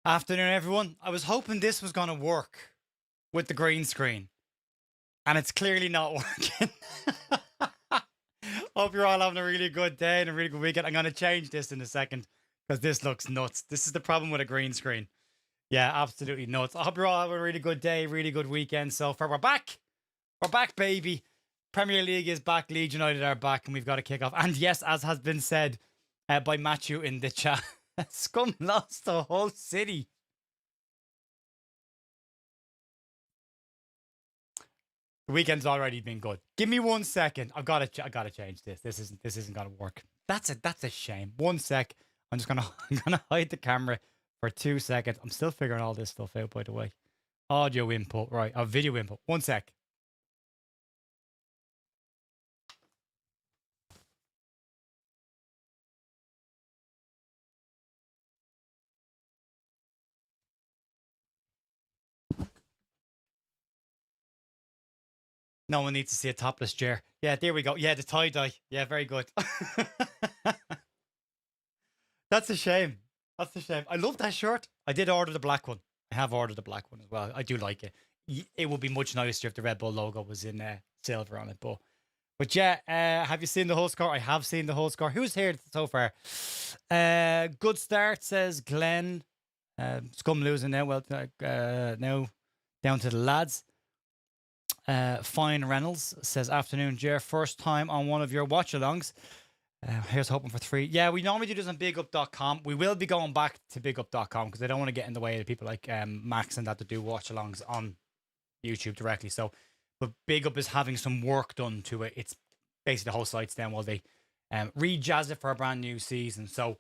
Afternoon, everyone. I was hoping this was going to work with the green screen, and it's clearly not working. Hope you're all having a really good day and a really good weekend. I'm going to change this in a second because this looks nuts. This is the problem with a green screen. Yeah, absolutely nuts. I hope you're all having a really good day, really good weekend so far. We're back. We're back, baby. Premier League is back. Leeds United are back, and we've got to kick off. And yes, as has been said by Matthew in the chat, Scum lost the whole city. The weekend's already been good. Give me 1 second. I gotta change this. This isn't gonna work. That's a shame. 1 sec. I'm gonna hide the camera for 2 seconds. I'm still figuring all this stuff out, by the way. Audio input, right? Video input. 1 sec. No one needs to see a topless chair. Yeah, there we go. Yeah, the tie dye. Yeah, very good. That's a shame. That's a shame. I love that shirt. I did order the black one. I have ordered the black one as well. I do like it. It would be much nicer if the Red Bull logo was in silver on it. But yeah, have you seen the whole score? I have seen the whole score. Who's here so far? Good start, says Glenn. Scum losing now. Well, now down to the lads. Fine Reynolds says, afternoon, Jer. First time on one of your watch alongs. Here's hoping for 3. Yeah, we normally do this on bigup.com. We will be going back to bigup.com because I don't want to get in the way of people like Max and that to do watch alongs on YouTube directly. So, but Big Up is having some work done to it. It's basically the whole site's down while they re-jazz it for a brand new season. So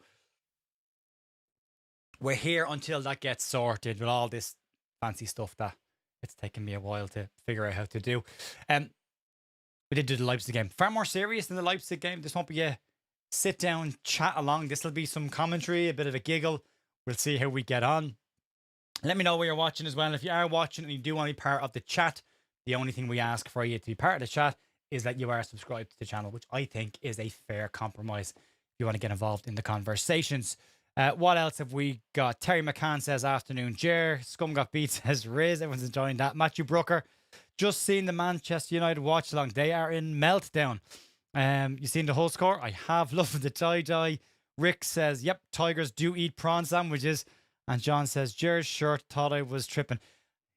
we're here until that gets sorted with all this fancy stuff that it's taken me a while to figure out how to do. We did do the Leipzig game. Far more serious than the Leipzig game. This won't be a sit down, chat along. This will be some commentary, a bit of a giggle. We'll see how we get on. Let me know where you're watching as well. If you are watching and you do want to be part of the chat, the only thing we ask for you to be part of the chat is that you are subscribed to the channel, which I think is a fair compromise if you want to get involved in the conversations. What else have we got? Terry McCann says, afternoon, Jer. Scum got beat, says Riz. Everyone's enjoying that. Matthew Brooker, just seen the Manchester United watch along. They are in meltdown. You seen the whole score? I have. Loving the tie-dye. Rick says, yep, Tigers do eat prawn sandwiches. And John says, Jer's shirt, thought I was tripping.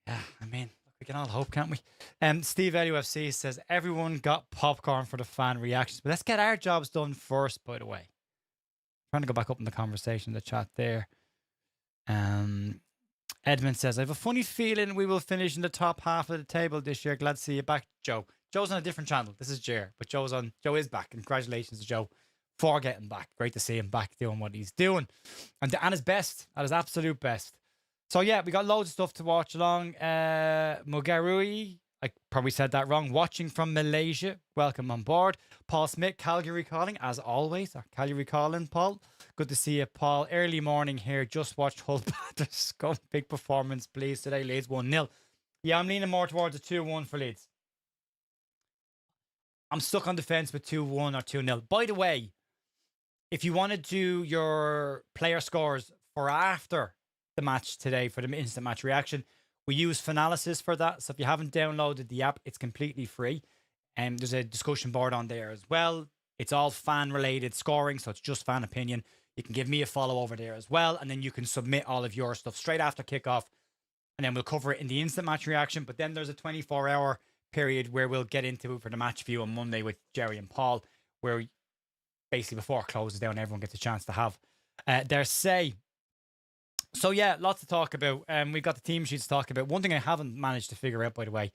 Yeah, I mean, we can all hope, can't we? Steve LUFC says, everyone got popcorn for the fan reactions. But let's get our jobs done first, by the way. Trying to go back up in the conversation, the chat there. Edmund says, I have a funny feeling we will finish in the top half of the table this year. Glad to see you back, Joe. Joe's on a different channel. This is Jer, but Joe is back. Congratulations to Joe for getting back. Great to see him back doing what he's doing. And his best, at his absolute best. So yeah, we got loads of stuff to watch along. Mugarui, I probably said that wrong. Watching from Malaysia. Welcome on board. Paul Smith, Calgary calling, as always. Calgary calling, Paul. Good to see you, Paul. Early morning here. Just watched Hull Batter Scum. Big performance, please. Today, Leeds 1-0. Yeah, I'm leaning more towards a 2-1 for Leeds. I'm stuck on the fence with 2-1 or 2-0. By the way, if you want to do your player scores for after the match today, for the instant match reaction, we use Finalysis for that. So if you haven't downloaded the app, it's completely free. And there's a discussion board on there as well. It's all fan related scoring, so it's just fan opinion. You can give me a follow over there as well, and then you can submit all of your stuff straight after kickoff, and then we'll cover it in the instant match reaction. But then there's a 24-hour period where we'll get into it for the match view on Monday with Jerry and Paul, where basically before it closes down, everyone gets a chance to have their say. So yeah, lots to talk about. We've got the team sheets to talk about. One thing I haven't managed to figure out, by the way,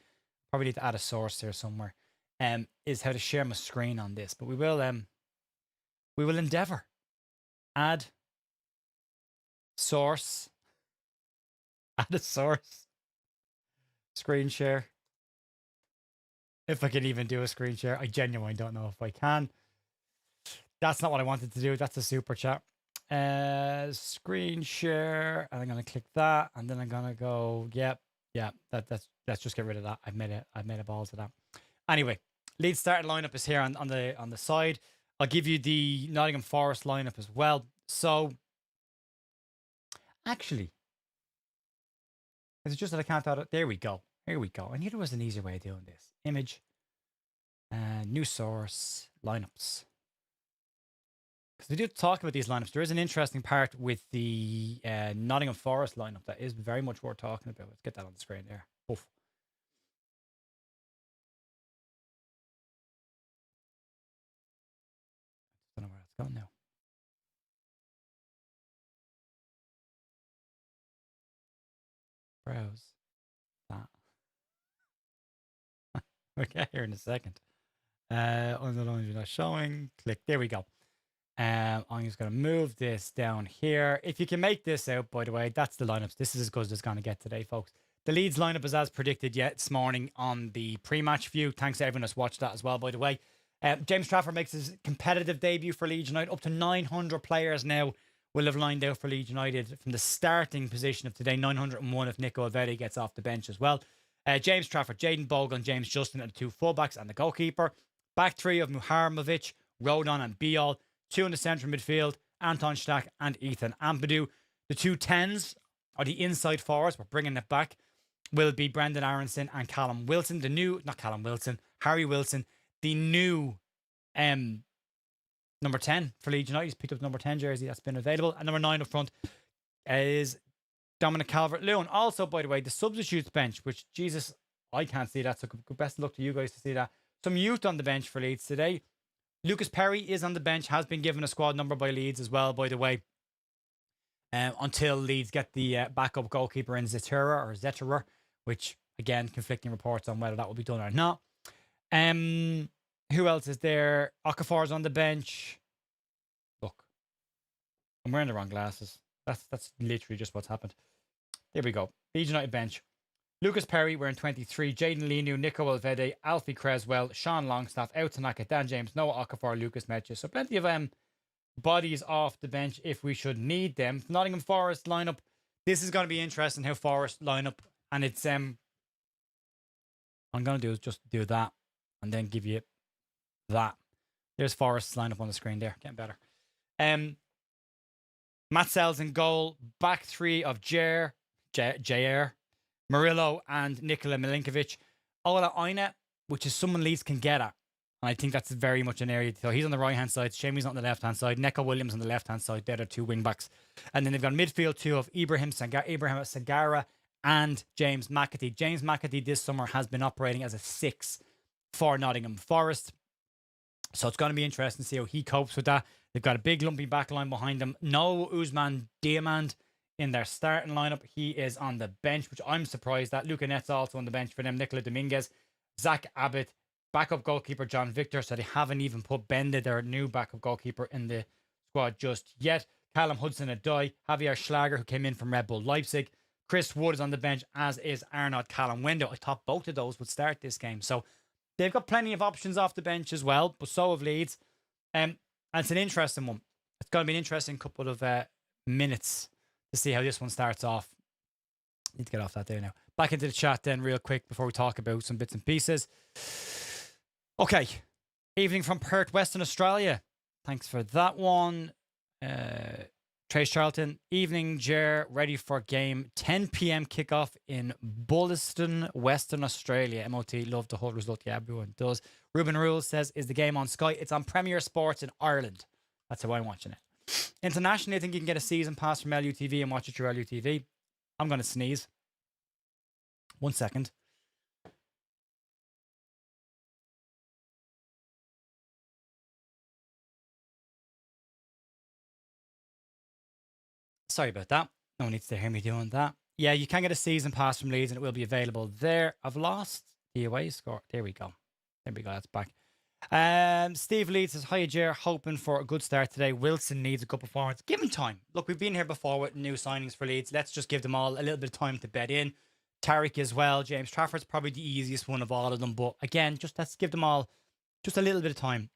probably need to add a source here somewhere, is how to share my screen on this. But we will endeavor. Add source. Add a source. Screen share. If I can even do a screen share. I genuinely don't know if I can. That's not what I wanted to do. That's a super chat. Screen share, and I'm gonna click that, and then I'm gonna go, yeah. Let's just get rid of that. I've made a balls of that. Anyway, Leeds starting lineup is here on the side. I'll give you the Nottingham Forest lineup as well. So, actually, Is it just that I can't add it? There we go. Here we go. I knew there was an easier way of doing this. Image, new source, lineups. Because we do talk about these lineups. There is an interesting part with the Nottingham Forest lineup that is very much worth talking about. Let's get that on the screen there. Oof. I don't know where it's gone now. Browse that. Okay, here in a second. On the lines you're not showing. Click. There we go. I'm just going to move this down here. If you can make this out, by the way, that's the lineups. This is as good as it's going to get today, folks. The Leeds lineup is as predicted yet this morning on the pre-match view. Thanks to everyone that's watched that as well, by the way. James Trafford makes his competitive debut for Leeds United. Up to 900 players now will have lined out for Leeds United from the starting position of today. 901 if Nico Elvedi gets off the bench as well. James Trafford, Jayden Bogle and James Justin are the two fullbacks and the goalkeeper. Back three of Muharmovic, Rodon and Biol. Two in the central midfield, Anton Stach and Ethan Ampadu. The two tens are the inside forwards. We're bringing it back. Will be Brendan Aronson and Callum Wilson. The new, not Callum Wilson, Harry Wilson. The new number 10 for Leeds United. He's picked up number 10 jersey that's been available. And number 9 up front is Dominic Calvert-Lewin. Also, by the way, the substitutes bench, which, Jesus, I can't see that. So best of luck to you guys to see that. Some youth on the bench for Leeds today. Lucas Perry is on the bench, has been given a squad number by Leeds as well, by the way, until Leeds get the backup goalkeeper in Zetterer, which, again, conflicting reports on whether that will be done or not. Who else is there? Okafor's on the bench. Look, I'm wearing the wrong glasses. That's literally just what's happened. There we go. Leeds United bench. Lucas Perry wearing 23, Jayden Lenu, Nico Elvedi, Alfie Creswell, Sean Longstaff, Outanaka, Dan James, Noah Okafor, Lucas Metches. So plenty of bodies off the bench if we should need them. Nottingham Forest lineup. This is going to be interesting how Forest line up. And it's I'm going to do is just do that and then give you that. There's Forest's lineup on the screen there. Getting better. Matt Sells in goal. Back three of Jair, Murillo and Nikola Milinkovic. Ola Aina, which is someone Leeds can get at. And I think that's very much an area. So he's on the right-hand side. Shamey's on the left-hand side. Neko Williams on the left-hand side. They're the two wing-backs. And then they've got midfield two of Ibrahim Sagara and James McAtee. James McAtee this summer has been operating as a 6 for Nottingham Forest. So it's going to be interesting to see how he copes with that. They've got a big lumpy back line behind them. No Usman Diamand in their starting lineup. He is on the bench, which I'm surprised at. Luca Nett's also on the bench for them. Nicola Dominguez, Zach Abbott, backup goalkeeper John Victor. So they haven't even put Benda, their new backup goalkeeper, in the squad just yet. Callum Hudson-Odoi, Javier Schlager, who came in from Red Bull Leipzig. Chris Wood is on the bench, as is Arnaud Callum-Window. I thought both of those would start this game. So they've got plenty of options off the bench as well, but so have Leeds. And it's an interesting one. It's going to be an interesting couple of minutes to see how this one starts off. Need to get off that there now. Back into the chat then real quick before we talk about some bits and pieces. Okay. Evening from Perth, Western Australia. Thanks for that one. Trace Charlton. Evening, Jer. Ready for game. 10 p.m. kickoff in Bulliston, Western Australia. MOT, love the whole result. Yeah, everyone does. Ruben Rules says, is the game on Sky? It's on Premier Sports in Ireland. That's how I'm watching it. Internationally, I think you can get a season pass from LUTV and watch it through LUTV. I'm going to sneeze. 1 second. Sorry about that. No one needs to hear me doing that. Yeah, you can get a season pass from Leeds and it will be available there. I've lost the away score. There we go. There we go. That's back. Steve Leeds says, hi, Jer. Hoping for a good start today. Wilson needs a good performance. Give him time. Look, we've been here before with new signings for Leeds. Let's just give them all a little bit of time to bed in. Tariq as well. James Trafford's probably the easiest one of all of them. But again, just let's give them all just a little bit of time.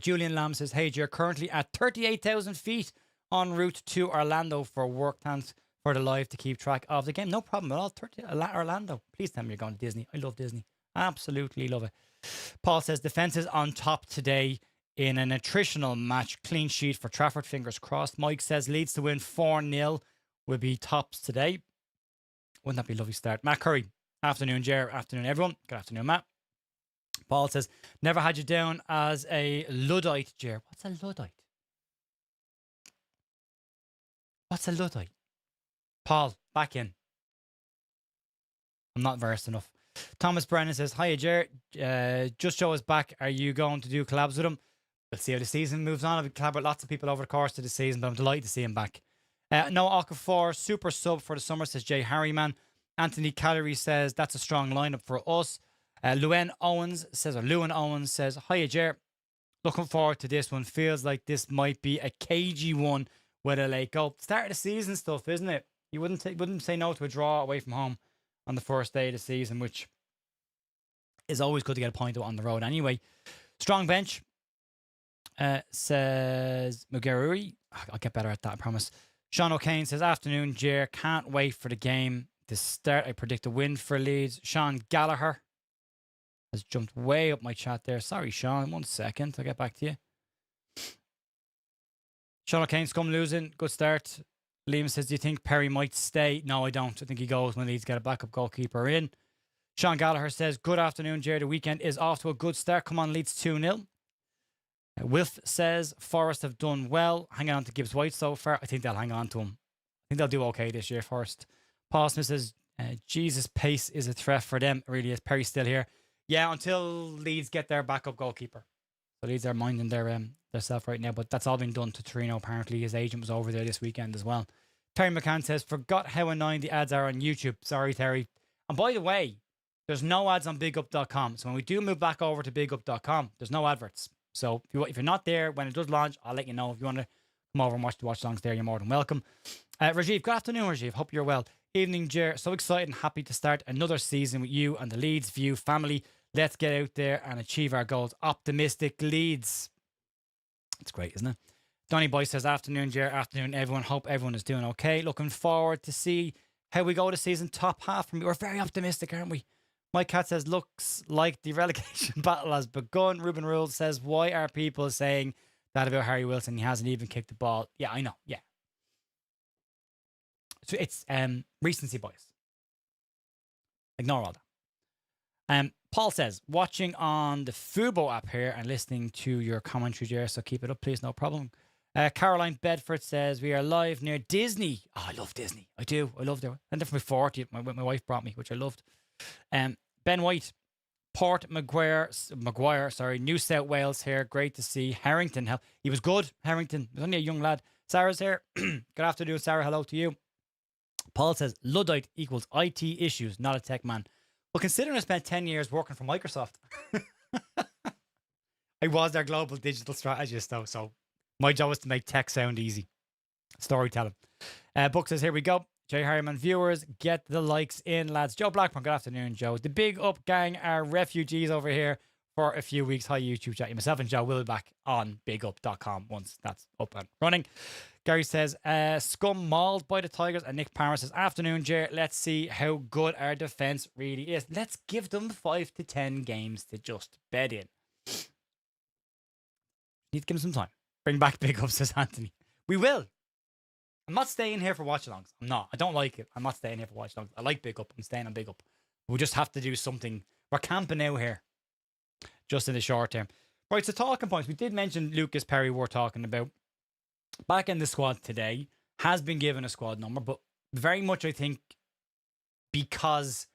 Julian Lamb says, hey, Jer, currently at 38,000 feet en route to Orlando for work. Thanks for the live to keep track of the game. No problem at all. Orlando. Please tell me you're going to Disney. I love Disney. Absolutely love it. Paul says, defence is on top today in an attritional match. Clean sheet for Trafford. Fingers crossed. Mike says, Leeds to win 4-0 will be tops today. Wouldn't that be a lovely start? Matt Curry, afternoon, Jer. Afternoon, everyone. Good afternoon, Matt. Paul says, never had you down as a Luddite, Jer. What's a Luddite? What's a Luddite? Paul, back in. I'm not versed enough. Thomas Brennan says, hiya, Jer. Just Joe is back. Are you going to do collabs with him? We'll see how the season moves on. I've collab with lots of people over the course of the season, but I'm delighted to see him back. Noah Okafor, super sub for the summer, says Jay Harryman. Anthony Callery says, that's a strong lineup for us. Lewin Owens says, hiya, Jer. Looking forward to this one. Feels like this might be a cagey one with a late goal. Start of the season stuff, isn't it? You wouldn't say no to a draw away from home on the first day of the season, which is always good to get a point out on the road anyway. Strong bench, says Mugaruri. I'll get better at that, I promise. Sean O'Kane says, afternoon, Jer. Can't wait for the game to start. I predict a win for Leeds. Sean Gallagher has jumped way up my chat there. Sorry, Sean. 1 second. I'll get back to you. Sean O'Kane, scum losing. Good start. Liam says, do you think Perry might stay? No, I don't. I think he goes when Leeds get a backup goalkeeper in. Sean Gallagher says, good afternoon, Jerry. The weekend is off to a good start. Come on, Leeds 2-0. Wilf says, Forest have done well. Hanging on to Gibbs White so far. I think they'll hang on to him. I think they'll do okay this year, Forest. Paul Smith says, Jesus, pace is a threat for them. It really is. Perry's still here. Yeah, until Leeds get their backup goalkeeper. So Leeds are minding their self right now, but that's all been done to Torino. Apparently, his agent was over there this weekend as well. Terry McCann says, forgot how annoying the ads are on YouTube. Sorry, Terry. And by the way, there's no ads on bigup.com. So when we do move back over to bigup.com, there's no adverts. So if you're not there when it does launch, I'll let you know. If you want to come over and watch the watch songs there, you're more than welcome. Rajiv, good afternoon, Rajiv. Hope you're well. Evening, Jer. So excited and happy to start another season with you and the Leeds View family. Let's get out there and achieve our goals. Optimistic Leeds. It's great, isn't it? Donny Boy says, afternoon, Jer. Afternoon, everyone. Hope everyone is doing okay. Looking forward to see how we go this season. Top half from me. We're very optimistic, aren't we? Mike Cat says, looks like the relegation battle has begun. Ruben Rules says, why are people saying that about Harry Wilson? He hasn't even kicked the ball. Yeah, I know. Yeah. So it's recency bias. Ignore all that. Paul says, watching on the Fubo app here and listening to your commentary, Jer, so keep it up, please, no problem. Caroline Bedford says, we are live near Disney. Oh, I love Disney. I do. I love it. And there for my 40th, my wife brought me, which I loved. Ben White, Port Maguire, New South Wales here. Great to see. Harrington, he was good. Harrington, he was only a young lad. Sarah's here. Good afternoon, Sarah. Hello to you. Paul says, Luddite equals IT issues, not a tech man. Well, considering I spent 10 years working for Microsoft, I was their global digital strategist, though. So my job was to make tech sound easy. Storytelling. Book says, here we go. Jay Harriman viewers, get the likes in, lads. Joe Blackburn, good afternoon, Joe. The Big Up gang are refugees over here for a few weeks. Hi, YouTube chat. Myself and Joe will be back on bigup.com once that's up and running. Gary says, scum mauled by the Tigers. And Nick Palmer says, afternoon, Jer. Let's see how good our defence really is. Let's give them 5 to 10 games to just bed in. Need to give them some time. Bring back Big Up, says Anthony. We will. I'm not staying here for watch-alongs. I'm not. I don't like it. I'm not staying here for watch-alongs. I like Big Up. I'm staying on Big Up. We just have to do something. We're camping out here. Just in the short term. Right, so talking points. We did mention Lucas Perry we're talking about. Back in the squad today. Has been given a squad number. But very much, I think, because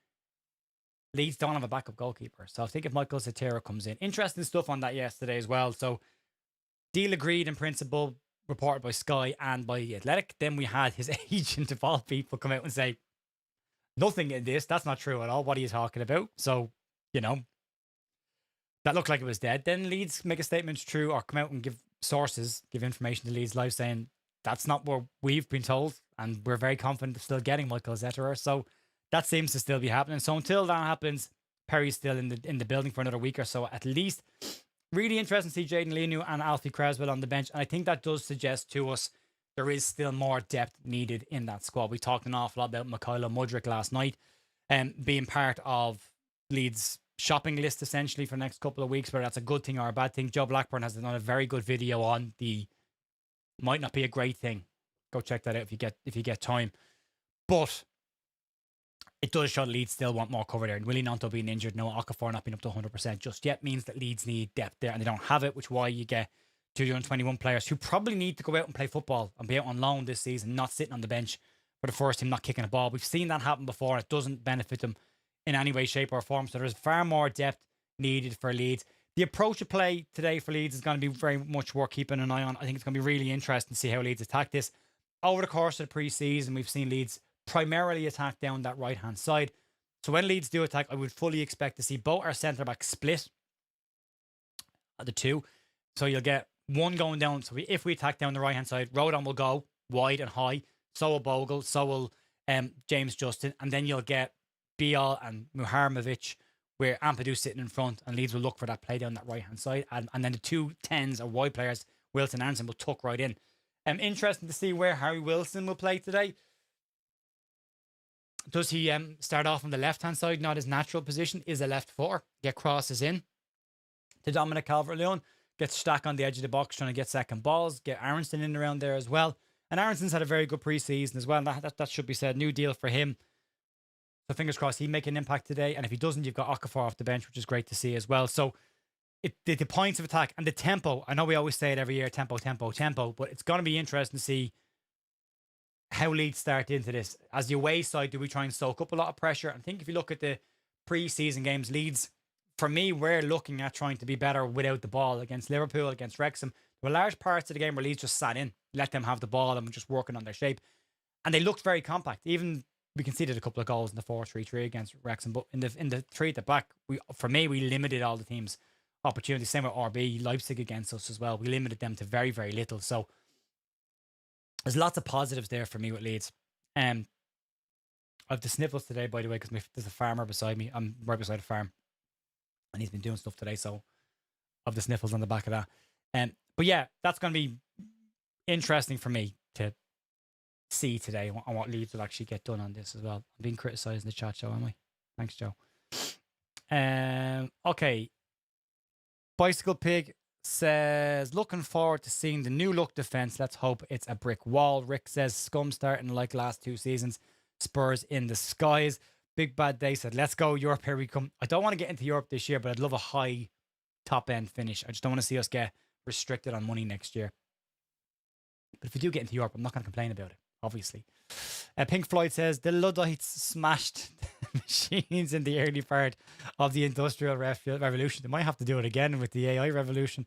Leeds don't have a backup goalkeeper. So I think if Michael Satira comes in. Interesting stuff on that yesterday as well. So deal agreed in principle. Reported by Sky and by The Athletic. Then we had his agent of all people come out and say, nothing in this. That's not true at all. What are you talking about? So, you know, that looked like it was dead. Then Leeds make a statement true or come out and give sources, give information to Leeds Live saying that's not what we've been told. And we're very confident of still getting Michael Zetterer. So that seems to still be happening. So until that happens, Perry's still in the building for another week or so at least. Really interesting to see Jayden Lenu and Alfie Creswell on the bench. And I think that does suggest to us there is still more depth needed in that squad. We talked an awful lot about Mykhailo Mudryk last night being part of Leeds' shopping list essentially for the next couple of weeks, whether that's a good thing or a bad thing. Joe Blackburn has done a very good video on the might not be a great thing. Go check that out if you get time. But it does show Leeds still want more cover there. Willie Gnonto being injured, no Okafor not being up to 100% just yet means that Leeds need depth there, and they don't have it, which is why you get 221 players who probably need to go out and play football and be out on loan this season, not sitting on the bench for the first team, not kicking a ball. We've seen that happen before. It doesn't benefit them in any way, shape, or form. So there's far more depth needed for Leeds. The approach of play today for Leeds is going to be very much worth keeping an eye on. I think it's going to be really interesting to see how Leeds attack this. Over the course of the pre-season, we've seen Leeds primarily attack down that right-hand side. So when Leeds do attack, I would fully expect to see both our centre-backs split the two. So you'll get one going down. So if we attack down the right-hand side, Rodon will go wide and high. So will Bogle. So will James Justin. And then you'll get Bial and Muharmovic, where Ampadu sitting in front, and Leeds will look for that play down that right-hand side. And then the two 10s or wide players, Wilson and Anderson, will tuck right in. Interesting to see where Harry Wilson will play today. Does he start off on the left-hand side, not his natural position? Is a left footer. Get crosses in to Dominic Calvert-Lewin. Get Stack on the edge of the box trying to get second balls. Get Aronson in around there as well. And Aronson's had a very good pre-season as well. That should be said. New deal for him. So fingers crossed he make an impact today. And if he doesn't, you've got Okafor off the bench, which is great to see as well. So the points of attack and the tempo. I know we always say it every year, tempo. But it's going to be interesting to see how Leeds start into this. As the away side, do we try and soak up a lot of pressure? I think if you look at the pre-season games, Leeds, for me, we're looking at trying to be better without the ball against Liverpool, against Wrexham. There were large parts of the game where Leeds just sat in, let them have the ball and were just working on their shape. And they looked very compact. Even we conceded a couple of goals in the 4-3-3 against Wrexham, but in the three at the back, we limited all the teams' opportunities. Same with RB, Leipzig against us as well. We limited them to very, very little. So there's lots of positives there for me with Leeds. I have the sniffles today, by the way, because there's a farmer beside me. I'm right beside a farm, and he's been doing stuff today, so I have the sniffles on the back of that. But yeah, that's going to be interesting for me to see today on what Leeds will actually get done on this as well. I'm being criticised in the chat show, am I? Thanks, Joe. Okay. Bicycle Pig says, looking forward to seeing the new look defence. Let's hope it's a brick wall. Rick says, scum starting like last 2 seasons. Spurs in the skies. Big Bad Day said, let's go Europe, here we come. I don't want to get into Europe this year, but I'd love a high top end finish. I just don't want to see us get restricted on money next year. But if we do get into Europe, I'm not going to complain about it, obviously. Pink Floyd says, the Luddites smashed the machines in the early part of the Industrial Revolution. They might have to do it again with the AI revolution.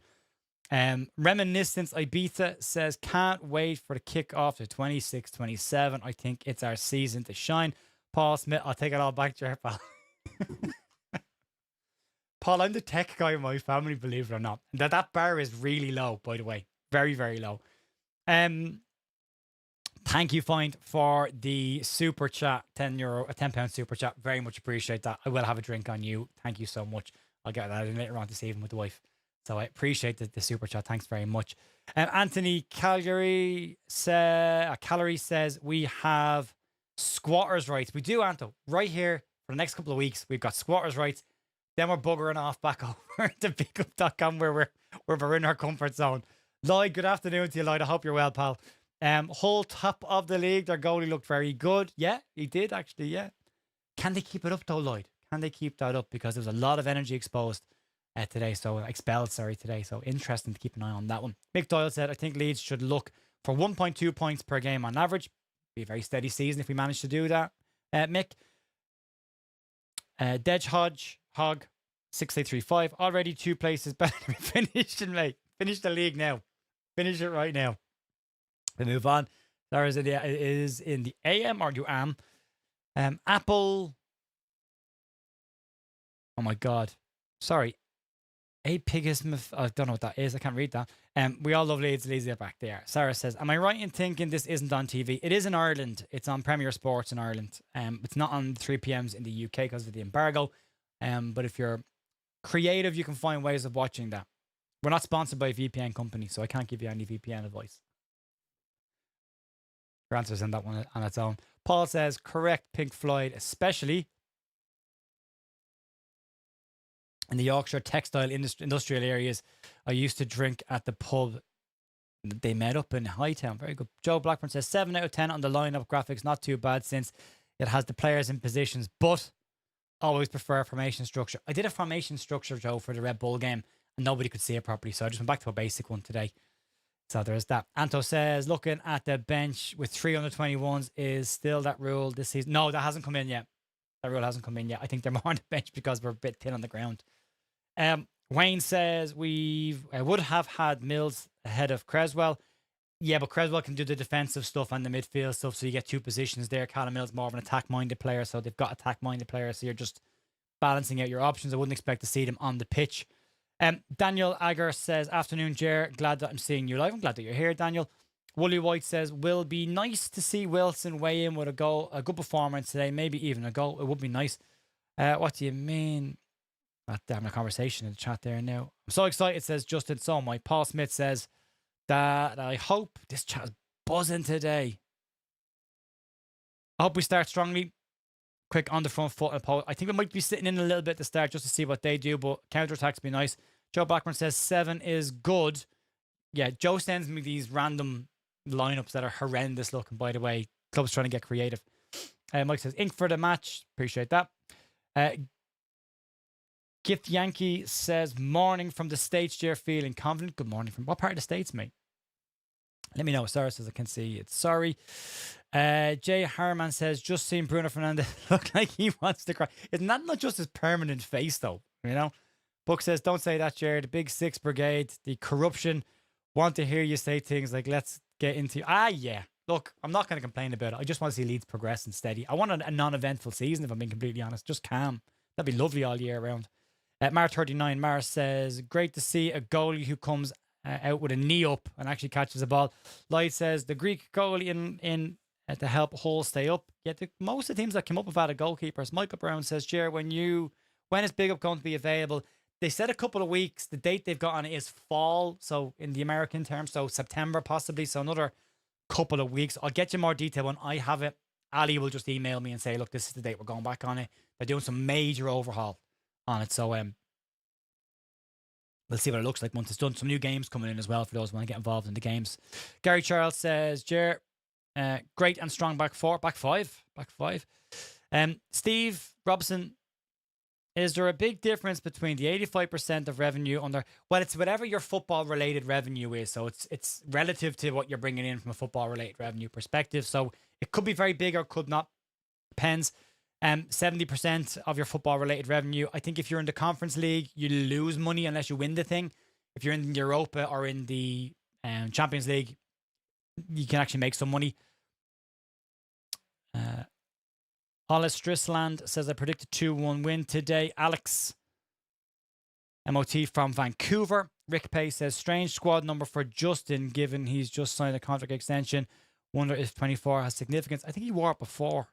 Reminiscence Ibiza says, can't wait for the kick-off to 26-27. I think it's our season to shine. Paul Smith, I'll take it all back to your pal. Paul, I'm the tech guy in my family, believe it or not. That bar is really low, by the way. Very, very low. Thank you, Find, for the super chat. €10, a £10 super chat. Very much appreciate that. I will have a drink on you. Thank you so much. I'll get that in later on this evening with the wife. So I appreciate the super chat. Thanks very much. Anthony Calgary says, we have squatters' rights. We do, Anto. Right here for the next couple of weeks, we've got squatters' rights. Then we're buggering off back over to pickup.com where we're in our comfort zone. Lloyd, good afternoon to you, Lloyd. I hope you're well, pal. Whole top of the league. Their goalie looked very good. Yeah, he did actually, yeah. Can they keep it up though, Lloyd? Can they keep that up? Because there was a lot of energy expelled today. So interesting to keep an eye on that one. Mick Doyle said, I think Leeds should look for 1.2 points per game on average. Be a very steady season if we manage to do that. Mick. Dej Hog 6835. Already 2 places better than we finished in May. Finish the league now. Finish it right now. We move on. There is it is in the AM or UAM. Apple. Oh my God. Sorry. Apigism. I don't know what that is. I can't read that. We all love Leeds. Leeds are back there. Sarah says, am I right in thinking this isn't on TV? It is in Ireland. It's on Premier Sports in Ireland. It's not on 3 p.m.s in the UK because of the embargo. But if you're creative, you can find ways of watching that. We're not sponsored by a VPN company, so I can't give you any VPN advice. Your answer's in that one on its own. Paul says, correct, Pink Floyd, especially in the Yorkshire textile industrial areas. I used to drink at the pub they met up in Hightown. Very good. Joe Blackburn says 7 out of 10 on the lineup graphics. Not too bad since It has the players in positions, but always prefer formation structure. I did a formation structure, Joe, for the Red Bull game, and nobody could see it properly. So I just went back to a basic one today. So there's that. Anto says, looking at the bench with 3 under 21s, is still that rule this season? No, that hasn't come in yet. That rule hasn't come in yet. I think they're more on the bench because we're a bit thin on the ground. Wayne says we would have had Mills ahead of Creswell. Yeah, but Creswell can do the defensive stuff and the midfield stuff, so you get 2 positions there. Callum Mills more of an attack-minded player, so they've got attack-minded players, so you're just balancing out your options. I wouldn't expect to see them on the pitch. Daniel Agger says, afternoon, Jer. Glad that I'm seeing you live. I'm glad that you're here, Daniel. Wooly White says, will be nice to see Wilson weigh in with a goal, a good performance today, maybe even a goal. It would be nice. What do you mean? Having a conversation in the chat there now. I'm so excited, says Justin. So am I. Paul Smith says that I hope this chat is buzzing today. I hope we start strongly. Quick on the front foot. I think we might be sitting in a little bit to start just to see what they do, but counter-attacks be nice. Joe Blackburn says 7 is good. Yeah, Joe sends me these random lineups that are horrendous looking, by the way. Club's trying to get creative. Mike says, ink for the match. Appreciate that. Gift Yankee says, morning from the States, Jer, feeling confident. Good morning from what part of the States, mate? Let me know. Sarah says, I can see it. Sorry. Jay Harman says, just seen Bruno Fernandes look like he wants to cry. Isn't that not just his permanent face, though? You know? Book says, don't say that, Jared. The Big Six Brigade, the corruption. Want to hear you say things like, let's get into... yeah. Look, I'm not going to complain about it. I just want to see Leeds progress and steady. I want a non-eventful season, if I'm being completely honest. Just calm. That'd be lovely all year round. Mar39, Mar says, great to see a goalie who comes out with a knee up and actually catches the ball. Lloyd says, the Greek goalie in to help Hull stay up. Yet most of the teams that came up have had a goalkeepers. Michael Brown says, Jer, when is Big Up going to be available? They said a couple of weeks. The date they've got on it is fall, so in the American term, so September possibly. So another couple of weeks. I'll get you more detail when I have it. Ali will just email me and say, look, this is the date we're going back on it. They're doing some major overhaul on it. So we'll see what it looks like once it's done. Some new games coming in as well for those who want to get involved in the games. Gary Charles says, Jer, great and strong back four. Back five. Steve Robson, is there a big difference between the 85% of revenue under... Well, it's whatever your football-related revenue is. So it's relative to what you're bringing in from a football-related revenue perspective. So it could be very big or could not. Depends. 70% of your football-related revenue. I think if you're in the Conference League, you lose money unless you win the thing. If you're in Europa or in the Champions League, you can actually make some money. Hollis Strisland says, I predict a 2-1 win today. Alex MOT from Vancouver. Rick Pay says, strange squad number for Justin, given he's just signed a contract extension. Wonder if 24 has significance. I think he wore it before,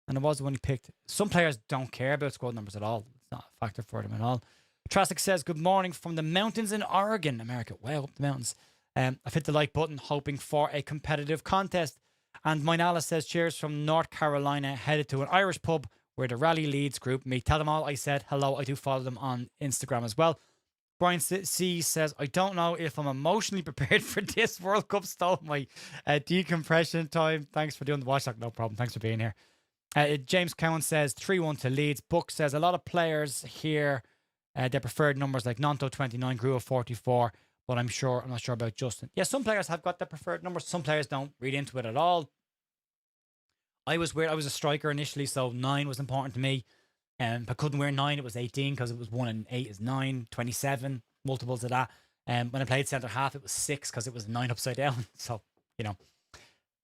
and it was the one he picked. Some players don't care about squad numbers at all. It's not a factor for them at all. Trasic says, good morning from the mountains in Oregon, America. Way up the mountains. I've hit the like button, hoping for a competitive contest. And Minala says, cheers from North Carolina, headed to an Irish pub where the Rally Leeds group meet. Tell them all I said hello. I do follow them on Instagram as well. Brian C says, I don't know if I'm emotionally prepared for this. World Cup stole my decompression time. Thanks for doing the watch. No problem. Thanks for being here. James Cowan says 3-1 to Leeds. Book says a lot of players here, their preferred numbers like Nonto 29, grew of 44. But I'm not sure about Justin. Yeah, some players have got their preferred numbers. Some players don't read into it at all. I was weird. I was a striker initially, so 9 was important to me. If I couldn't wear 9, it was 18 because it was 1 and 8 is 9, 27, multiples of that. When I played centre half, it was 6 because it was 9 upside down. So,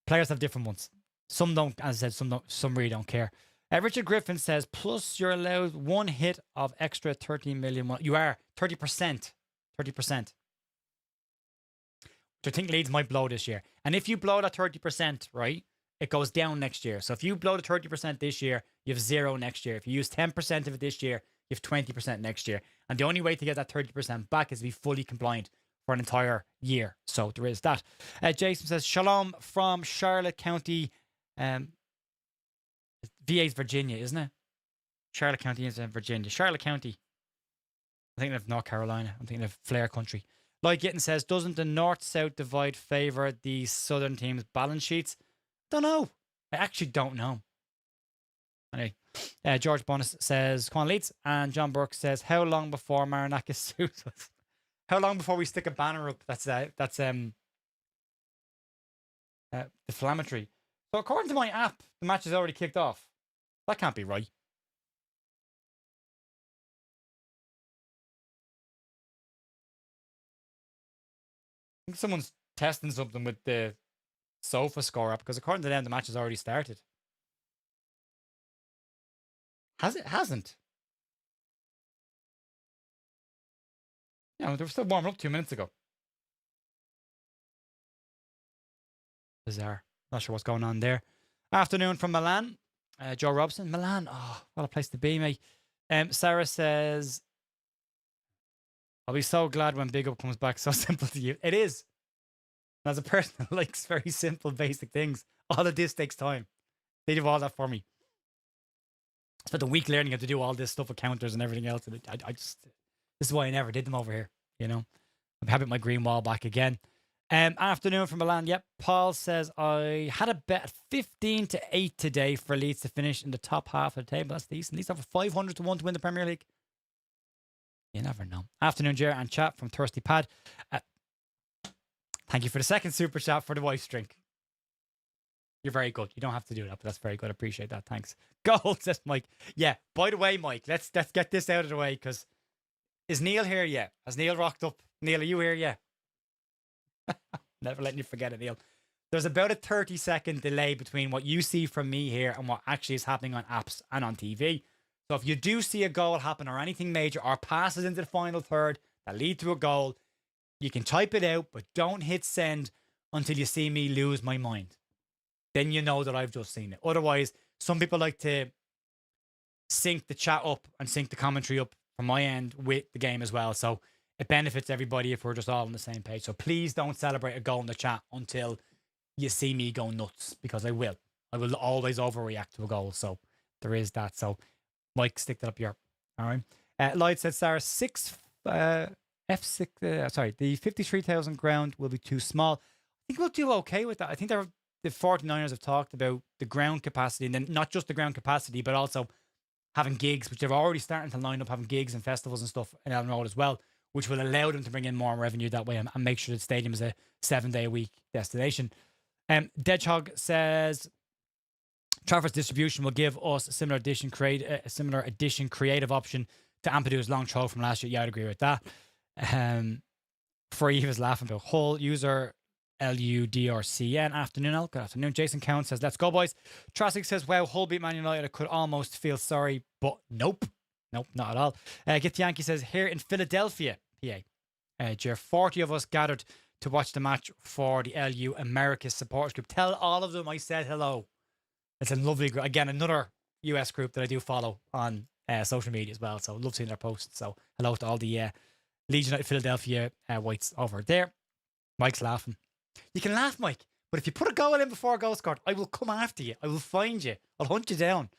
players have different ones. Some don't, as I said, some really don't care. Richard Griffin says, plus you're allowed 1 hit of extra 13 million. You are 30%. 30%. I think Leeds might blow this year. And if you blow that 30%, right, it goes down next year. So if you blow the 30% this year, you have 0 next year. If you use 10% of it this year, you have 20% next year. And the only way to get that 30% back is to be fully compliant for an entire year. So there is that. Jason says, Shalom from Charlotte County. VA's Virginia, isn't it? Charlotte County is in Virginia. Charlotte County. I'm thinking of North Carolina. I'm thinking of Flair Country. Lloyd Gittin says, doesn't the north-south divide favour the southern team's balance sheets? Don't know. I actually don't know. Anyway, George Bonus says, come on, Leeds. And John Burke says, how long before Maranakis sues us? How long before we stick a banner up that's deflammatory? So according to my app, the match is already kicked off. That can't be right. I think someone's testing something with the Sofa Score app, because according to them, the match has already started. Has it? Hasn't. Yeah, they were still warming up 2 minutes ago. Bizarre. Not sure what's going on there. Afternoon from Milan. Joe Robson. Milan. Oh, what a place to be, mate. Sarah says, I'll be so glad when Big Up comes back. So simple to you. It is. And as a person that likes very simple, basic things, all of this takes time. They do all that for me. I spent a week learning how to do all this stuff with counters and everything else. And I just, this is why I never did them over here. You know, I'm having my green wall back again. Afternoon from Milan. Yep. Paul says, I had a bet at 15-8 today for Leeds to finish in the top half of the table. That's decent. Leeds have 500 to 1 to win the Premier League. You never know. Afternoon, Jer and chat from Thirsty Pad. Thank you for the second super chat for the wife's drink. You're very good. You don't have to do that, but that's very good. I appreciate that. Thanks. Gold, says Mike. Yeah, by the way, Mike, let's get this out of the way, because is Neil here yet? Has Neil rocked up? Neil, are you here yet? Never letting you forget it, Neil. There's about a 30-second delay between what you see from me here and what actually is happening on apps and on TV. So if you do see a goal happen or anything major or passes into the final third that lead to a goal, you can type it out, but don't hit send until you see me lose my mind. Then you know that I've just seen it. Otherwise, some people like to sync the chat up and sync the commentary up from my end with the game as well. So it benefits everybody if we're just all on the same page. So please don't celebrate a goal in the chat until you see me go nuts, because I will. I will always overreact to a goal. So there is that. So Mike, stick that up here. All right. Lloyd said, Sarah, F6, sorry, the 53,000 ground will be too small. I think we'll do okay with that. I think the 49ers have talked about the ground capacity, and then not just the ground capacity, but also having gigs, which they're already starting to line up, having gigs and festivals and stuff in Ellen Road as well, which will allow them to bring in more revenue that way and make sure the stadium is a 7-day-a-week destination. Hedgehog says, Trafford's distribution will give us a similar addition creative option to Ampadu's long throw from last year. Yeah, I'd agree with that. Free was laughing about Hull user LUDRCN. Afternoon, good afternoon. Jason Count says, let's go, boys. Trasic says, wow, Hull beat Man United. I could almost feel sorry, but nope, not at all. Get Yankee says, here in Philadelphia, PA, 40 of us gathered to watch the match for the LU Americas supporters group. Tell all of them I said hello. It's a lovely group. Again, another US group that I do follow on social media as well. So love seeing their posts. So hello to all the Leeds United Philadelphia Whites over there. Mike's laughing. You can laugh, Mike, but if you put a goal in before a goal scored, I will come after you. I will find you. I'll hunt you down.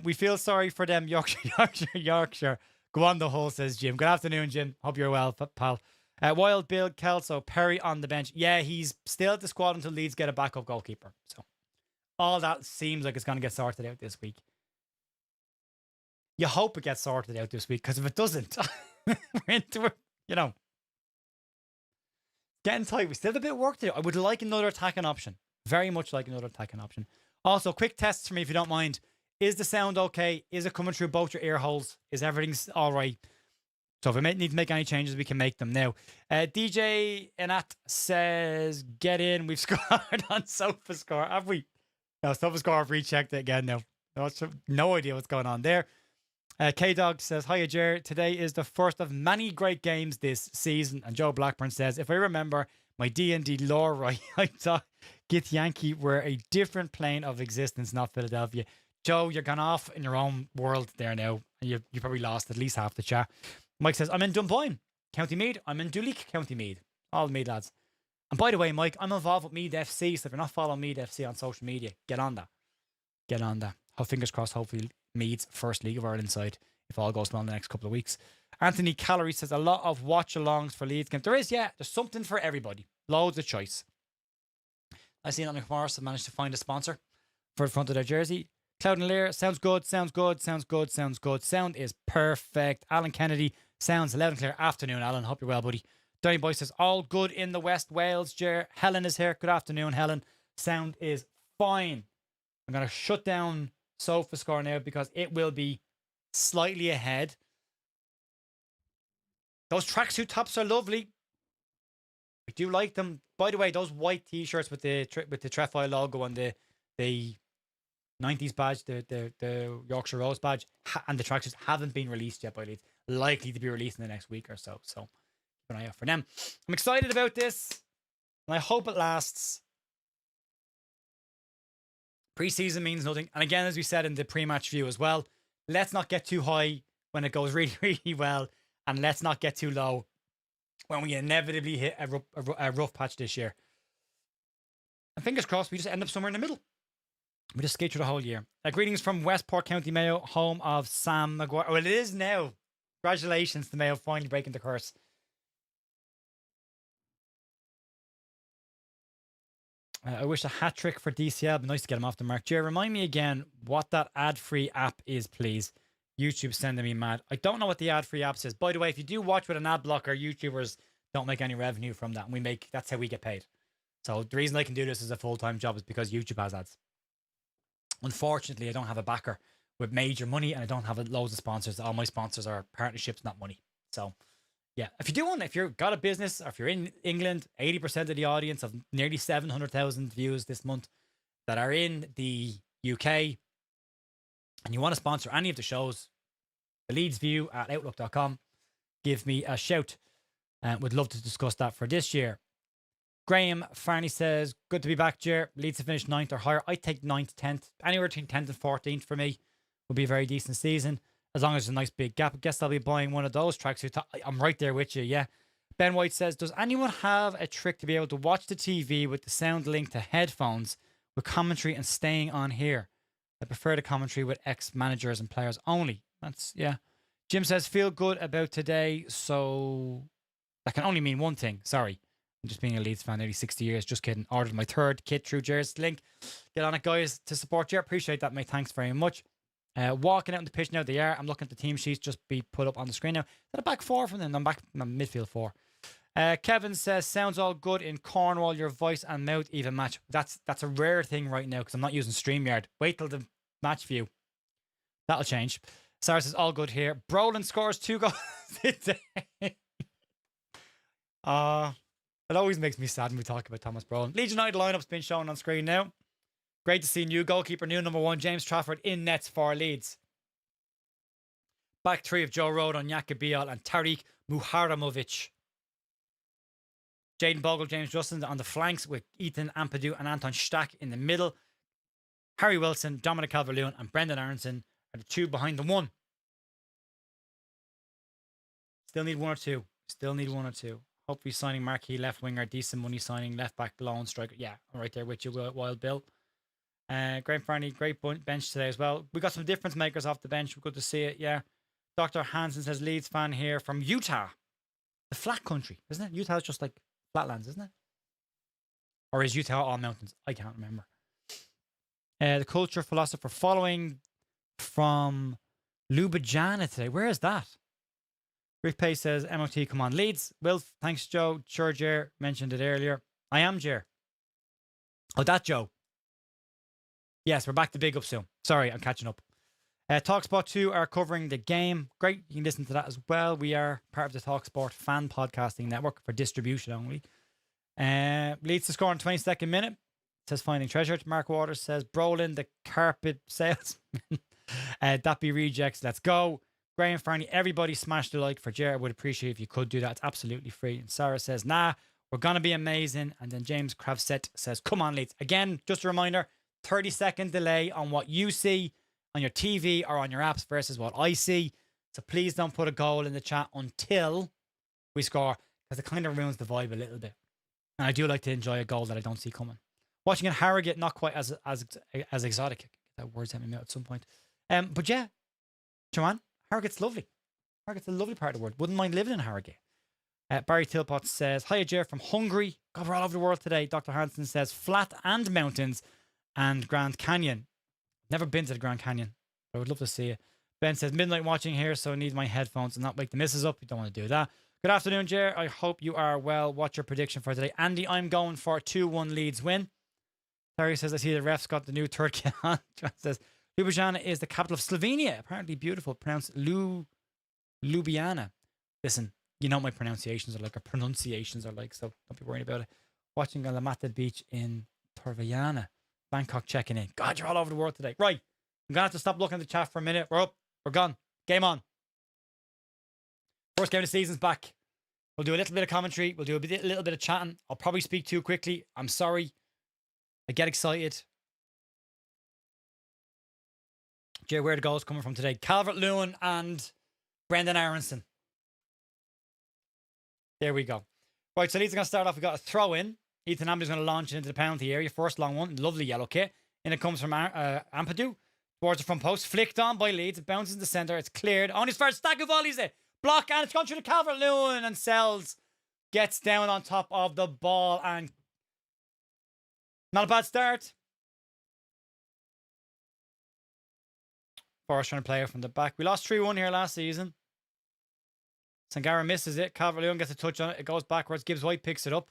We feel sorry for them, Yorkshire. Go on the Hull, says Jim. Good afternoon, Jim. Hope you're well, pal. Wild Bill Kelso, Perry on the bench. Yeah, he's still at the squad until Leeds get a backup goalkeeper. So all that seems like it's going to get sorted out this week. You hope it gets sorted out this week, because if it doesn't, we're into it, you know. Getting tight. We still have a bit of work to do. I would like another attacking option. Very much like another attacking option. Also, quick tests for me if you don't mind. Is the sound okay? Is it coming through both your ear holes? Is everything all right? So if we need to make any changes, we can make them now. DJ Inat says, get in. We've scored on Sofa Score. Have we? No, Sofa Score, I've rechecked it again now. No idea what's going on there. K-Dog says, hiya, Jer. Today is the first of many great games this season. And Joe Blackburn says, if I remember my D&D lore right, I thought Gith Yankee were a different plane of existence, not Philadelphia. Joe, you're gone off in your own world there now. You probably lost at least half the chat. Mike says, I'm in Dunboyne, County Meath. I'm in Duleek, County Meath. All the Meath lads. And by the way, Mike, I'm involved with Meath FC, so if you're not following Meath FC on social media, get on that. Get on that. Fingers crossed, hopefully Meath's first League of Ireland side, if all goes well in the next couple of weeks. Anthony Calorie says, a lot of watch-alongs for Leeds game. There is, yeah. There's something for everybody. Loads of choice. I see Nottingham Forest have managed to find a sponsor for the front of their jersey. Cloud and Lear, sounds good, sounds good, sounds good, sounds good. Sound is perfect. Alan Kennedy, sounds loud and clear. Afternoon, Alan. Hope you're well, buddy. Donny Boy says, all good in the West Wales, Jer. Helen is here. Good afternoon, Helen. Sound is fine. I'm going to shut down SofaScore now because it will be slightly ahead. Those tracksuit tops are lovely. I do like them. By the way, those white t-shirts with the trefoil logo and the 90s badge, the Yorkshire Rose badge, and the tracksuits haven't been released yet by Leeds. Likely to be released in the next week or so. So keep an eye out for them. I'm excited about this, and I hope it lasts. Preseason means nothing. And again, as we said in the pre-match view as well, let's not get too high when it goes really, really well, and let's not get too low when we inevitably hit a rough patch this year. And fingers crossed, we just end up somewhere in the middle. We just skate through the whole year. Greetings from Westport, County Mayo, home of Sam Maguire. Well, it is now. Congratulations to Mayo finally breaking the curse. I wish a hat trick for DCL, but nice to get him off the mark. Jer, remind me again what that ad-free app is, please. YouTube's sending me mad. I don't know what the ad-free app is. By the way, if you do watch with an ad blocker, YouTubers don't make any revenue from that. And that's how we get paid. So the reason I can do this as a full-time job is because YouTube has ads. Unfortunately, I don't have a backer with major money, and I don't have loads of sponsors. All my sponsors are partnerships, not money. So yeah, if you do one, if you've got a business, or if you're in England, 80% of the audience of nearly 700,000 views this month that are in the UK, and you want to sponsor any of the shows, the Leeds View at outlook.com, give me a shout. Would love to discuss that for this year. Graham Farney says, good to be back, Jer. Leeds to finish 9th or higher. I take 9th, 10th. Anywhere between 10th and 14th for me would be a very decent season. As long as there's a nice big gap. I guess I'll be buying one of those tracksuits. I'm right there with you, yeah. Ben White says, does anyone have a trick to be able to watch the TV with the sound linked to headphones with commentary and staying on here? I prefer the commentary with ex-managers and players only. That's, yeah. Jim says, feel good about today. So that can only mean one thing. Sorry. I'm just being a Leeds fan, nearly 60 years. Just kidding. Ordered my 3rd kit through Jer's link. Get on it, guys, to support Jer. Appreciate that, mate. Thanks very much. Walking out on the pitch now, they are. I'm looking at the team sheets just be put up on the screen now. Is that a back 4 from them? I'm back in midfield 4. Kevin says, sounds all good in Cornwall. Your voice and mouth even match. That's a rare thing right now because I'm not using StreamYard. Wait till the match view. That'll change. Sarah says, all good here. Brolin scores 2 goals today. It always makes me sad when we talk about Thomas Brolin. Leeds United lineup's been shown on screen now. Great to see new goalkeeper, new number 1, James Trafford, in nets for Leeds. Back 3 of Joe Road on Bial and Tariq Muharamovic. Jaden Bogle, James Justin on the flanks with Ethan Ampadu and Anton Stack in the middle. Harry Wilson, Dominic Calvert-Lewin and Brendan Aronson are the 2 behind the 1. Still need 1 or 2. Still need 1 or 2. Hopefully signing marquee left winger, decent money signing, left back, lone striker. Yeah, I'm right there with you, Wild Bill. Great Farney, great bench today as well. We got some difference makers off the bench. We're good to see it, yeah. Dr. Hansen says, Leeds fan here from Utah. The flat country, isn't it? Utah's just like flatlands, isn't it? Or is Utah all mountains? I can't remember. The culture philosopher following from Ljubljana today. Where is that? Rick Pace says, MOT, come on. Leeds. Will, thanks, Joe. Sure, Jer mentioned it earlier. I am Jer. Oh, that Joe. Yes, we're back to big up soon. Sorry, I'm catching up. TalkSport 2 are covering the game. Great, you can listen to that as well. We are part of the TalkSport fan podcasting network for distribution only. Leeds to score in 22nd minute. Says finding treasure. Mark Waters says, Brolin, the carpet salesman. That be rejects. Let's go. Graham Farney, everybody smash the like for Jared. Would appreciate if you could do that. It's absolutely free. And Sarah says, nah, we're going to be amazing. And then James Kravset says, come on, Leeds. Again, just a reminder, 30-second delay on what you see on your TV or on your apps versus what I see. So please don't put a goal in the chat until we score, because it kind of ruins the vibe a little bit. And I do like to enjoy a goal that I don't see coming. Watching in Harrogate, not quite as exotic. Get that word's out of my mouth at some point. But yeah, Joanne, Harrogate's lovely. Harrogate's a lovely part of the world. Wouldn't mind living in Harrogate. Barry Tilpot says, hiya, Jer from Hungary. God, we're all over the world today. Dr. Hansen says, flat and mountains and Grand Canyon. Never been to the Grand Canyon. I would love to see it. Ben says, midnight watching here, so I need my headphones and not wake the missus up. You don't want to do that. Good afternoon, Jer. I hope you are well. What's your prediction for today? Andy, I'm going for a 2-1 Leeds win. Terry says, I see the refs got the new third kit on. John says, Ljubljana is the capital of Slovenia. Apparently beautiful. Pronounced Ljubljana. Listen, you know my pronunciations are like, so don't be worrying about it. Watching on the Mata Beach in Torvajana. Bangkok checking in. God, you're all over the world today. Right. I'm going to have to stop looking at the chat for a minute. We're up. We're gone. Game on. First game of the season's back. We'll do a little bit of commentary. We'll do a little bit of chatting. I'll probably speak too quickly. I'm sorry. I get excited. Jay, where are the goals coming from today? Calvert-Lewin and Brendan Aronson. There we go. Right, so Leeds are going to start off. We've got a throw in. Ethan Ampadu is going to launch it into the penalty area. First long one. Lovely yellow kit. And it comes from Ampadu towards the front post. Flicked on by Leeds. It bounces in the centre. It's cleared. On his first stack of volleys it. Block, and it's gone through the Calvert-Lewin, and Sells gets down on top of the ball, and not a bad start. Forest trying to play it from the back. We lost 3-1 here last season. Sangara misses it. Calvert-Lewin gets a touch on it. It goes backwards. Gibbs White picks it up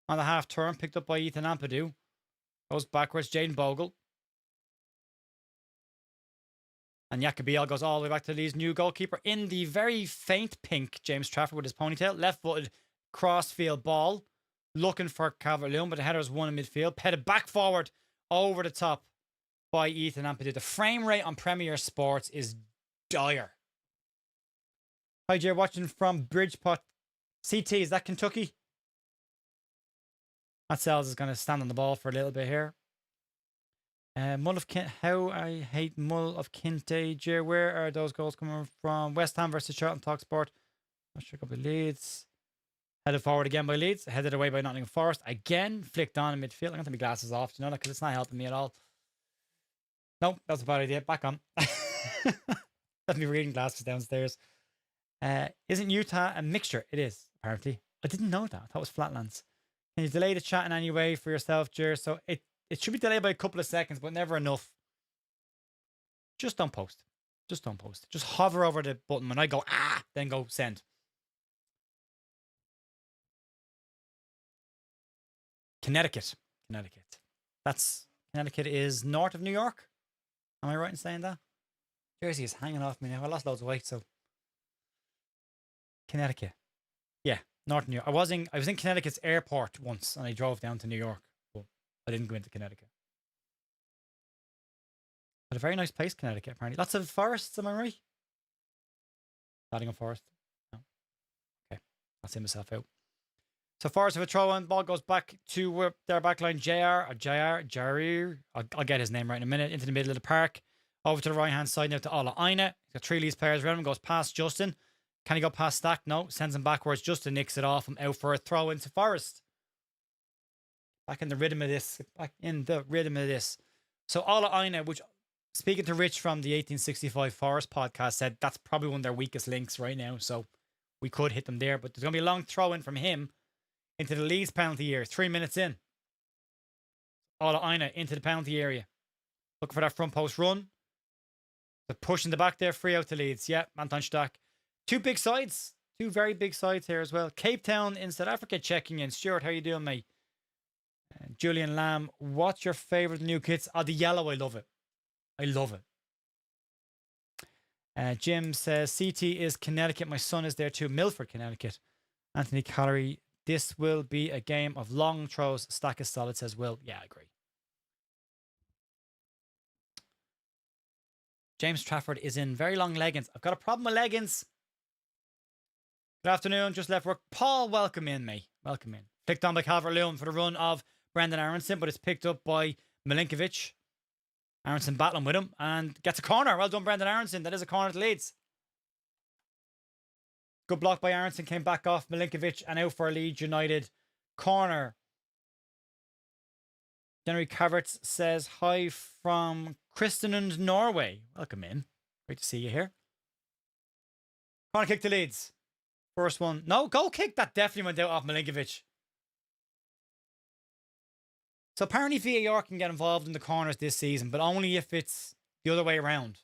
on the half turn. Picked up by Ethan Ampadu. Goes backwards. Jaden Bogle. And Jacobiel goes all the way back to Leeds' new goalkeeper in the very faint pink James Trafford with his ponytail. Left-footed cross-field ball. Looking for Calvert-Lewin, but the header is won in midfield. Headed back forward over the top by Ethan Ampadu. The frame rate on Premier Sports is dire. Hi, Jay, watching from Bridgeport. CT, is that Kentucky? Matt Sells is going to stand on the ball for a little bit here. Mull of Kint, how I hate Mull of Kinte. Jer, where are those goals coming from? West Ham versus Charlton Talksport. Not sure, by Leeds. Headed forward again by Leeds. Headed away by Nottingham Forest. Again, flicked on in midfield. I'm going to take my glasses off, you know that, because it's not helping me at all. No, that's a bad idea. Back on. Let me reading glasses downstairs. Isn't Utah a mixture? It is, apparently. I didn't know that. I thought it was Flatlands. Can you delay the chat in any way for yourself, Jer? So it should be delayed by a couple of seconds, but never enough. Just don't post. Just don't post. Just hover over the button. When I go, then go send. Connecticut. Connecticut is north of New York. Am I right in saying that? Jersey is hanging off me now. I lost loads of weight, so. Connecticut. Yeah, north of New York. I was in Connecticut's airport once, and I drove down to New York. I didn't go into Connecticut. But a very nice place, Connecticut, apparently. Lots of forests, am I right? Nottingham Forest. No. Okay. I'll see myself out. So Forest have a throw in. Ball goes back to their backline. Jarir. I'll get his name right in a minute. Into the middle of the park. Over to the right hand side now to Ola Aina. He's got 3 Leeds players around him. Goes past Justin. Can he go past Stack? No. Sends him backwards. Justin nicks it off him out for a throw into Forest. Back in the rhythm of this. So Ola Aina, which, speaking to Rich from the 1865 Forest podcast, said that's probably one of their weakest links right now. So we could hit them there. But there's going to be a long throw in from him into the Leeds penalty area. 3 minutes in. Ola Aina into the penalty area. Looking for that front post run. The push in the back there. Free out to Leeds. Yeah, Anton Stack. 2 big sides. 2 very big sides here as well. Cape Town in South Africa checking in. Stuart, how you doing, mate? Julian Lamb, what's your favourite new kits? The yellow, I love it. I love it. Jim says, CT is Connecticut. My son is there too. Milford, Connecticut. Anthony Callery, this will be a game of long throws. Stack is solid, says Will. Yeah, I agree. James Trafford is in very long leggings. I've got a problem with leggings. Good afternoon. Just left work. Paul, welcome in, mate. Welcome in. Picked on by Calvert-Lewin for the run of Brendan Aronson, but it's picked up by Milinkovic. Aronson battling with him and gets a corner. Well done, Brendan Aronson. That is a corner to Leeds. Good block by Aronson. Came back off Milinkovic and out for a Leeds United corner. January Caverts says, hi from Kristiansund, Norway. Welcome in. Great to see you here. Corner kick to Leeds. First one. No, goal kick. That definitely went out off Milinkovic. So apparently VAR can get involved in the corners this season, but only if it's the other way around.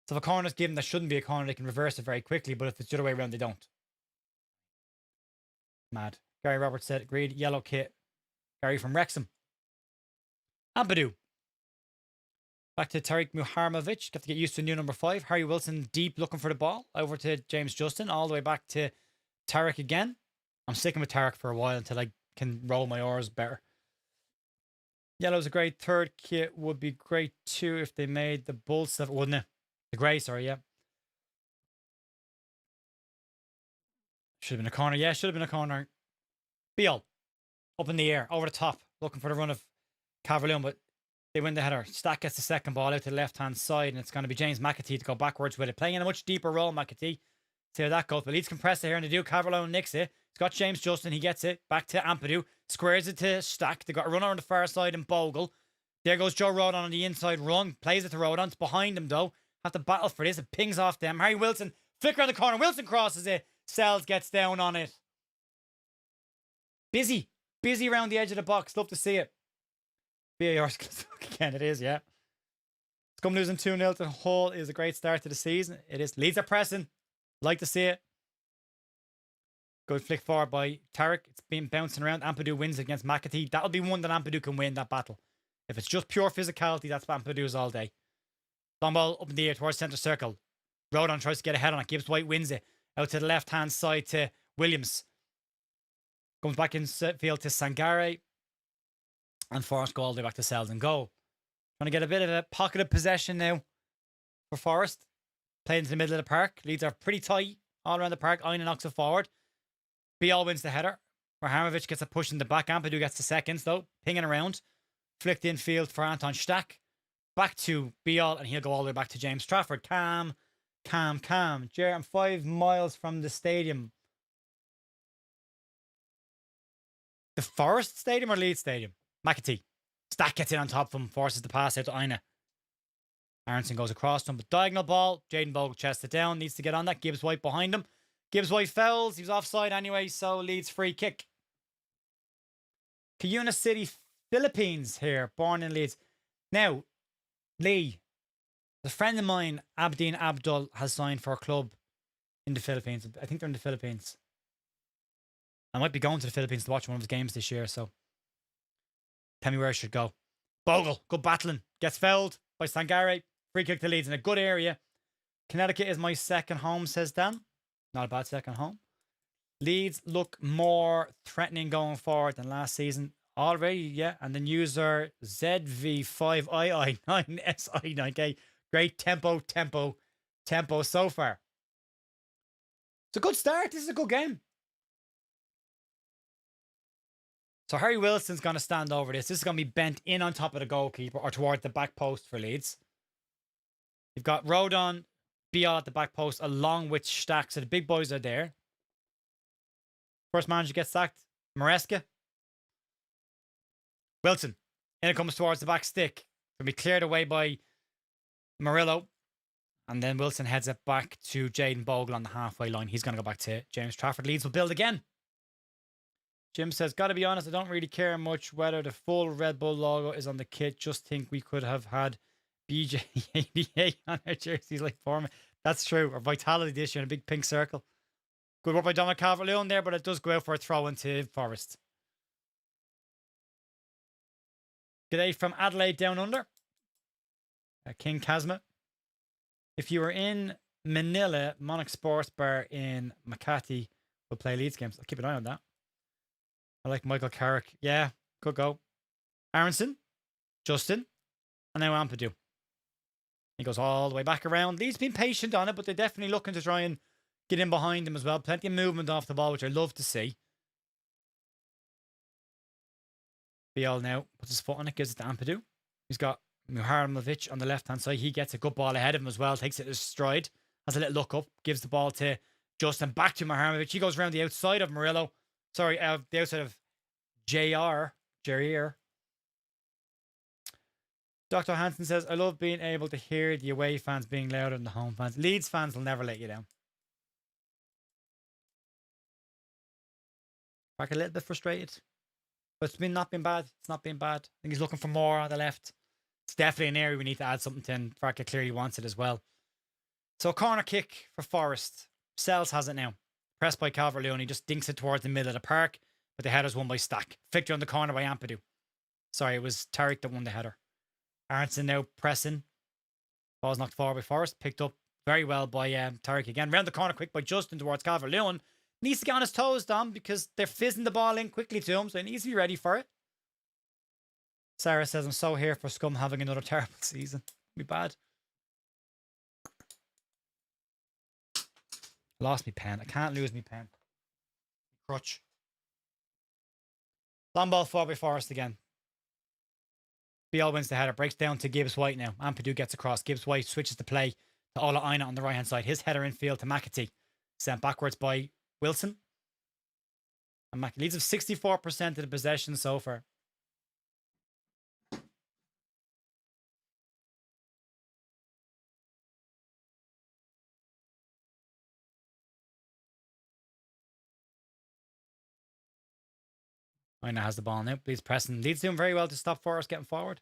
So if a corner's given that shouldn't be a corner, they can reverse it very quickly, but if it's the other way around, they don't. Mad. Gary Roberts said, agreed. Yellow kit. Gary from Wrexham. Ampadu. Back to Tariq Muharmovic. Got to get used to new number 5. Harry Wilson deep looking for the ball. Over to James Justin. All the way back to Tariq again. I'm sticking with Tariq for a while until I can roll my R's better. Yellow's a great third kit. Would be great too if they made the bull stuff, wouldn't it? The grey, sorry, yeah. Should have been a corner. Yeah, should have been a corner. Beal. Up in the air. Over the top. Looking for the run of Calvert-Lewin, but they win the header. Stack gets the second ball out to the left-hand side, and it's going to be James McAtee to go backwards with it. Playing in a much deeper role, McAtee. See how that goes. But Leeds compress it here, and they do. Calvert-Lewin nicks it. It's got James Justin. He gets it. Back to Ampadu. Squares it to Stack. They got a runner on the far side in Bogle. There goes Joe Rodon on the inside run. Plays it to Rodon. It's behind him, though. Have to battle for this. It pings off them. Harry Wilson. Flicker on the corner. Wilson crosses it. Sells gets down on it. Busy. Busy around the edge of the box. Love to see it. VAR's again. It is, yeah. Scum losing 2-0 to Hull is a great start to the season. It is. Leeds are pressing. Like to see it. Good flick forward by Tariq. It's been bouncing around. Ampadu wins against McAtee. That'll be one that Ampadu can win, that battle. If it's just pure physicality, that's what Ampadu's all day. Long ball up in the air towards centre circle. Rodon tries to get ahead on it. Gibbs White wins it. Out to the left-hand side to Williams. Comes back in field to Sangare. And Forest go all the way back to Sells and goal. Trying to get a bit of a pocket of possession now for Forest. Playing into the middle of the park. Leeds are pretty tight all around the park. Aina knocks it forward. Bial wins the header. Muharmovic gets a push in the back. Ampadu gets the seconds though. Pinging around. Flicked infield for Anton Stack. Back to Bial, and he'll go all the way back to James Trafford. Calm. Jer, I'm 5 miles from the stadium. The Forest Stadium or Leeds Stadium? McAtee. Stack gets in on top of him. Forces the pass out to Aina. Aronson goes across to him. But diagonal ball. Jaden Bogle chests it down. Needs to get on that. Gibbs White behind him. Gibbs White fouls. He was offside anyway, so Leeds free kick. Cuyuna City, Philippines here. Born in Leeds. Now, Lee, a friend of mine, Abdeen Abdul, has signed for a club in the Philippines. I think they're in the Philippines. I might be going to the Philippines to watch one of his games this year, so tell me where I should go. Bogle, good battling. Gets fouled by Sangare. Free kick to Leeds in a good area. Connecticut is my second home, says Dan. Not a bad second home. Leeds look more threatening going forward than last season. Already, yeah. And then user ZV5II9SI9K. Great tempo so far. It's a good start. This is a good game. So Harry Wilson's going to stand over this. This is going to be bent in on top of the goalkeeper or toward the back post for Leeds. You've got Rodon, Bial at the back post along with Stack. So the big boys are there. First manager gets sacked. Maresca. Wilson. In it comes towards the back stick. Going to be cleared away by Murillo. And then Wilson heads it back to Jaden Bogle on the halfway line. He's going to go back to James Trafford. Leeds will build again. Jim says, gotta be honest, I don't really care much whether the full Red Bull logo is on the kit. Just think we could have had BJ88 on our jerseys like Foreman. That's true. Or Vitality this year in a big pink circle. Good work by Dominic Calvert-Lewin there, but it does go out for a throw into Forest. G'day from Adelaide down under. King Kazma. If you were in Manila, Monarch Sports Bar in Makati will play Leeds games. I'll keep an eye on that. I like Michael Carrick. Yeah, could go. Aronson, Justin, and now Ampadu. He goes all the way back around. Leeds been patient on it, but they're definitely looking to try and get in behind him as well. Plenty of movement off the ball, which I love to see. Bial now puts his foot on it, gives it to Ampadu. He's got Muharmovic on the left-hand side. He gets a good ball ahead of him as well. Takes it as stride. Has a little look up. Gives the ball to Justin. Back to Muharmovic. He goes around the outside of Murillo. Sorry, the outside of Jair. Dr. Hansen says, I love being able to hear the away fans being louder than the home fans. Leeds fans will never let you down. Farke a little bit frustrated. But it's not been bad. It's not been bad. I think he's looking for more on the left. It's definitely an area we need to add something to, and Farke clearly wants it as well. So a corner kick for Forest. Sells has it now. Pressed by Calvert-Lewin. He just dinks it towards the middle of the park. But the header's won by Stack. Flicked on the corner by Ampadu. Sorry, it was Tariq that won the header. Aronson now pressing. Ball's knocked forward by Forest. Picked up very well by Tariq again. Round the corner quick by Justin towards Calvert-Lewin. Needs to get on his toes, Dom, because they're fizzing the ball in quickly to him, so he needs to be ready for it. Sarah says, I'm so here for Scum having another terrible season. Be bad. Lost me pen. I can't lose me pen. Crutch. Long ball forward by Forest again. BL wins the header. Breaks down to Gibbs White now. Ampadu gets across. Gibbs White switches the play to Ola Aina on the right hand side. His header infield to McAtee. Sent backwards by Wilson. And McAtee leads of 64% of the possession so far. Aina has the ball now. He's pressing. Leeds doing very well to stop Forrest getting forward.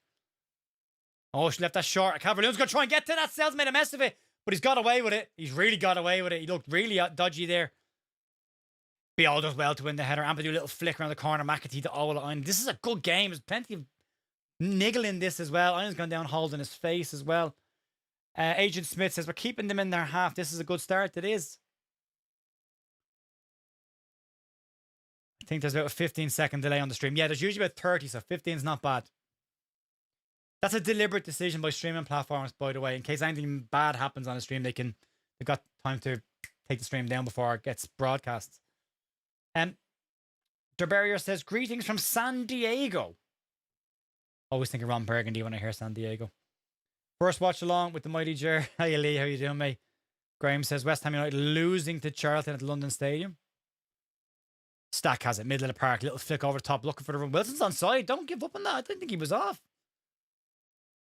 Oh, she left that short. Calvert-Lewin's going to try and get to that. Sells made a mess of it. But he's got away with it. He's really got away with it. He looked really dodgy there. BL does well to win the header. Ampadu a little flick around the corner. McAtee to Ola Aina. This is a good game. There's plenty of niggle in this as well. Aina's gone down holding his face as well. Agent Smith says, we're keeping them in their half. This is a good start. It is. I think there's about a 15-second delay on the stream. Yeah, there's usually about 30, so 15 is not bad. That's a deliberate decision by streaming platforms, by the way. In case anything bad happens on the stream, they've got time to take the stream down before it gets broadcast. Derberrier says, greetings from San Diego. Always think of Ron Burgundy when I hear San Diego. First watch along with the mighty Jer. Hey Lee, how you doing, mate? Graham says, West Ham United losing to Charlton at the London Stadium. Stack has it, middle of the park, little flick over the top, looking for the run. Wilson's onside. Don't give up on that. I didn't think he was off.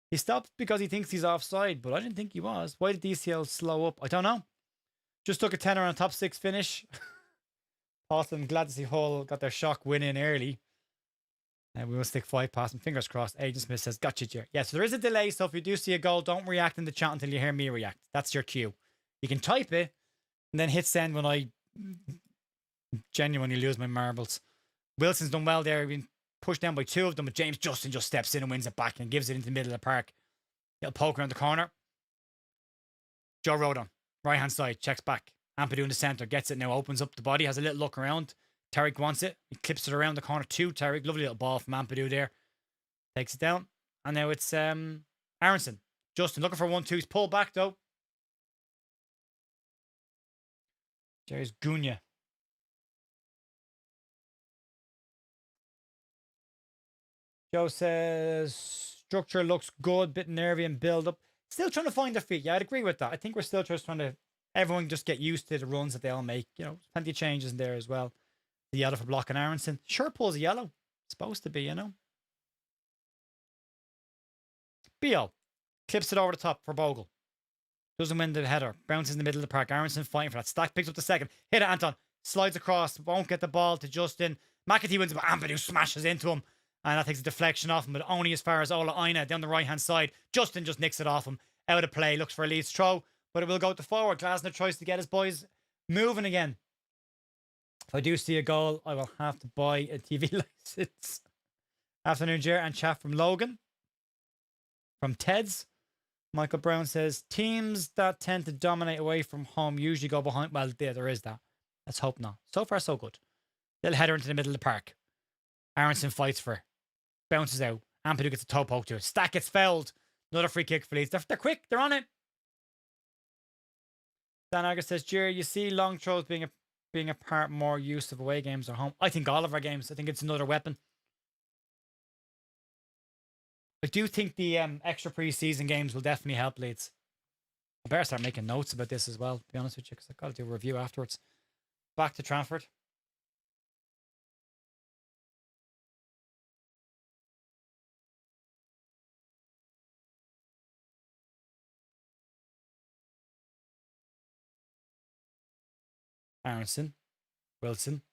He stopped because he thinks he's offside, but I didn't think he was. Why did DCL slow up? I don't know. Just took a tenner on a top six finish. Austin, glad to see Hull got their shock win in early. And we will stick 5 past them. Fingers crossed. Agent Smith says, gotcha, Jer. Yeah, so there is a delay. So if you do see a goal, don't react in the chat until you hear me react. That's your cue. You can type it and then hit send when I genuinely lose my marbles. Wilson's done well there. He's been pushed down by 2 of them, but James Justin just steps in and wins it back and gives it into the middle of the park. Little poke around the corner. Joe Rodon, right hand side, checks back. Ampadu in the centre, gets it now, opens up the body, has a little look around. Tariq wants it. He clips it around the corner to Tariq. Lovely little ball from Ampadu there. Takes it down. And now it's Aronson. Justin looking for 1-2. He's pulled back though. There's Gunya. Joe says structure looks good, bit nervy and build up. Still trying to find their feet. Yeah, I'd agree with that. I think we're still just trying to everyone just get used to the runs that they all make. You know, plenty of changes in there as well. The yellow for blocking Aronson. Sure pulls a yellow. It's supposed to be, you know. BL clips it over the top for Bogle. Doesn't win the header. Bounces in the middle of the park. Aronson fighting for that. Stack picks up the second. Hit it, Anton. Slides across. Won't get the ball to Justin. McAtee wins, but Ampadu smashes into him. And that takes a deflection off him, but only as far as Ola Aina down the right-hand side. Justin just nicks it off him. Out of play. Looks for a Leeds throw, but it will go to forward. Glasner tries to get his boys moving again. If I do see a goal, I will have to buy a TV license. Afternoon, Jer, and chat from Logan. From Ted's. Michael Brown says, teams that tend to dominate away from home usually go behind. Well, there is that. Let's hope not. So far, so good. Little header into the middle of the park. Aronson fights for it. Bounces out. Ampadu gets a toe poke to it. Stack gets fouled. Another free kick for Leeds. They're quick. They're on it. Dan Agger says, Jerry, you see long throws being a part more use of away games or home. I think all of our games. I think it's another weapon. I do think the extra pre-season games will definitely help Leeds. I better start making notes about this as well, to be honest with you, because I've got to do a review afterwards. Back to Trafford. Aronson, Wilson,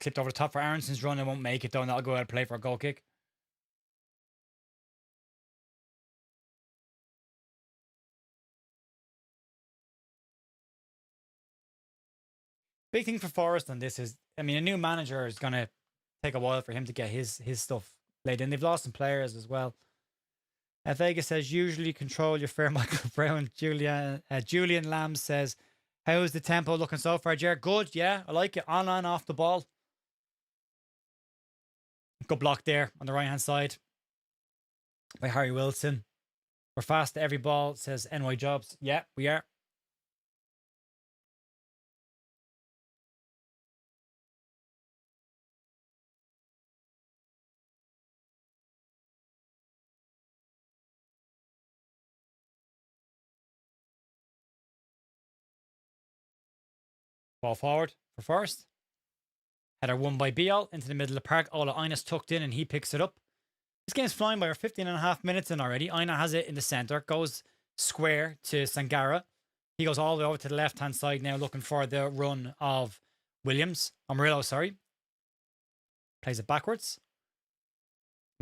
Clipped over the top for Aronson's run. It won't make it though, and that'll go out and play for a goal kick. Big thing for Forest on this is, I mean, a new manager is going to take a while for him to get his stuff laid in. They've lost some players as well. Vegas says, usually control your fair Michael Brown. Julian Lamb says, how's the tempo looking so far, Jared? Good, yeah. I like it. On and off the ball. Good block there on the right-hand side by Harry Wilson. We're fast to every ball, says NY Jobs. Yeah, we are. Ball forward for Forest. Header won by Biel into the middle of the park. Ola Einas tucked in and he picks it up. This game's flying by. We're 15.5 minutes in already. Aina has it in the centre. Goes square to Sangara. He goes all the way over to the left-hand side now looking for the run of Williams. Amarillo, sorry. Plays it backwards.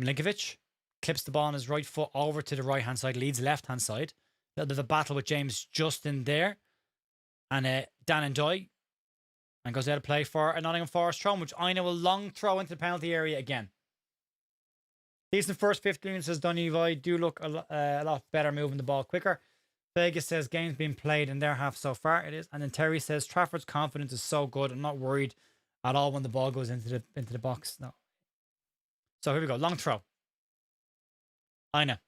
Milinkovic clips the ball on his right foot over to the right-hand side. Leeds left-hand side. A little bit of a battle with James Justin there. And Dan and Doy. And goes out of play for a Nottingham Forest throw, which Aina will long throw into the penalty area again. Decent first 15, says Donny Voy. Do look a lot better moving the ball quicker. Vegas says game's been played in their half so far. It is. And then Terry says Trafford's confidence is so good. I'm not worried at all when the ball goes into the box. No. So here we go. Long throw. Aina.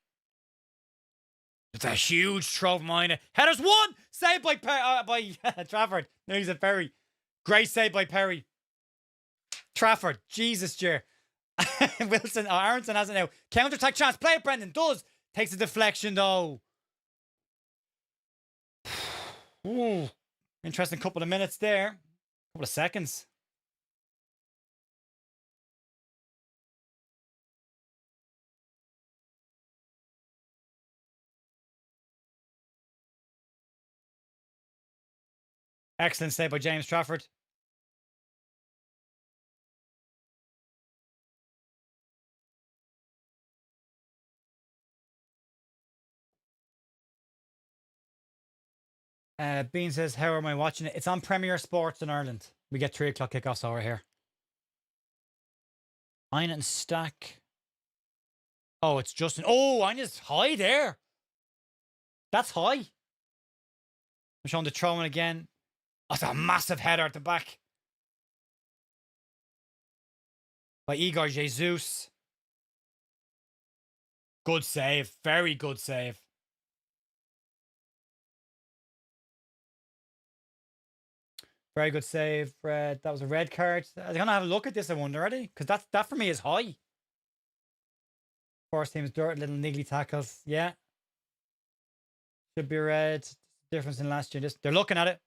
It's a huge throw from Aina. Headers one! Saved by Trafford. There's a Perry. Great save by Perry. Trafford. Jesus, Jer. Wilson. Oh, Aronson has it now. Counter-attack chance. Play it, Brendan. Does. Takes a deflection, though. Ooh. Interesting couple of minutes there. Couple of seconds. Excellent save by James Trafford. Bean says, how am I watching it? It's on Premier Sports in Ireland. We get 3 o'clock kickoffs over here. Aina and Stack. Oh, it's Justin. Oh, Aina's high there. That's high. I'm showing the throw in again. That's a massive header at the back. By Igor Jesus. Good save. Very good save. Very good save, Fred. That was a red card. I'm going to have a look at this, I wonder, already. Because that for me is high. Force team's dirt, little niggly tackles. Yeah. Should be red. Difference in last year. They're looking at it.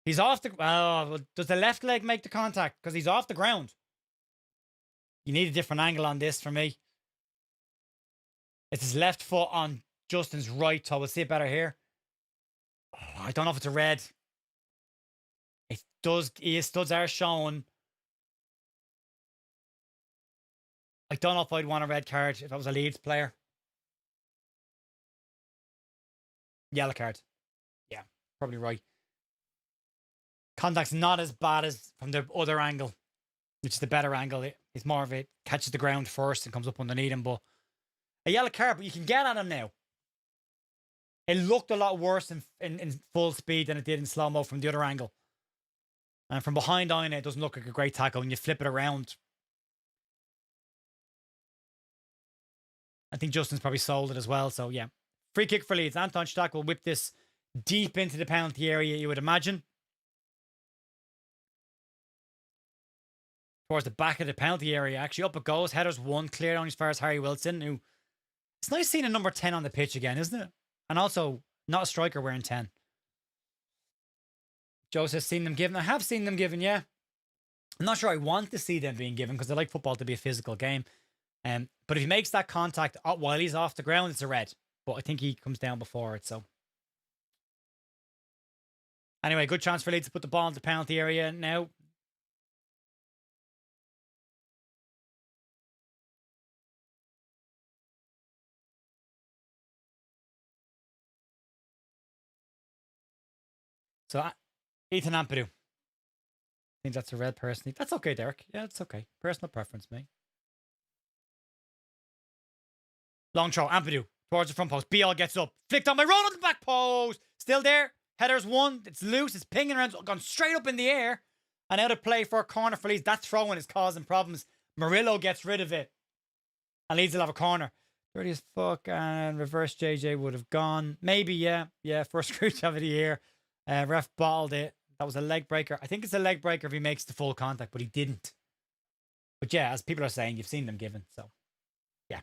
He's off the... Oh, does the left leg make the contact? Because he's off the ground. You need a different angle on this for me. It's his left foot on Justin's right toe. We'll see it better here. Oh, I don't know if it's a red. It does. His studs are shown. I don't know if I'd want a red card if I was a Leeds player. Yellow card. Yeah, probably right. Contact's not as bad as from the other angle, which is the better angle. It's more of it catches the ground first and comes up underneath him. But a yellow card, but you can get at him now. It looked a lot worse in full speed than it did in slow-mo from the other angle. And from behind on it doesn't look like a great tackle. When you flip it around, I think Justin's probably sold it as well. So, yeah. Free kick for Leeds. Anton Stack will whip this deep into the penalty area, you would imagine. Towards the back of the penalty area, actually. Up it goes. Headers one. Clear on as far as Harry Wilson, who... It's nice seeing a number 10 on the pitch again, isn't it? And also, not a striker wearing 10. Joe says, seen them given. I have seen them given, yeah. I'm not sure I want to see them being given because I like football to be a physical game. But if he makes that contact while he's off the ground, it's a red. But I think he comes down before it, so. Anyway, good chance for Leeds to put the ball in the penalty area now. So Ethan Ampadu. I think that's a red personally. That's okay, Derek. Yeah, it's okay. Personal preference, mate. Long throw, Ampadu towards the front post. Bial gets up. Flicked on my roll on the back post. Still there. Header's one. It's loose. It's pinging around. Gone straight up in the air. And out of play for a corner for Leeds. That throw-in is causing problems. Murillo gets rid of it. And Leeds will have a corner. Dirty as fuck. And reverse JJ would have gone. Maybe, yeah. Yeah, first screwjob of the year. Ref bottled it. That was a leg breaker. I think it's a leg breaker if he makes the full contact, but he didn't. But yeah, as people are saying, you've seen them given. So, yeah.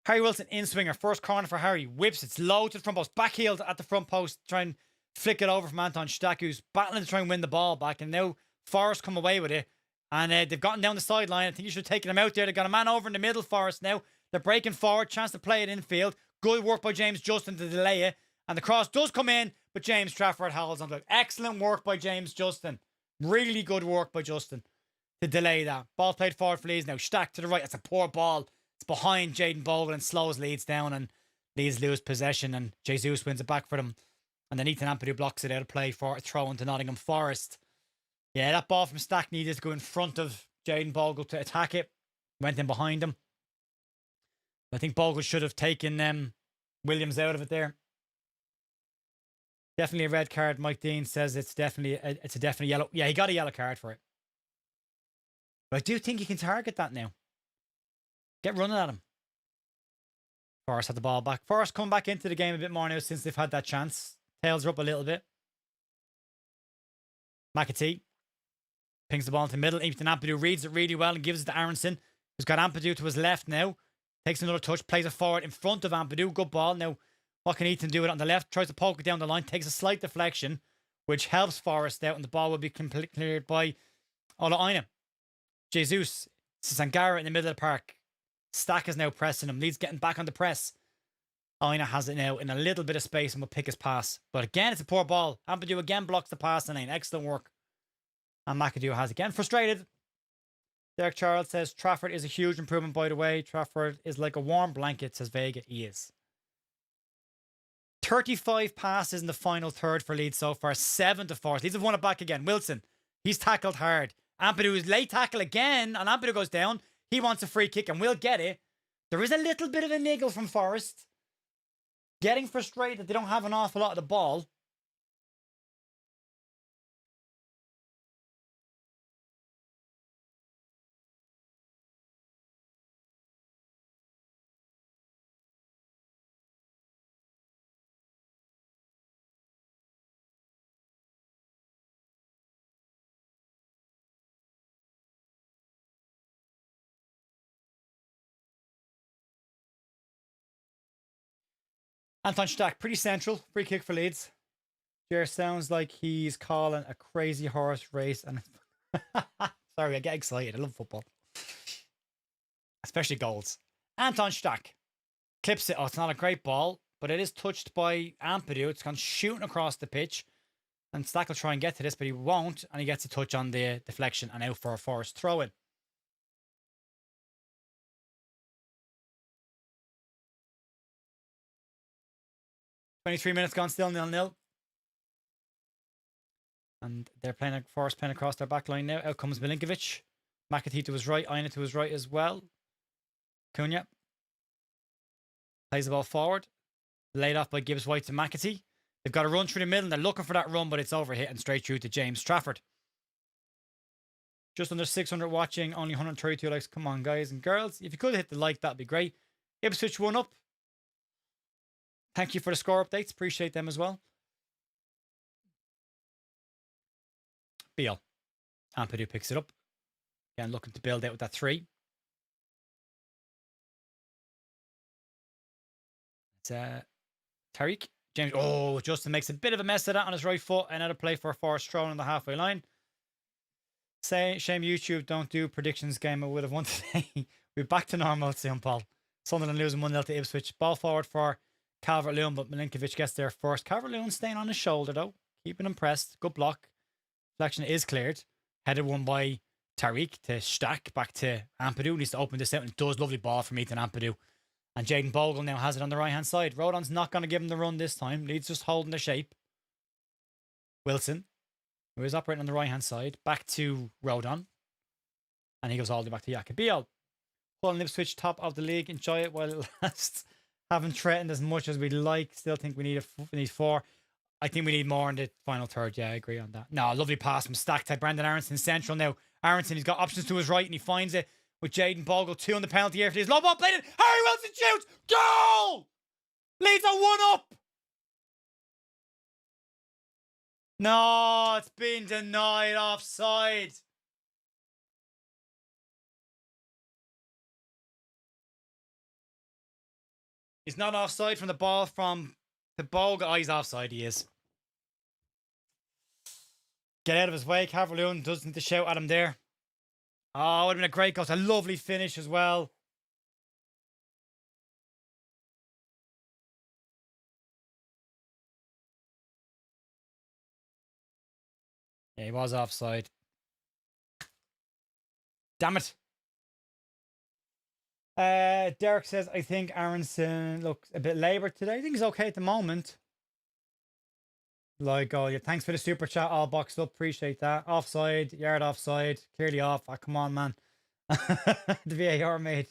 Harry Wilson in swinger. First corner for Harry. Whips. It's low to the front post. Backheeled at the front post. Try and flick it over from Anton Stack, who's battling to try and win the ball back. And now Forest come away with it. And they've gotten down the sideline. I think you should have taken him out there. They've got a man over in the middle, Forest now. They're breaking forward. Chance to play it infield. Good work by James Justin to delay it. And the cross does come in, but James Trafford holds on to it. Excellent work by James Justin. Really good work by Justin to delay that. Ball played forward for Leeds now. Stack to the right. It's a poor ball. It's behind Jaden Bogle and slows Leeds down, and Leeds lose possession, and Jesus wins it back for them. And then Ethan Ampadu blocks it out of play for a throw into Nottingham Forest. Yeah, that ball from Stack needed to go in front of Jaden Bogle to attack it. Went in behind him. I think Bogle should have taken Williams out of it there. Definitely a red card. Mike Dean says it's a definite yellow. Yeah, he got a yellow card for it. But I do think you can target that now. Get running at him. Forest had the ball back. Forest coming back into the game a bit more now since they've had that chance. Tails are up a little bit. McAtee pings the ball into the middle. Ethan Ampadu reads it really well and gives it to Aronson, who's got Ampadu to his left now. Takes another touch, plays it forward in front of Ampadu. Good ball. Now, what can Ethan do with it on the left? Tries to poke it down the line. Takes a slight deflection, which helps Forest out, and the ball will be completely cleared by Ola Aina. Jesus. Sangara in the middle of the park. Stack is now pressing him. Leeds getting back on the press. Aina has it now in a little bit of space and will pick his pass. But again, it's a poor ball. Ampadu again blocks the pass and excellent work. And McAdoo has again frustrated. Derek Charles says Trafford is a huge improvement, by the way. Trafford is like a warm blanket, says Vega. He is. 35 passes in the final third for Leeds so far. 7 to 4. Leeds have won it back again. Wilson, he's tackled hard. Ampadu is late tackle again, and Ampadu goes down. He wants a free kick and will get it. There is a little bit of a niggle from Forest. Getting frustrated that they don't have an awful lot of the ball. Anton Stack, pretty central. Free kick for Leeds. Jer sounds like he's calling a crazy horse race. And sorry, I get excited. I love football. Especially goals. Anton Stack clips it. Oh, it's not a great ball, but it is touched by Ampadu. It's gone shooting across the pitch. And Stack will try and get to this, but he won't. And he gets a touch on the deflection and out for a Forest throw-in. "23 minutes gone, still 0-0. And they're playing Forest playing across their back line now. Out comes Milinkovic. McAtee to his right. Aina to his right as well. Cunha plays the ball forward. Laid off by Gibbs White to McAtee. They've got a run through the middle and they're looking for that run, but it's overhit and straight through to James Trafford. Just under 600 watching, only 132 likes. Come on, guys and girls. If you could hit the like, that'd be great. Ipswich 1 up. Thank you for the score updates. Appreciate them as well. Beal. Ampadu picks it up. Again, looking to build out with that 3. It's Tariq. James. Oh, Justin makes a bit of a mess of that on his right foot. Another play for a Forest throw on the halfway line. Shame YouTube don't do predictions game. I would have won today. We're back to normal soon, Paul. Sunderland losing 1-0 to Ipswich. Ball forward for Calvert-Lewin, but Milinkovic gets there first. Calvert-Lewin staying on his shoulder, though. Keeping him pressed. Good block. Deflection is cleared. Headed one by Tariq to Stack. Back to Ampadu. Needs to open this out, and does. Lovely ball from Ethan Ampadu. And Jaden Bogle now has it on the right-hand side. Rodon's not going to give him the run this time. Leeds just holding the shape. Wilson, who is operating on the right-hand side, back to Rodon. And he goes all the way back to Yacobiel. Pulling Ipswich top of the league. Enjoy it while it lasts. Haven't threatened as much as we'd like. Still think we need 4. I think we need more in the final third. Yeah, I agree on that. No, lovely pass from stack type. Brandon Aronson central now. Aronson, he's got options to his right and he finds it with Jaden Bogle. 2 on the penalty area for this. Low ball played in. Harry Wilson shoots. Goal! Leeds are 1 up. No, it's been denied offside. He's not offside from the ball from the Bogle. Oh, he's offside, he is. Get out of his way. Calvert-Lewin doesn't need to shout at him there. Oh, it would have been a great goal. It's a lovely finish as well. Yeah, he was offside. Damn it. Derek says, I think Aronson looks a bit laboured today. I think he's okay at the moment. Like, oh, yeah, thanks for the super chat. All boxed up. Appreciate that. Offside, yard offside. Clearly off. Oh, come on, man. The VAR made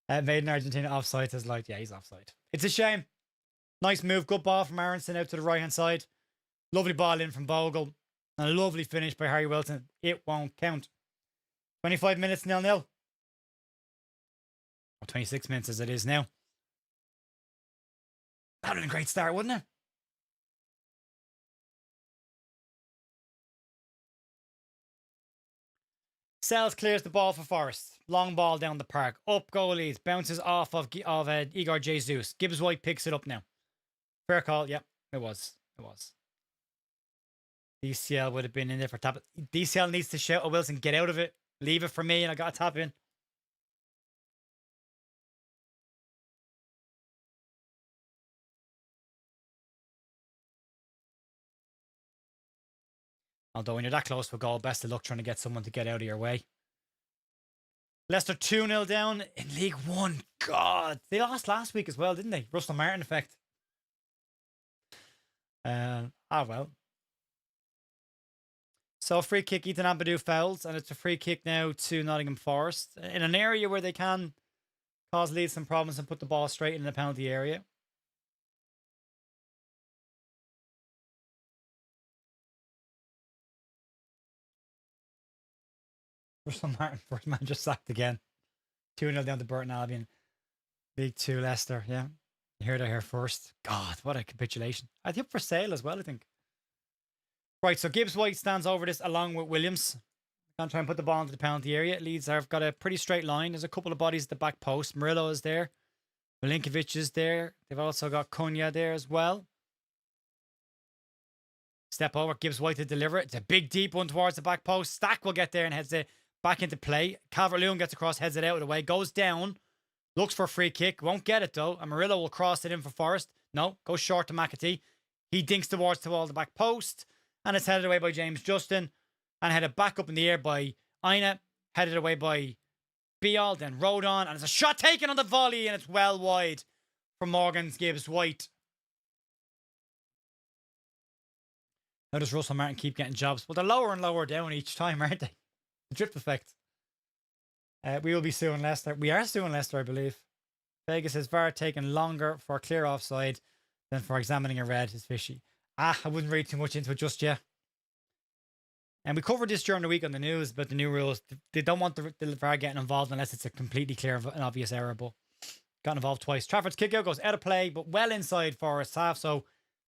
in Argentina offside. Says, like, yeah, he's offside. It's a shame. Nice move. Good ball from Aronson out to the right hand side. Lovely ball in from Bogle. And a lovely finish by Harry Wilson. It won't count. 25 minutes 0-0. Or 26 minutes as it is now. That would have been a great start, wouldn't it? Sells clears the ball for Forest. Long ball down the park. Up goalies. Bounces off of Igor Jesus. Gibbs White picks it up now. Fair call. Yep, it was. It was. DCL would have been in there for tap. DCL needs to shout at Wilson, get out of it. Leave it for me and I got to tap in. Although when you're that close to a goal, best of luck trying to get someone to get out of your way. Leicester 2-0 down in League One. God, they lost last week as well, didn't they? Russell Martin effect. Well. So free kick, Ethan Ampadu fouls, and it's a free kick now to Nottingham Forest in an area where they can cause Leeds some problems and put the ball straight in the penalty area. Russell Martin, first man just sacked again. 2-0 down to Burton Albion. League 2 Leicester, yeah. You heard it here first. God, what a capitulation. I think for sale as well, I think. Right, so Gibbs White stands over this along with Williams. Gonna try and put the ball into the penalty area. Leeds have got a pretty straight line. There's a couple of bodies at the back post. Murillo is there. Milinkovic is there. They've also got Cunha there as well. Step over. Gibbs White to deliver it. It's a big deep one towards the back post. Stack will get there and heads it back into play. Calvert-Lewin gets across, heads it out of the way. Goes down. Looks for a free kick. Won't get it though. And Murillo will cross it in for Forest. No. Goes short to McAtee. He dinks towards the back post. And it's headed away by James Justin. And headed back up in the air by Aina. Headed away by Beal. Then Rodon. And it's a shot taken on the volley. And it's well wide from Morgan's Gibbs White. How does Russell Martin keep getting jobs? Well, they're lower and lower down each time, aren't they? The drip effect. We will be suing Leicester. We are suing Leicester, I believe. Vegas says VAR taking longer for a clear offside than for examining a red is fishy. I wouldn't read too much into it just yet. And we covered this during the week on the news about the new rules. They don't want the VAR getting involved unless it's a completely clear and obvious error. But got involved twice. Trafford's kick out goes out of play, but well inside Forest half. So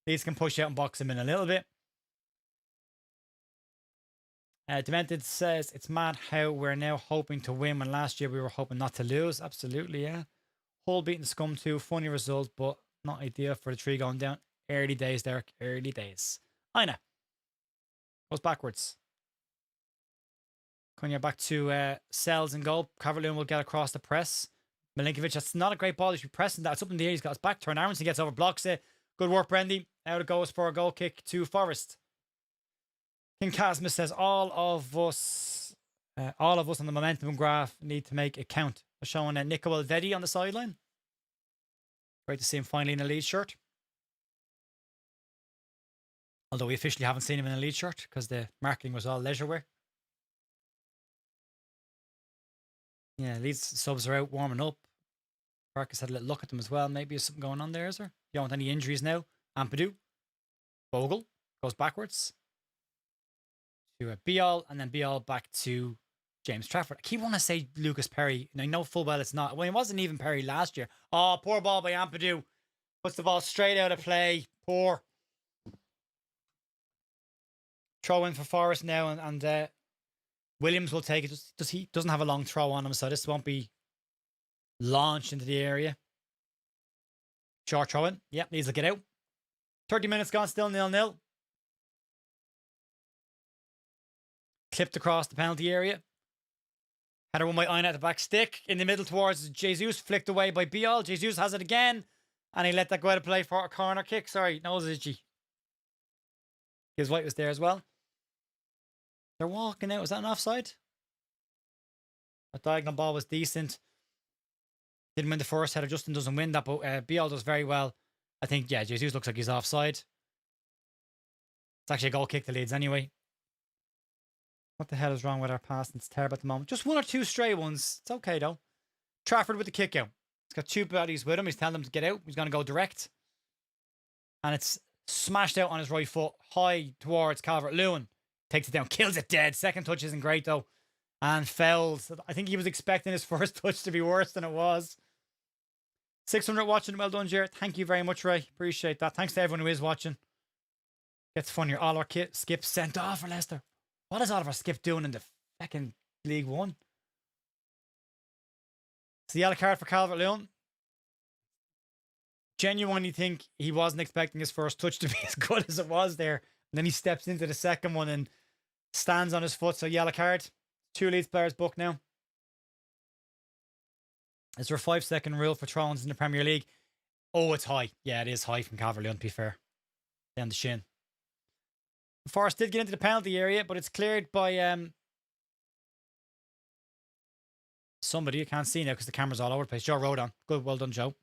Leeds can push out and box him in a little bit. Demented says, it's mad how we're now hoping to win when last year we were hoping not to lose. Absolutely, yeah. Hull beating Scum 2. Funny result, but not ideal for the tree going down. Early days, Derek. Early days. I know. Goes backwards. Cunha back to Sells and goal. Calvert-Lewin will get across the press. Milinkovic, that's not a great ball. He should be pressing that. It's up in the air. He's got his back turned. Aronson gets over, blocks it. Good work, Brendy. Out it goes for a goal kick to Forest. King Casmus says all of us on the momentum graph need to make a count. We're showing Nico Elvedi on the sideline. Great to see him finally in a Leeds shirt. Although we officially haven't seen him in a Leeds shirt because the marketing was all leisure wear. Yeah, Leeds subs are out warming up. Farke's had a little look at them as well. Maybe there's something going on there, is there? You don't want any injuries now. Ampadu. Bogle goes backwards to Bial, and then Bial back to James Trafford. I keep wanting to say Lucas Perry, and I know full well it's not. Well, it wasn't even Perry last year. Oh, poor ball by Ampadu. Puts the ball straight out of play. Poor. Throw in for Forest now, and Williams will take it. He doesn't have a long throw on him, so this won't be launched into the area. Short throw in. Yep, needs to get out. 30 minutes gone, still 0-0. Clipped across the penalty area. Header one by Aina at the back stick. In the middle towards Jesus. Flicked away by Bial. Jesus has it again. And he let that go out of play for a corner kick. Sorry, no, Ziggy. Gibbs White was there as well. They're walking out. Was that an offside? A diagonal ball was decent. Didn't win the first header. Justin doesn't win that, but Bial does very well. I think, yeah, Jesus looks like he's offside. It's actually a goal kick to Leeds anyway. What the hell is wrong with our pass? It's terrible at the moment. Just one or two stray ones. It's okay, though. Trafford with the kick out. He's got two bodies with him. He's telling them to get out. He's going to go direct. And it's smashed out on his right foot. High towards Calvert-Lewin. Takes it down. Kills it dead. Second touch isn't great, though. And fouls. I think he was expecting his first touch to be worse than it was. 600 watching. Well done, Jared. Thank you very much, Ray. Appreciate that. Thanks to everyone who is watching. Gets funnier. Oliver Skip sent off for Leicester. What is Oliver Skip doing in the second League One? It's the yellow card for Calvert-Lewin. Genuinely think he wasn't expecting his first touch to be as good as it was there. And then he steps into the second one and stands on his foot. So yellow card. 2 Leeds players booked now. Is there a 5-second rule for throw-ins in the Premier League? Oh, it's high. Yeah, it is high from Calvert-Lewin, to be fair. Down the shin. Forest did get into the penalty area, but it's cleared by somebody. You can't see now because the camera's all over the place. Joe Rodon. Good, well done, Joe.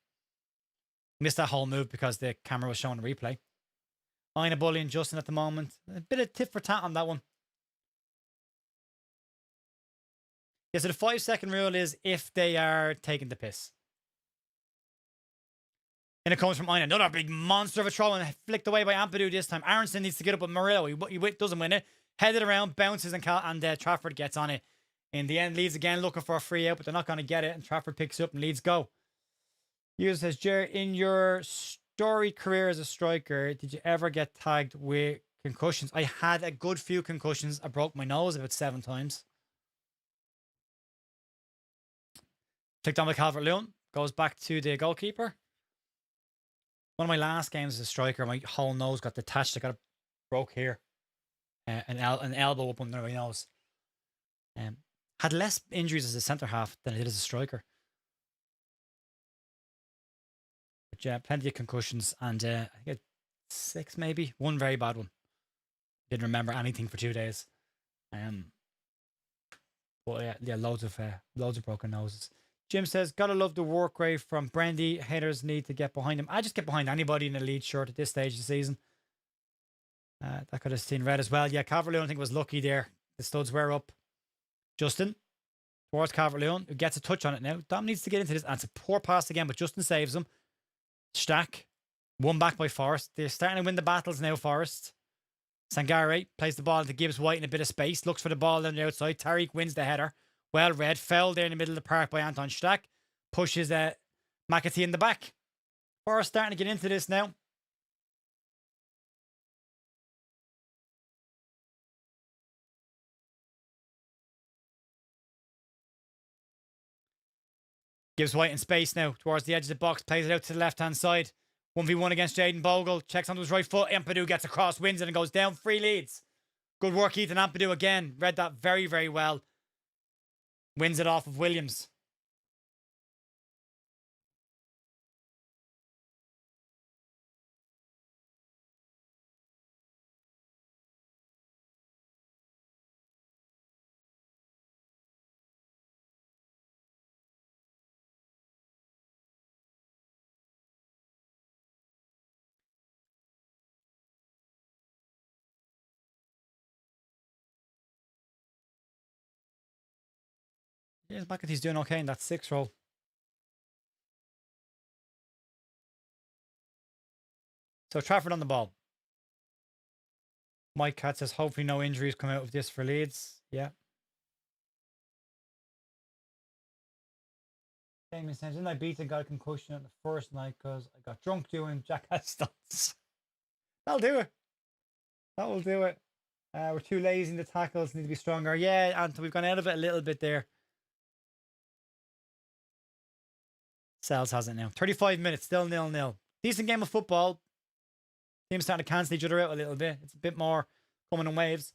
Missed that whole move because the camera was showing a replay. Aina bullying Justin at the moment. A bit of tit for tat on that one. Yeah, so the 5-second rule is if they are taking the piss. And it comes from Aina. Another big monster of a throw and flicked away by Ampadu this time. Aronson needs to get up with Murillo. He doesn't win it. Headed around, bounces, and Trafford gets on it. In the end, Leeds again looking for a free out, but they're not going to get it. And Trafford picks it up and Leeds go. User says, Jer, in your storied career as a striker, did you ever get tagged with concussions? I had a good few concussions. I broke my nose about 7 times. Clicked on by Calvert-Lewin. Goes back to the goalkeeper. One of my last games as a striker, my whole nose got detached. I got it broke here. An elbow up under my nose. Had less injuries as a centre-half than I did as a striker. But yeah, plenty of concussions. And I think 6 maybe. One very bad one. Didn't remember anything for 2 days. But yeah, loads of broken noses. Jim says, gotta love the work rate from Brandy. Haters need to get behind him. I just get behind anybody in a Leeds shirt at this stage of the season. That could have seen red as well. Yeah, Calvert-Lewin I think was lucky there. The studs were up. Justin towards Calvert-Lewin, who gets a touch on it now. Dom needs to get into this. And it's a poor pass again, but Justin saves him. Stack. Won back by Forest. They're starting to win the battles now, Forest. Sangare plays the ball to Gibbs White in a bit of space. Looks for the ball on the outside. Tariq wins the header. Well read. Fell there in the middle of the park by Anton Stack. Pushes McAtee in the back. Forest starting to get into this now. Gives White in space now towards the edge of the box. Plays it out to the left-hand side. 1v1 against Jaden Bogle. Checks onto his right foot. Ampadu gets across, wins it and goes down. 3 Leeds. Good work, Ethan Ampadu again. Read that very, very well. Wins it off of Williams. James McAtee's doing okay in that 6 role. So Trafford on the ball. Mike Cat says, hopefully no injuries come out of this for Leeds. Yeah. Damien says, didn't I beat and got a concussion on the first night because I got drunk doing jackass stunts? That'll do it. That will do it. We're too lazy in the tackles, need to be stronger. Yeah, and we've gone out of it a little bit there. Sells has it now. 35 minutes, still 0-0. Decent game of football. Teams starting to cancel each other out a little bit. It's a bit more coming in waves.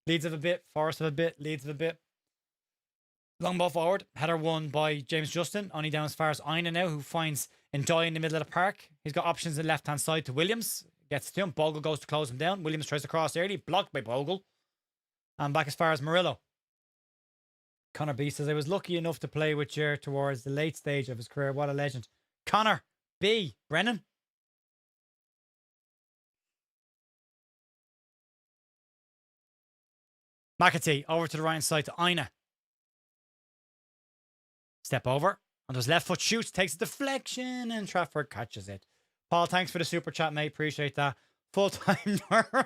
Leeds have a bit, Forest have a bit, Leeds have a bit. Long ball forward. Header won by James Justin. Only down as far as Ina now, who finds Ndoye in the middle of the park. He's got options on the left-hand side to Williams. Gets to him. Bogle goes to close him down. Williams tries to cross early. Blocked by Bogle. And back as far as Murillo. Connor B says, I was lucky enough to play with Ger towards the late stage of his career. What a legend. Connor B. Brennan. McAtee over to the right side to Ina. Step over. On his left foot shoots. Takes a deflection. And Trafford catches it. Paul, thanks for the super chat, mate. Appreciate that. Full-time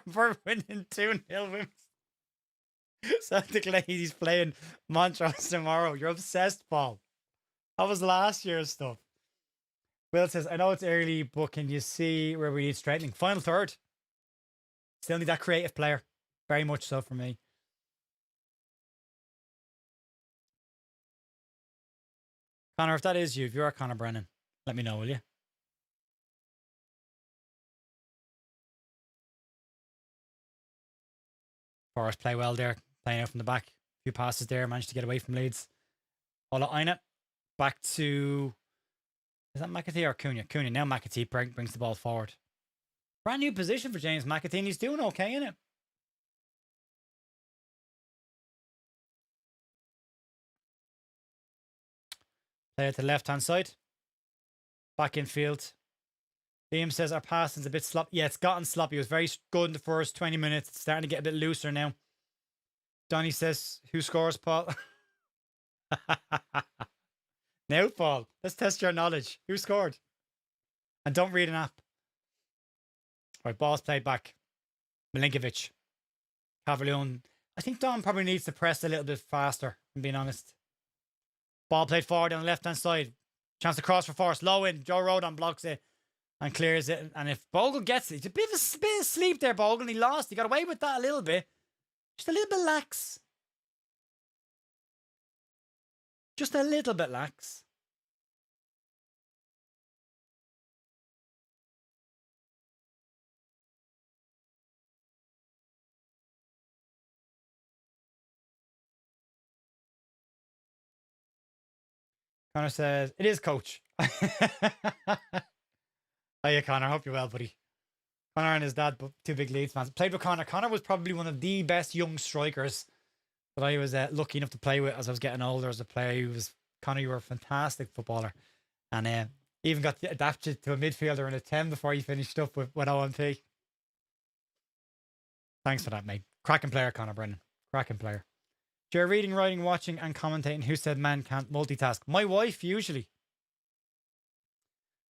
for winning 2-0. Celtic ladies playing Montrose tomorrow. You're obsessed, Paul. That was last year's stuff. Will says, I know it's early, but can you see where we need straightening? Final third. Still need that creative player. Very much so for me. Connor, if that is you, if you're Connor Brennan, let me know, will you? Forest play well there, playing out from the back. A few passes there, managed to get away from Leeds. Ola Aina, back to... Is that McAtee or Cunha? Cunha, now McAtee brings the ball forward. Brand new position for James McAtee, and he's doing okay in it. Play it to the left-hand side. Back in field. Liam says our passing's a bit sloppy. Yeah, it's gotten sloppy. It was very good in the first 20 minutes. It's starting to get a bit looser now. Donny says, who scores, Paul? Now, Paul, let's test your knowledge. Who scored? And don't read an app. Right, ball's played back. Milinkovic. Cavalion. I think Don probably needs to press a little bit faster, if I'm being honest. Ball played forward on the left-hand side. Chance to cross for Forest. Low in. Joe Rodon blocks it and clears it. And if Bogle gets it, it's a bit of sleep there, Bogle, and he lost. He got away with that a little bit. Just a little bit lax. Just a little bit lax. Connor says, it is coach. Hiya, Connor. Hope you're well, buddy. Connor and his dad, two big Leeds fans. Played with Connor. Connor was probably one of the best young strikers that I was lucky enough to play with as I was getting older as a player. Connor, you were a fantastic footballer. And even got adapted to a midfielder in a 10 before you finished up with OMP. Thanks for that, mate. Cracking player, Connor Brennan. Cracking player. You're reading, writing, watching, and commentating. Who said man can't multitask? My wife, usually.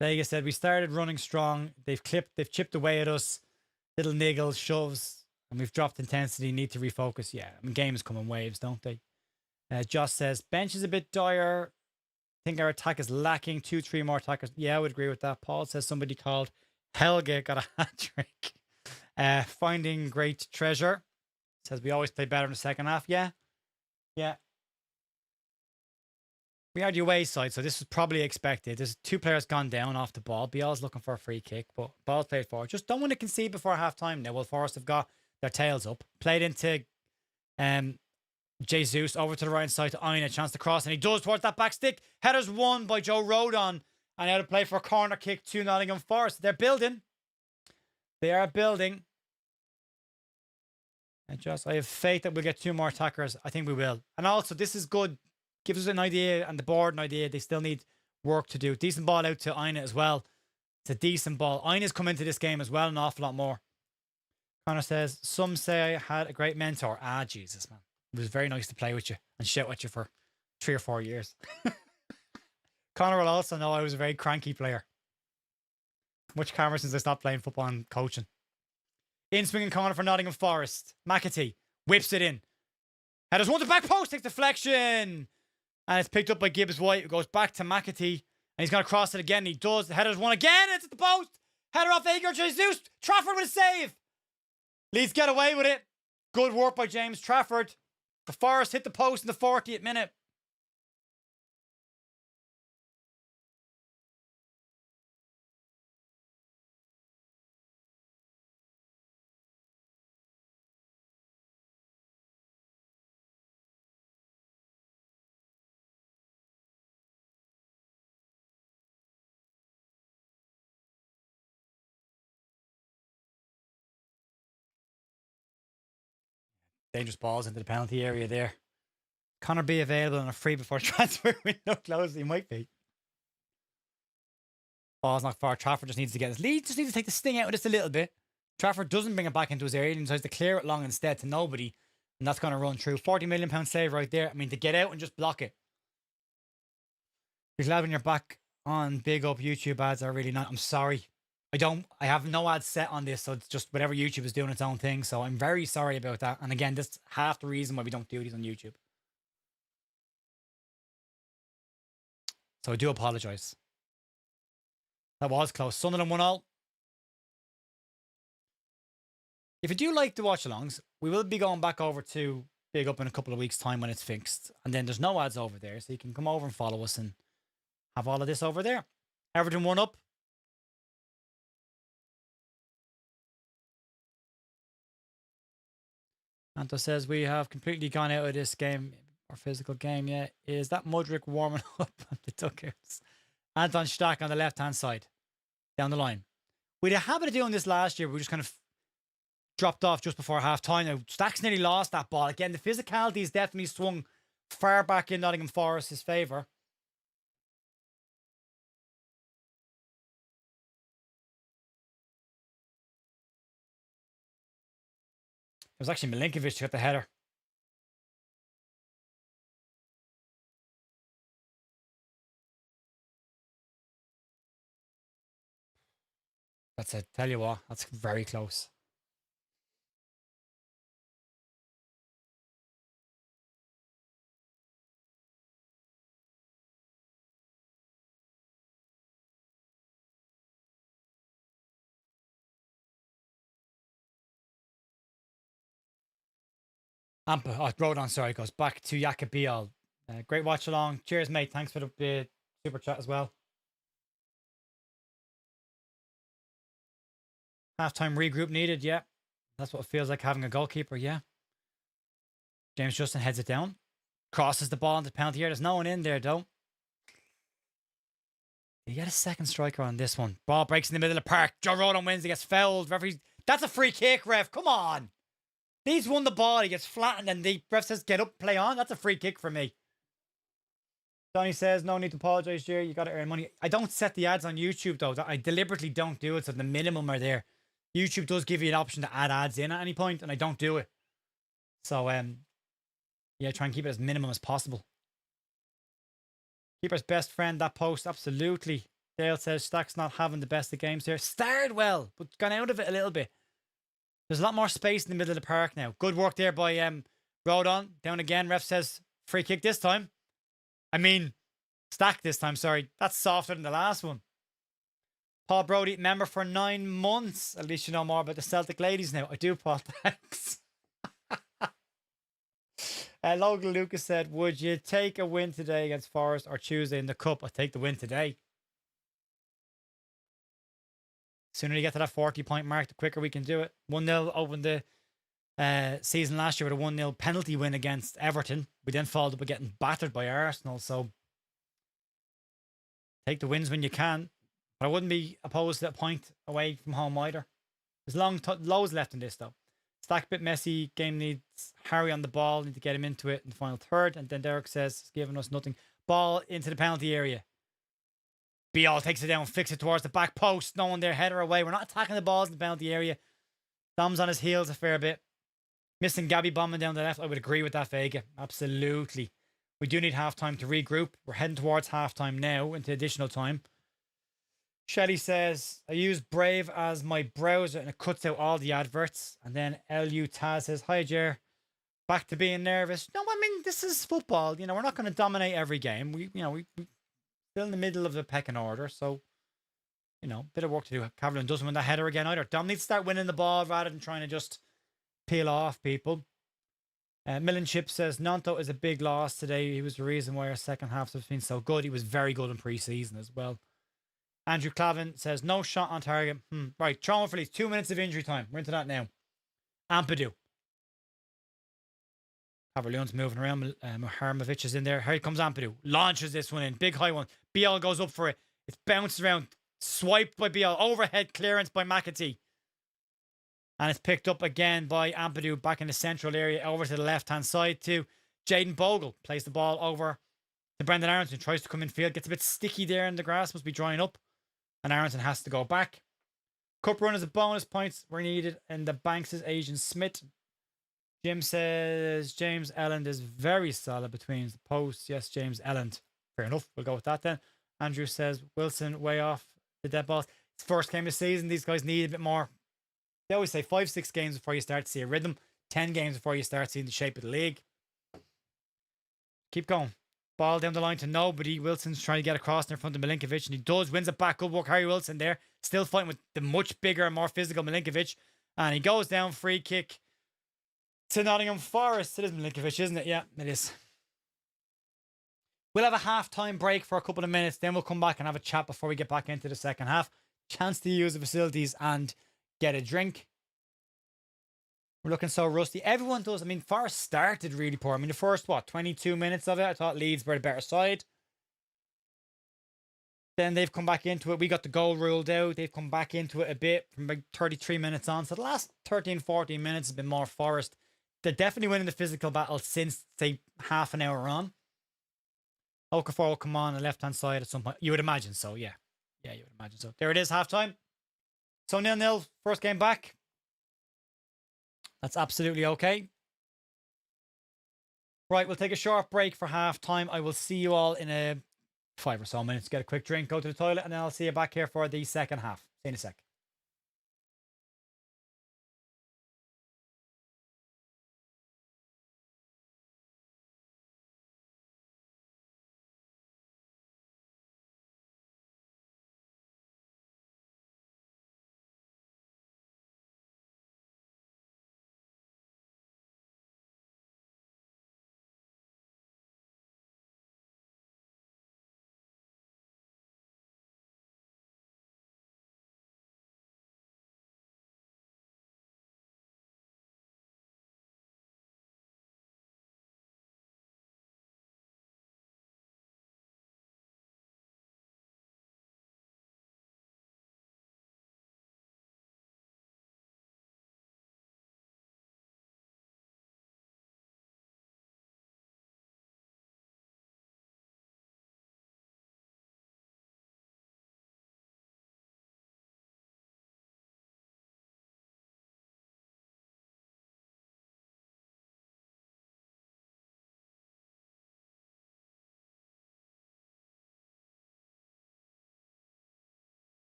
Vegas said, we started running strong. They've chipped away at us. Little niggles, shoves, and we've dropped intensity. Need to refocus. Yeah, I mean, games come in waves, don't they? Josh says, bench is a bit dire. I think our attack is lacking. 2-3 more attackers. Yeah, I would agree with that. Paul says somebody called Helge got a hat-trick. Finding great treasure. Says we always play better in the second half. Yeah. Yeah. We are the away side, so this was probably expected. There's 2 players gone down off the ball. Biel's looking for a free kick, but ball's played forward. Just don't want to concede before half time now. Well, Forest have got their tails up. Played into Jesus over to the right side to Aina. Chance to cross, and he does towards that back stick. Headers won by Joe Rodon. And now to play for a corner kick to Nottingham Forest. They're building. They are building. And I have faith that we'll get 2 more attackers. I think we will. And also, this is good. Gives us an idea and the board an idea. They still need work to do. Decent ball out to Aina as well. It's a decent ball. Aina's come into this game as well an awful lot more. Connor says, some say I had a great mentor. Ah, Jesus, man. It was very nice to play with you and shout at you for 3 or 4 years. Connor will also know I was a very cranky player. Much calmer since I stopped playing football and coaching. In swinging corner for Nottingham Forest. McAtee whips it in. Headers one to back post, takes deflection. And it's picked up by Gibbs White, who goes back to McAtee. And he's going to cross it again. He does. The header's one again. It's at the post. Header off Igor Jesus. Trafford with a save. Leeds get away with it. Good work by James Trafford. The Forest hit the post in the 40th minute. Dangerous balls into the penalty area there. Connor be available on a free before transfer window closes. He might be. Ball's not far. Trafford just needs to get his lead. Just needs to take the sting out of this a little bit. Trafford doesn't bring it back into his area. He decides to clear it long instead to nobody. And that's going to run through. £40 million save right there. I mean, to get out and just block it. You're glad when you're back on big up YouTube ads are really not. I'm sorry. I have no ads set on this, so it's just whatever YouTube is doing its own thing. So I'm very sorry about that. And again, that's half the reason why we don't do these on YouTube. So I do apologise. That was close. Sunderland 1-0. If you do like the watch-alongs, we will be going back over to Big Up in a couple of weeks' time when it's fixed. And then there's no ads over there, so you can come over and follow us and have all of this over there. Everton 1-up. Anto says, we have completely gone out of this game, our physical game, yeah. Is that Mudryk warming up on the duckouts? Anton Stack on the left-hand side, down the line. We had a habit of doing this last year. We just kind of dropped off just before half-time. Now, Stack's nearly lost that ball. Again, the physicality has definitely swung far back in Nottingham Forest's favour. It was actually Milinkovic who got the header. That's it. Tell you what, that's very close. Rodon, sorry, goes back to Jakobial. Great watch along. Cheers, mate. Thanks for the super chat as well. Halftime regroup needed, yeah. That's what it feels like having a goalkeeper, yeah. James Justin heads it down. Crosses the ball into the penalty area. There's no one in there, though. You get a second striker on this one. Ball breaks in the middle of the park. Joe Rodon wins. He gets fouled. Referee, that's a free kick, ref. Come on. Leeds won the ball. He gets flattened and the ref says, get up, play on. That's a free kick for me. Donny says, no need to apologise, Jerry. You got to earn money. I don't set the ads on YouTube, though. I deliberately don't do it, so the minimum are there. YouTube does give you an option to add ads in at any point, and I don't do it. So, yeah, try and keep it as minimum as possible. Keeper's best friend, that post, absolutely. Dale says, Stack's not having the best of games here. Started well, but gone out of it a little bit. There's a lot more space in the middle of the park now. Good work there by Rodon. Down again. Ref says free kick this time. I mean, Stack this time, sorry. That's softer than the last one. Paul Brody, member for 9 months. At least you know more about the Celtic ladies now. I do, Paul. Thanks. Logan Lucas said, would you take a win today against Forest or Tuesday in the Cup? I'd take the win today. Sooner you get to that 40-point mark, the quicker we can do it. 1-0 opened the season last year with a 1-0 penalty win against Everton. We then followed up with getting battered by Arsenal. So take the wins when you can. But I wouldn't be opposed to a point away from home either. There's loads left in this, though. Stack a bit messy. Game needs Harry on the ball. Need to get him into it in the final third. And then Derek says, it's giving us nothing. Ball into the penalty area. Bial takes it down, flicks it towards the back post. No one there, header away. We're not attacking the balls in the penalty area. Dom's on his heels a fair bit. Missing Gabby bombing down the left. I would agree with that, Vega. Absolutely. We do need halftime to regroup. We're heading towards halftime now into additional time. Shelly says, I use Brave as my browser and it cuts out all the adverts. And then LU Taz says, hi, Jer. Back to being nervous. No, I mean, this is football. You know, we're not going to dominate every game. We're still in the middle of the pecking order. So, you know, bit of work to do. Cavalin doesn't win that header again either. Dom needs to start winning the ball rather than trying to just peel off people. Millen Chip says, Nanto is a big loss today. He was the reason why our second half has been so good. He was very good in pre-season as well. Andrew Clavin says, no shot on target. Right, trauma for Leeds. 2 minutes of injury time. We're into that now. Ampadu. Cavalion's moving around. Muharmovic is in there. Here comes Ampadu. Launches this one in. Big high one. Bial goes up for it. It's bounced around. Swiped by Bial. Overhead clearance by McAtee. And it's picked up again by Ampadu back in the central area over to the left-hand side to Jaden Bogle. Plays the ball over to Brendan Aronson. Tries to come in field. Gets a bit sticky there in the grass. Must be drying up. And Aronson has to go back. Cup runners of bonus points were needed in the Banks' Asian Smith. Jim says James Elland is very solid between the posts. Yes, James Elland. Fair enough. We'll go with that then. Andrew says Wilson way off the dead balls. It's first game of the season. These guys need a bit more. They always say 5-6 games before you start to see a rhythm. 10 games before you start seeing the shape of the league. Keep going. Ball down the line to nobody. Wilson's trying to get across in front of Milinkovic, and he does. Wins it back. Good work, Harry Wilson there. Still fighting with the much bigger and more physical Milinkovic. And he goes down. Free kick to Nottingham Forest. It is Milinkovic, isn't it? Yeah, it is. We'll have a half-time break for a couple of minutes. Then we'll come back and have a chat before we get back into the second half. Chance to use the facilities and get a drink. We're looking so rusty. Everyone does. I mean, Forest started really poor. I mean, the first, 22 minutes of it, I thought Leeds were the better side. Then they've come back into it. We got the goal ruled out. They've come back into it a bit from about 33 minutes on. So the last 13, 14 minutes has been more Forest. They're definitely winning the physical battle since, say, half an hour on. Okafor will come on the left-hand side at some point. You would imagine so, yeah. Yeah, you would imagine so. There it is, half-time. So 0-0, first game back. That's absolutely okay. Right, we'll take a short break for half-time. I will see you all in a 5 or so minutes. Get a quick drink, go to the toilet, and then I'll see you back here for the second half. See you in a sec.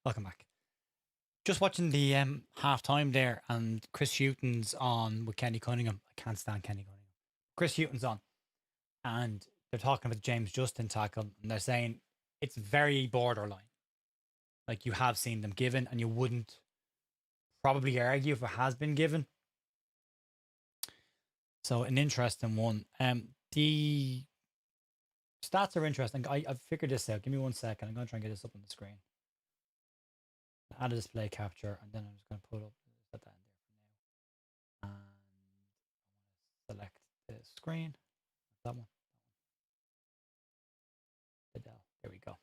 Welcome back. Just watching the half time there, and Chris Hughton's on with Kenny Cunningham. I can't stand Kenny Cunningham. Chris Hughton's on, and they're talking about the James Justin tackle, and they're saying it's very borderline. Like, you have seen them given, and you wouldn't probably argue if it has been given. So an interesting one. The stats are interesting. I've figured this out. Give me 1 second. I'm going to try and get this up on the screen. Add a display capture, and then I'm just going to put up set that in there for now. And select the screen. That one. There we go.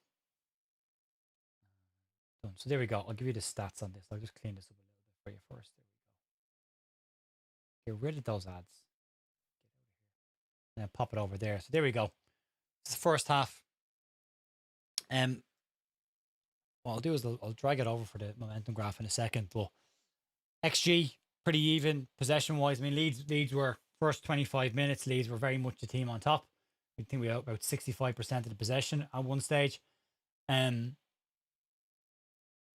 Done. So there we go. I'll give you the stats on this. I'll just clean this up a little bit for you first. There we go. Get rid of those ads. And then pop it over there. So there we go. It's the first half. What I'll do is I'll drag it over for the momentum graph in a second. But XG, pretty even possession-wise. I mean, Leeds were first 25 minutes. Leeds were very much the team on top. I think we had about 65% of the possession at one stage. We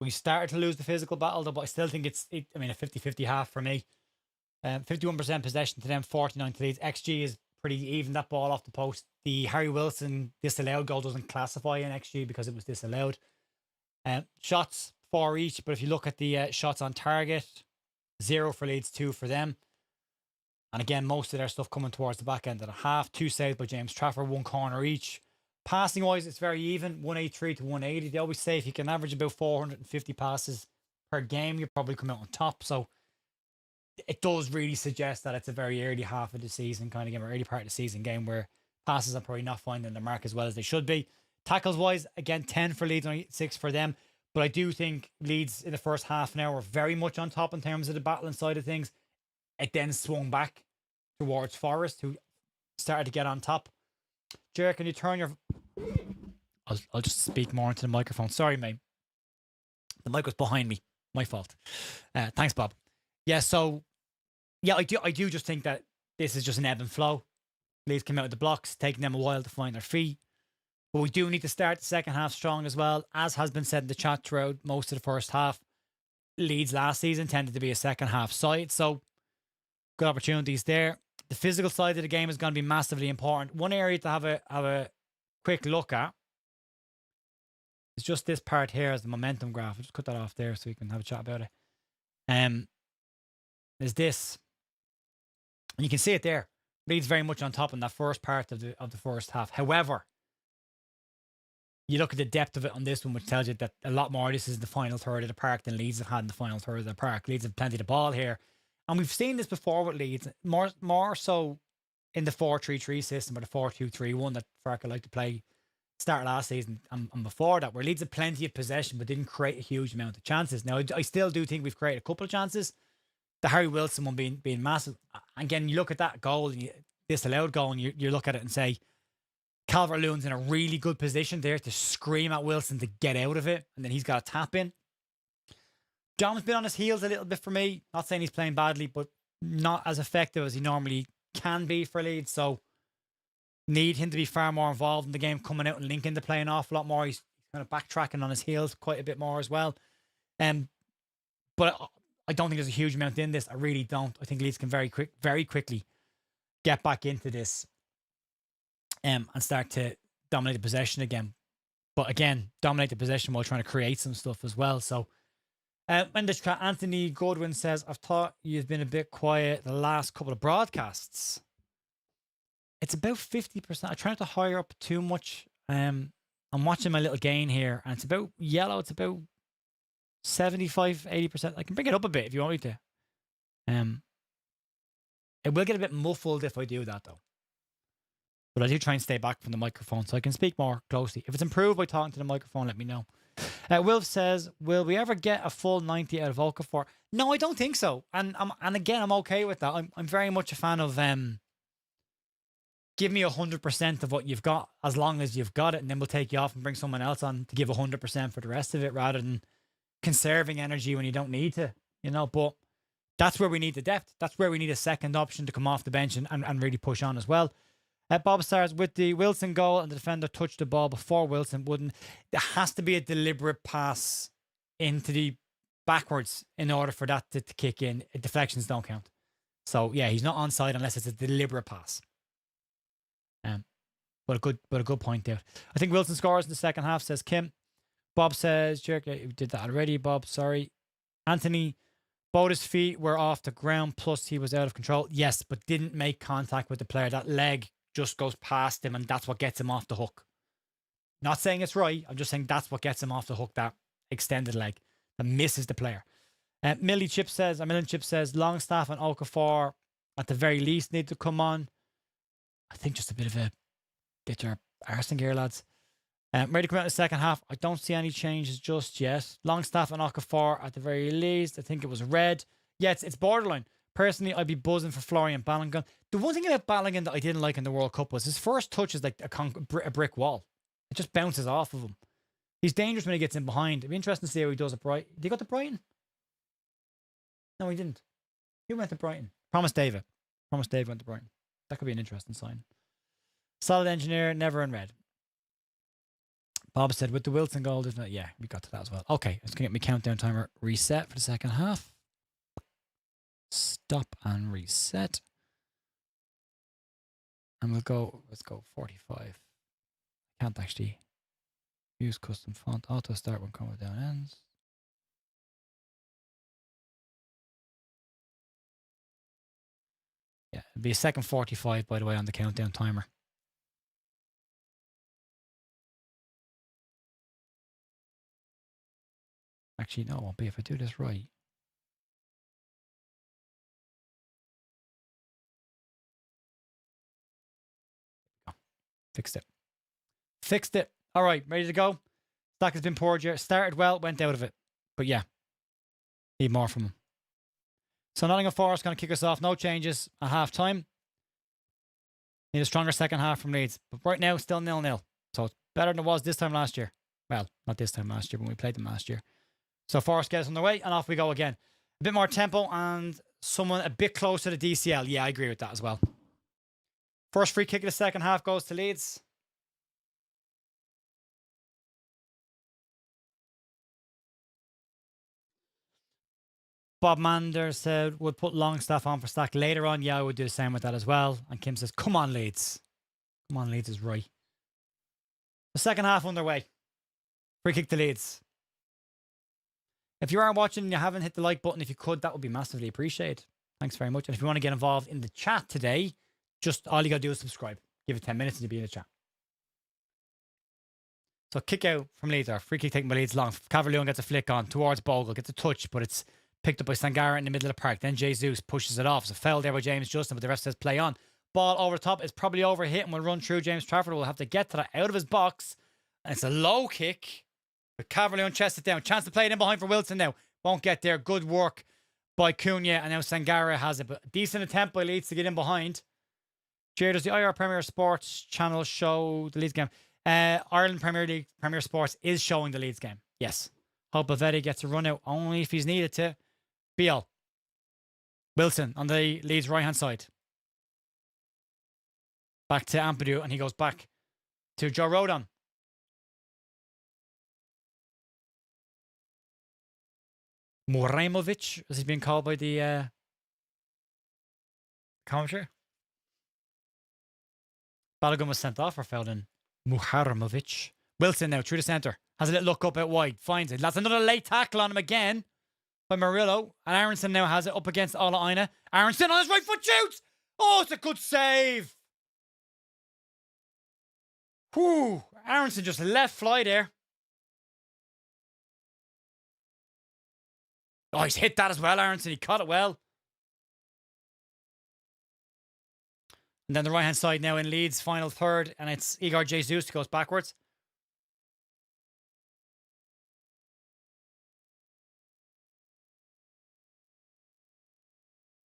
started to lose the physical battle, though, but I still think it's a 50-50 half for me. 51% possession to them, 49 to Leeds. XG is pretty even. That ball off the post. The Harry Wilson disallowed goal doesn't classify in XG because it was disallowed. Shots 4 each, but if you look at the shots on target, 0 for Leeds, 2 for them. And again, most of their stuff coming towards the back end of the half. 2 saves by James Trafford, 1 corner each. Passing wise, it's very even, 183 to 180. They always say if you can average about 450 passes per game, you probably come out on top. So it does really suggest that it's a very early half of the season kind of game, or early part of the season game, where passes are probably not finding their mark as well as they should be. Tackles wise, again, 10 for Leeds, only 6 for them. But I do think Leeds in the first half an hour were very much on top in terms of the battling side of things. It then swung back towards Forest, who started to get on top. Jer, can you turn your... I'll just speak more into the microphone. Sorry, mate. The mic was behind me. My fault. Thanks, Bob. Yeah, so... Yeah, I do just think that this is just an ebb and flow. Leeds came out of the blocks, taking them a while to find their feet. But we do need to start the second half strong as well. As has been said in the chat throughout most of the first half, Leeds last season tended to be a second half side. So, good opportunities there. The physical side of the game is going to be massively important. One area to have a quick look at is just this part here as the momentum graph. I'll just cut that off there so we can have a chat about it. There's this. And you can see it there. Leeds very much on top in that first part of the first half. However, you look at the depth of it on this one, which tells you that a lot more this is the final third of the park than Leeds have had in the final third of the park. Leeds have plenty of the ball here. And we've seen this before with Leeds, more so in the 4-3-3 system or the 4-2-3-1 that Farke liked to play start last season and before that, where Leeds had plenty of possession but didn't create a huge amount of chances. Now, I still do think we've created a couple of chances. The Harry Wilson one being massive. Again, you look at that goal, and disallowed goal, and you look at it and say, Calvert-Lewin's in a really good position there to scream at Wilson to get out of it, and then he's got a tap in. John's been on his heels a little bit for me. Not saying he's playing badly, but not as effective as he normally can be for Leeds. So need him to be far more involved in the game, coming out and linking the play an awful lot more. He's kind of backtracking on his heels quite a bit more as well. But I don't think there's a huge amount in this. I really don't. I think Leeds can very quickly get back into this and start to dominate the possession again. But again, dominate the possession while trying to create some stuff as well. So when this Anthony Goodwin says, I've thought you've been a bit quiet the last couple of broadcasts. It's about 50%. I try not to hire up too much. I'm watching my little gain here, and it's about yellow. It's about 75, 80%. I can bring it up a bit if you want me to. It will get a bit muffled if I do that, though. But I do try and stay back from the microphone so I can speak more closely. If it's improved by talking to the microphone, let me know. Wilf says, will we ever get a full 90 out of Okafor? No, I don't think so. And again, I'm okay with that. I'm very much a fan of give me 100% of what you've got as long as you've got it, and then we'll take you off and bring someone else on to give 100% for the rest of it, rather than conserving energy when you don't need to, but that's where we need the depth. That's where we need a second option to come off the bench and really push on as well. Bob Stars, with the Wilson goal and the defender touched the ball before Wilson wouldn't, there has to be a deliberate pass into the backwards in order for that to kick in. Deflections don't count. So yeah, he's not onside unless it's a deliberate pass. But a good point there. I think Wilson scores in the second half, says Kim. Bob says, Jerk, you did that already, Bob. Sorry. Anthony, both his feet were off the ground, plus he was out of control. Yes, but didn't make contact with the player. That leg just goes past him, and that's what gets him off the hook. Not saying it's right. I'm just saying that's what gets him off the hook, that extended leg that misses the player. Million Chip says, Longstaff and Okafor at the very least need to come on. I think just a bit of a get your arse in gear, lads. Ready to come out in the second half. I don't see any changes just yet. Longstaff and Okafor at the very least. I think it was red. Yeah, it's borderline. Personally, I'd be buzzing for Florian Balogun. The one thing about Balogun that I didn't like in the World Cup was his first touch is like a brick wall. It just bounces off of him. He's dangerous when he gets in behind. It'd be interesting to see how he does at Brighton. Did he go to Brighton? No, he didn't. He went to Brighton. Promise David went to Brighton. That could be an interesting sign. Solid engineer, never in red. Bob said, with the Wilson goal, isn't it? Yeah, we got to that as well. Okay, let's get my countdown timer reset for the second half. Stop and reset. And let's go 45. Can't actually use custom font. Auto start when comma down ends. Yeah, it'll be a second 45, by the way, on the countdown timer. Actually, no, it won't be if I do this right. Oh, fixed it. All right, ready to go? Stock has been poured here. Started well, went out of it. But yeah, need more from him. So Nottingham Forest going to kick us off. No changes at half time. Need a stronger second half from Leeds. But right now, still 0-0. So it's better than it was this time last year. Well, not this time last year, when we played them last year. So Forest get us on their way, and off we go again. A bit more tempo and someone a bit closer to DCL. Yeah, I agree with that as well. First free kick of the second half goes to Leeds. Bob Mander said, would put Longstaff on for Stack later on. Yeah, I would do the same with that as well. And Kim says, come on, Leeds. Come on, Leeds is right. The second half underway. Free kick to Leeds. If you are watching and you haven't hit the like button, if you could, that would be massively appreciated. Thanks very much. And if you want to get involved in the chat today, just all you got to do is subscribe. Give it 10 minutes and you'll be in the chat. So kick out from Leeds, or free kick taken by Leeds long. Caverleon gets a flick on towards Bogle, gets a touch, but it's picked up by Sangara in the middle of the park. Then Jesus pushes it off. It's a foul there by James Justin, but the ref says play on. Ball over the top. It's probably overhit and will run through. James Trafford will have to get to that out of his box. And it's a low kick. But Caverleon chests it down. Chance to play it in behind for Wilson now. Won't get there. Good work by Cunha. And now Sangara has it. But decent attempt by Leeds to get in behind. Jerry, does the IR Premier Sports channel show the Leeds game? Ireland Premier League Premier Sports is showing the Leeds game. Yes. Hope Bavetti gets a run out only if he's needed to. Beal. Wilson on the Leeds right hand side. Back to Ampadu, and he goes back to Joe Rodon. Muraimovic, as he's being called by the commentator. Balogun was sent off for Feldon. Muraimovic. Wilson now through the centre. Has a little look up out wide. Finds it. That's another late tackle on him again by Murillo. And Aronson now has it up against Ola Aina. Aronson on his right foot shoots. Oh, it's a good save. Whew. Aronson just let fly there. Oh, he's hit that as well, Aronson. He caught it well. And then the right-hand side now in Leeds, final third. And it's Igor Jesus who goes backwards.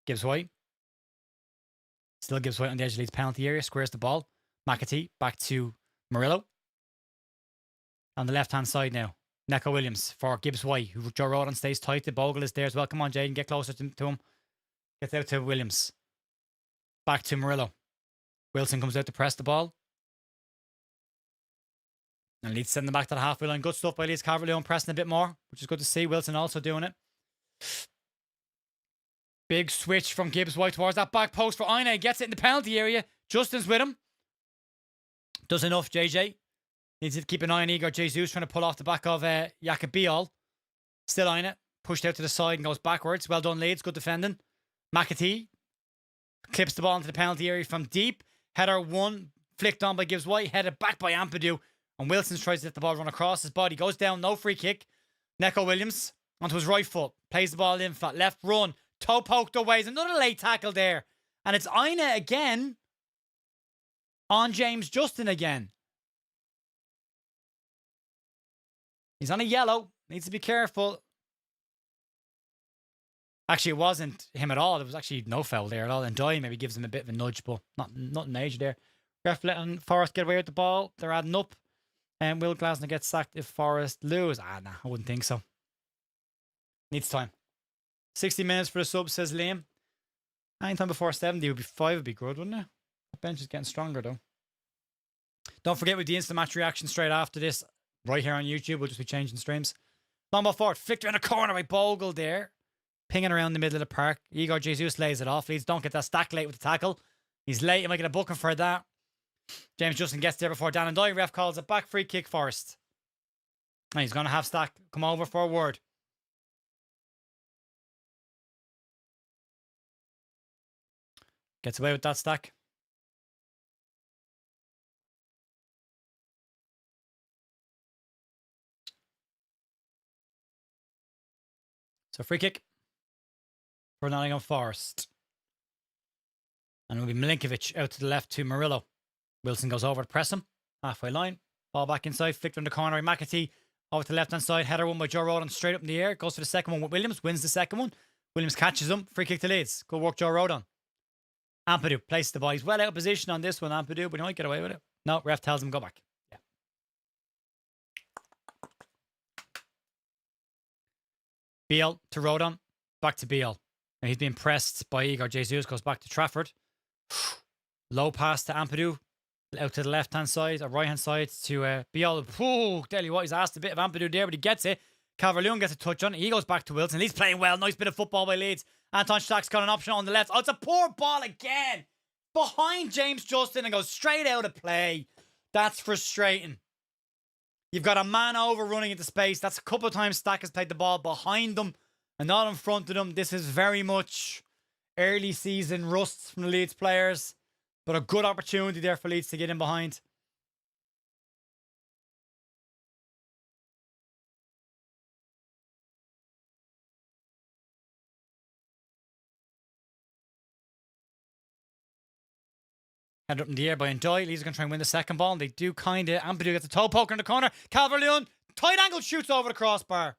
Gibbs White. Still Gibbs White on the edge of Leeds penalty area. Squares the ball. McAtee back to Murillo. On the left-hand side now. Neco Williams for Gibbs White, who Joe Rodon stays tight. The Bogle is there as well. Come on, Jaden, get closer to him. Gets out to Williams. Back to Murillo. Wilson comes out to press the ball. And Leeds sending them back to the halfway line. Good stuff by Leeds. Calvert-Lewin pressing a bit more, which is good to see. Wilson also doing it. Big switch from Gibbs-White towards that back post for Aine. Gets it in the penalty area. Justin's with him. Does enough, JJ. Needs to keep an eye on Igor Jesus trying to pull off the back of Jakobiol. Still Aine. Pushed out to the side and goes backwards. Well done, Leeds. Good defending. McAtee clips the ball into the penalty area from deep. Header one. Flicked on by Gibbs-White. Headed back by Ampadu. And Wilson tries to let the ball run across his body. Goes down. No free kick. Neco Williams onto his right foot. Plays the ball in flat. Left run. Toe poked away. Another late tackle there. And it's Aine again on James Justin again. He's on a yellow. Needs to be careful. Actually, it wasn't him at all. There was actually no foul there at all. And Doyle maybe gives him a bit of a nudge, but nothing major there. Ref letting Forest get away with the ball. They're adding up. And Will Glasner gets sacked if Forest lose. Nah, I wouldn't think so. Needs time. 60 minutes for the sub, says Liam. Anytime before 70 would be 5 would be good, wouldn't it? That bench is getting stronger though. Don't forget with the instant match reaction straight after this, right here on YouTube, we'll just be changing streams. Long ball forward, flicked around the corner by Bogle there. Pinging around the middle of the park. Igor Jesus lays it off. Leeds don't get that stack late with the tackle. He's late. You might get a booking for that. James Justin gets there before Dan and Doyle. Ref calls it back. Free kick Forest. And he's going to have Stack come over for a word. Gets away with that, Stack. So free kick for Nottingham Forest. And it'll be Milinkovic out to the left to Murillo. Wilson goes over to press him. Halfway line. Ball back inside. Flicked on the corner. McAtee over to the left hand side. Header one by Joe Rodon straight up in the air. Goes for the second one with Williams. Wins the second one. Williams catches him. Free kick to Leeds. Good work, Joe Rodon. Ampadu places the ball. He's well out of position on this one, Ampadu, but he might get away with it. No, ref tells him go back. Yeah. Beale to Rodon. Back to Beale. And he's being pressed by Igor Jesus. Goes back to Trafford. Low pass to Ampadu. Out to the left-hand side, or right-hand side to Beale. Tell you what, he's asked a bit of Ampadu there, but he gets it. Calvert-Lewin gets a touch on it. He goes back to Wilson. He's playing well. Nice bit of football by Leeds. Anton Stack's got an option on the left. Oh, it's a poor ball again. Behind James Justin and goes straight out of play. That's frustrating. You've got a man over running into space. That's a couple of times Stack has played the ball behind them and not in front of them. This is very much early season rusts from the Leeds players. But a good opportunity there for Leeds to get in behind. Headed up in the air by Ndoye. Leeds are going to try and win the second ball. And they do kind of. Ampadu gets a toe poker in the corner. Calvert-Lewin, tight angle, shoots over the crossbar.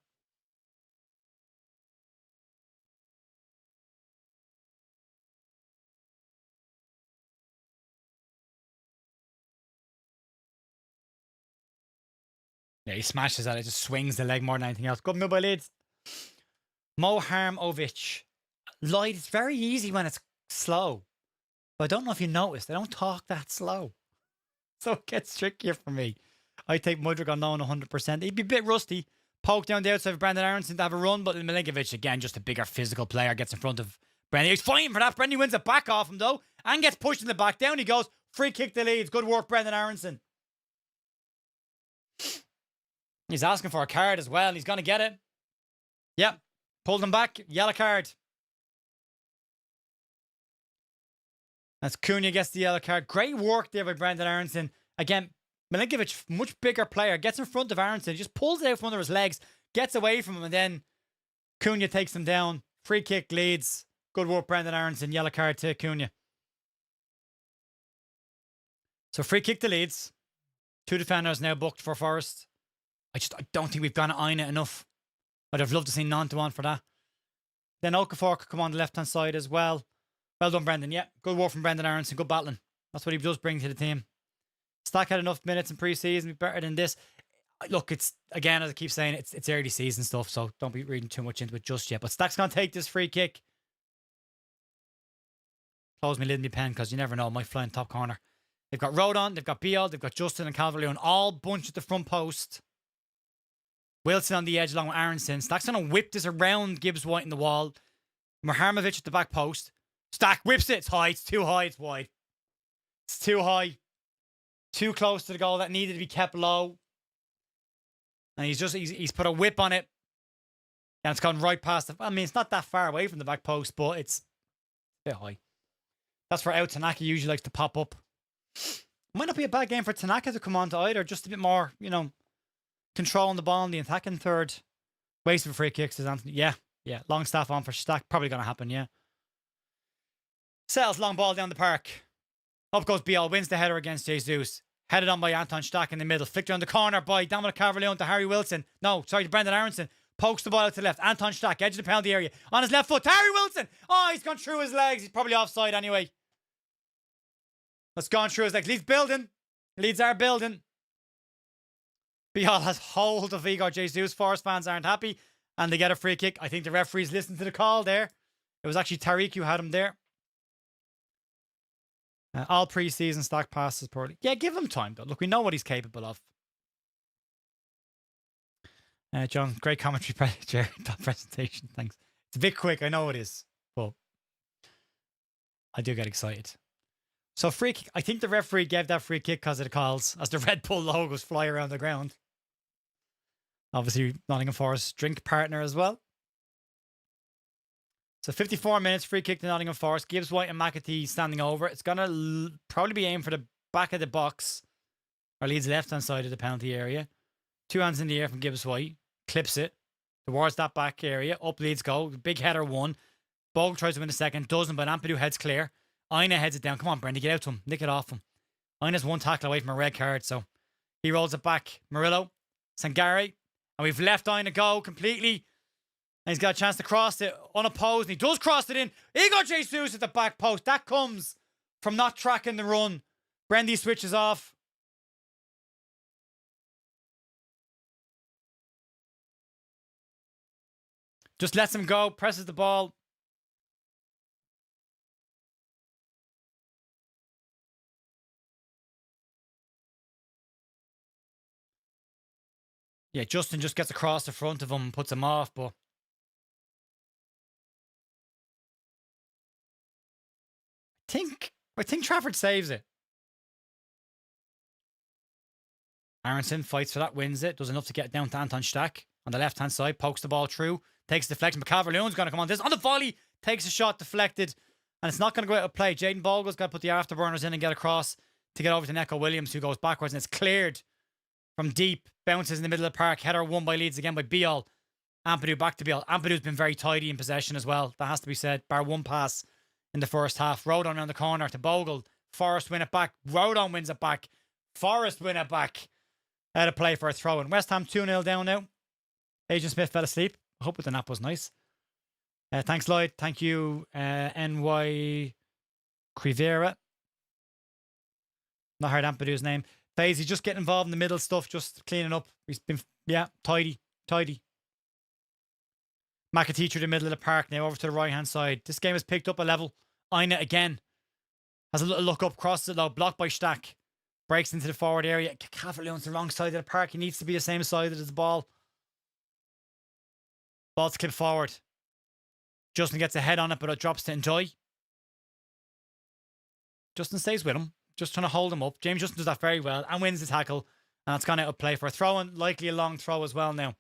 Yeah, he smashes at it. Just swings the leg more than anything else. Good move by Leeds. Moharmovic. Lloyd, it's very easy when it's slow. But I don't know if you noticed. They don't talk that slow. So it gets trickier for me. I take Mudryk on known 100%. He'd be a bit rusty. Poke down the outside of Brendan Aronson to have a run. But Milinkovic, again, just a bigger physical player. Gets in front of Brendan. He's fighting for that. Brendan wins it back off him, though. And gets pushed in the back. Down he goes. Free kick to Leeds. Good work, Brendan Aronson. He's asking for a card as well. He's going to get it. Yep. Pulled him back. Yellow card. As Cunha gets the yellow card. Great work there by Brendan Aronson. Again, Milinkovic, much bigger player, gets in front of Aronson. He just pulls it out from under his legs. Gets away from him. And then Cunha takes him down. Free kick Leeds. Good work, Brendan Aronson. Yellow card to Cunha. So free kick to Leeds. 2 defenders now booked for Forest. I don't think we've gone at Aina enough. I'd have loved to see Nantuan for that. Then Okafor could come on the left-hand side as well. Well done, Brendan. Yeah, good work from Brendan Aronson. Good battling. That's what he does bring to the team. Stack had enough minutes in pre-season. Be better than this. Look, it's, again, as I keep saying, it's early season stuff, so don't be reading too much into it just yet. But Stack's going to take this free kick. Close my lid in my pen, because you never know. It might fly in top corner. They've got Rodon, they've got BL, they've got Justin and Calvert-Lewin all bunched at the front post. Wilson on the edge along with Aronson. Stack's going to whip this around Gibbs White in the wall. Mihajlovic at the back post. Stack whips it. It's high. It's too high. It's wide. It's too high. Too close to the goal. That needed to be kept low. And he's put a whip on it. And it's gone right past I mean, it's not that far away from the back post, but it's a bit high. That's where out Tanaka usually likes to pop up. Might not be a bad game for Tanaka to come on to either. Just a bit more, controlling the ball in the attacking third. Waste for free kicks, says Anthony. Yeah. Longstaff on for Stack. Probably going to happen, yeah. Sells long ball down the park. Up goes BL. Wins the header against Jesus. Headed on by Anton Stack in the middle. Flicked around the corner by Dominic Calvert-Lewin to Harry Wilson. No, sorry, to Brendan Aronson. Pokes the ball out to the left. Anton Stack, edge of the penalty area. On his left foot. Harry Wilson. Oh, he's gone through his legs. He's probably offside anyway. That's gone through his legs. Leeds building. Leeds are building. Bial has hold of Igor Jesus. Forest fans aren't happy. And they get a free kick. I think the referees listened to the call there. It was actually Tariq who had him there. All pre-season Stack passes poorly. Yeah, give him time though. Look, we know what he's capable of. John, great commentary, Jared. That presentation, thanks. It's a bit quick, I know it is, but I do get excited. So free kick. I think the referee gave that free kick because of the calls, as the Red Bull logos fly around the ground. Obviously, Nottingham Forest drink partner as well. So 54 minutes, free kick to Nottingham Forest. Gibbs White and McAtee standing over. It's going to probably be aimed for the back of the box, or Leeds left-hand side of the penalty area. 2 hands in the air from Gibbs White. Clips it towards that back area. Up Leeds go. Big header one. Bogle tries to win the second. Doesn't, but Ampadu heads clear. Aina heads it down. Come on, Brendan, get out to him. Nick it off him. Aina's one tackle away from a red card, so he rolls it back. Murillo, Sangare, and we've left Aina go completely. And he's got a chance to cross it unopposed, and he does cross it in. Igor Jesus at the back post. That comes from not tracking the run. Brendy switches off. Just lets him go, presses the ball. Yeah, Justin just gets across the front of him and puts him off, but I think Trafford saves it. Aronson fights for that, wins it, does enough to get down to Anton Stack on the left-hand side, pokes the ball through, takes the deflection, but Calvert-Lewin's going to come on this. On the volley, takes a shot, deflected, and it's not going to go out of play. Jaden Bogle's got to put the afterburners in and get across to get over to Neco Williams, who goes backwards, and it's cleared from deep, bounces in the middle of the park, header won by Leeds again by Bial. Ampadu back to Bial. Ampadu's been very tidy in possession as well, that has to be said, bar one pass in the first half. Rodon around the corner to Bogle. Forest win it back. Rodon wins it back. Forest win it back. Out of play for a throw in. West Ham 2-0 down now. Agent Smith fell asleep. I hope the nap was nice. Thanks, Lloyd. Thank you, NY Crivera. Not heard Ampadu's name. Fazy just getting involved in the middle stuff, just cleaning up. He's been, tidy. McAtee through the middle of the park now, over to the right-hand side. This game has picked up a level. Aina again has a little look up, crosses it low, blocked by Stack. Breaks into the forward area. Calvert-Lewin's the wrong side of the park. He needs to be the same side as the ball. Ball's clipped forward. Justin gets a head on it, but it drops to Enjoy. Justin stays with him, just trying to hold him up. James Justin does that very well and wins the tackle. And it's gone out of play for a throw, and likely a long throw as well now.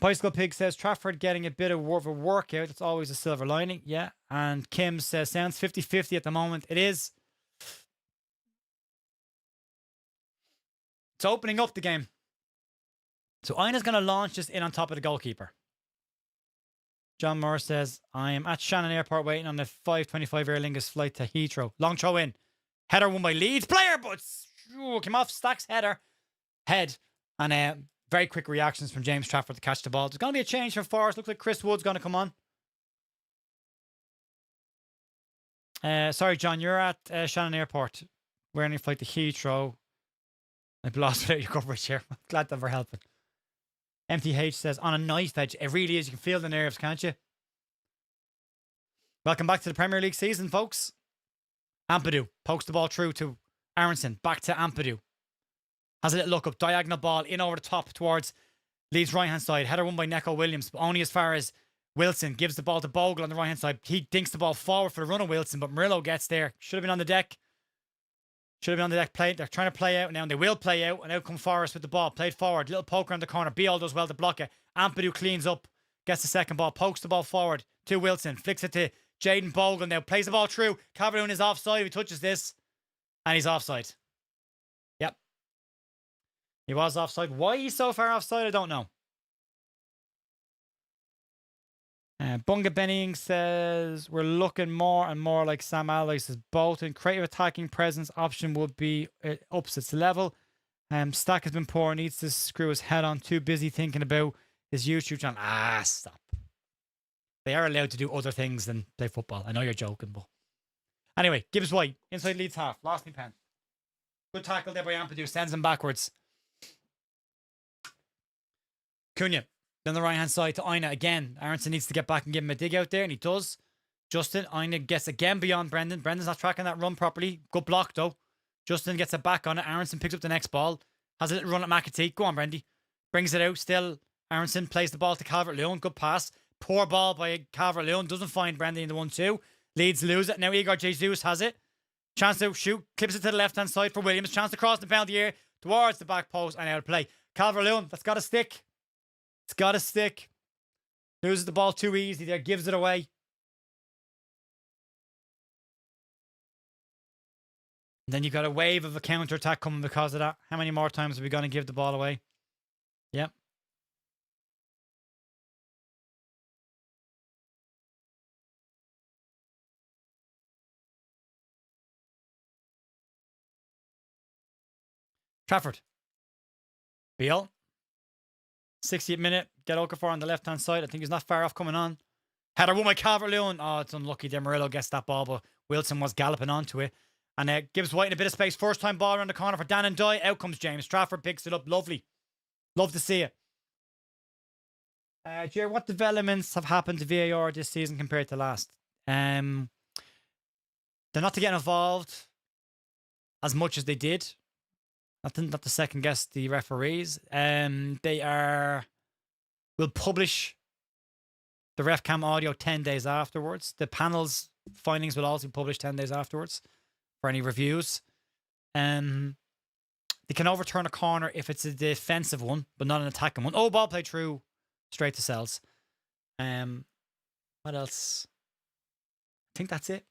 Bicycle Pig says Trafford getting a bit of a workout. It's always a silver lining. Yeah. And Kim says sounds 50-50 at the moment. It is. It's opening up the game. So Aina's going to launch this in on top of the goalkeeper. John Moore says, I am at Shannon Airport waiting on the 5:25 Aer Lingus flight to Heathrow. Long throw in. Header won by Leeds player, but came off Stack's head. And very quick reactions from James Trafford to catch the ball. There's going to be a change from Forest. Looks like Chris Wood's going to come on. Sorry, John, you're at Shannon Airport. We're on a flight to Heathrow. I've lost without your coverage here. I'm glad that we're helping. MTH says, on a knife edge. It really is. You can feel the nerves, can't you? Welcome back to the Premier League season, folks. Ampadu pokes the ball through to Aronson. Back to Ampadu. Has a little look up. Diagonal ball in over the top towards Leeds right hand side. Header won by Neco Williams, but only as far as Wilson gives the ball to Bogle on the right hand side. He dinks the ball forward for the run of Wilson, but Murillo gets there. Should have been on the deck. Should have been on the deck. They're trying to play out now, and they will play out. And out come Forest with the ball. Played forward. Little poker on the corner. Beal does well to block it. Ampadu cleans up. Gets the second ball. Pokes the ball forward to Wilson. Flicks it to Jaden Bogle now. Plays the ball through. Calvert-Lewin is offside. If he touches this. And he's offside. Yep. He was offside. Why he's so far offside, I don't know. Bunga Benning says, we're looking more and more like Sam Allardyce. Says Bolton. Creative attacking presence option would be ups its level. Stack has been poor. Needs to screw his head on. Too busy thinking about his YouTube channel. Stop. They are allowed to do other things than play football. I know you're joking, but... Anyway, Gibbs White. Inside Leeds half. Lost me pen. Good tackle there by Ampadu. Sends him backwards. Cunha. Then the right-hand side to Aina again. Aronson needs to get back and give him a dig out there, and he does. Justin, Aina gets again beyond Brendan. Brendan's not tracking that run properly. Good block, though. Justin gets it back on it. Aronson picks up the next ball. Has a little run at McAtee. Go on, Brendy. Brings it out. Still, Aronson plays the ball to Calvert-Lewin. Good pass. Poor ball by Calvert-Lewin. Doesn't find Brendan in the 1-2. Leeds lose it. Now Igor Jesus has it. Chance to shoot. Clips it to the left-hand side for Williams. Chance to cross the boundary here towards the back post and out of play. Calvert-Lewin, that's got to stick. It's got to stick. Loses the ball too easy there. Gives it away. And then you've got a wave of a counter-attack coming because of that. How many more times are we going to give the ball away? Yep. Trafford. Beal. 60th minute. Get Okafor on the left-hand side. I think he's not far off coming on. Header won by Calvert-Lewin. Oh, it's unlucky there. Murillo gets that ball, but Wilson was galloping onto it. And gives White in a bit of space. First time ball around the corner for Dan and Doy. Out comes James. Trafford picks it up. Lovely. Love to see it. Jer, what developments have happened to VAR this season compared to last? They're not to get involved as much as they did. Not to second guess the referees. Will publish the ref cam audio 10 days afterwards. The panel's findings will also be published 10 days afterwards for any reviews. They can overturn a corner if it's a defensive one, but not an attacking one. Oh, ball played through straight to Sells. What else? I think that's it.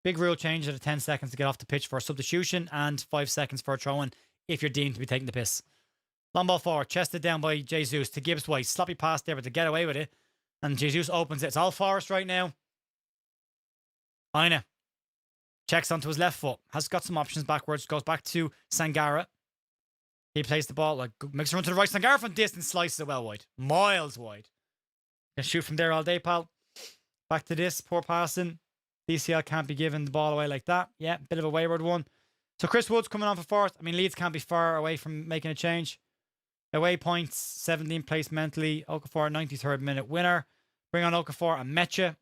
Big rule change at 10 seconds to get off the pitch for a substitution and 5 seconds for a throw-in if you're deemed to be taking the piss. Long ball forward, chested down by Jesus to Gibbs White. Sloppy pass there, but to get away with it. And Jesus opens it. It's all Forest right now. Aina checks onto his left foot. Has got some options backwards. Goes back to Sangara. He plays the ball. Makes a run to the right. Sangara from distance slices it well wide. Miles wide. Can shoot from there all day, pal. Back to this. Poor passing. DCL can't be giving the ball away like that. Yeah, bit of a wayward one. So Chris Wood's coming on for Forest. I mean, Leeds can't be far away from making a change. Away points, 17th place mentally. Okafor, 93rd minute winner. Bring on Okafor and Mecha.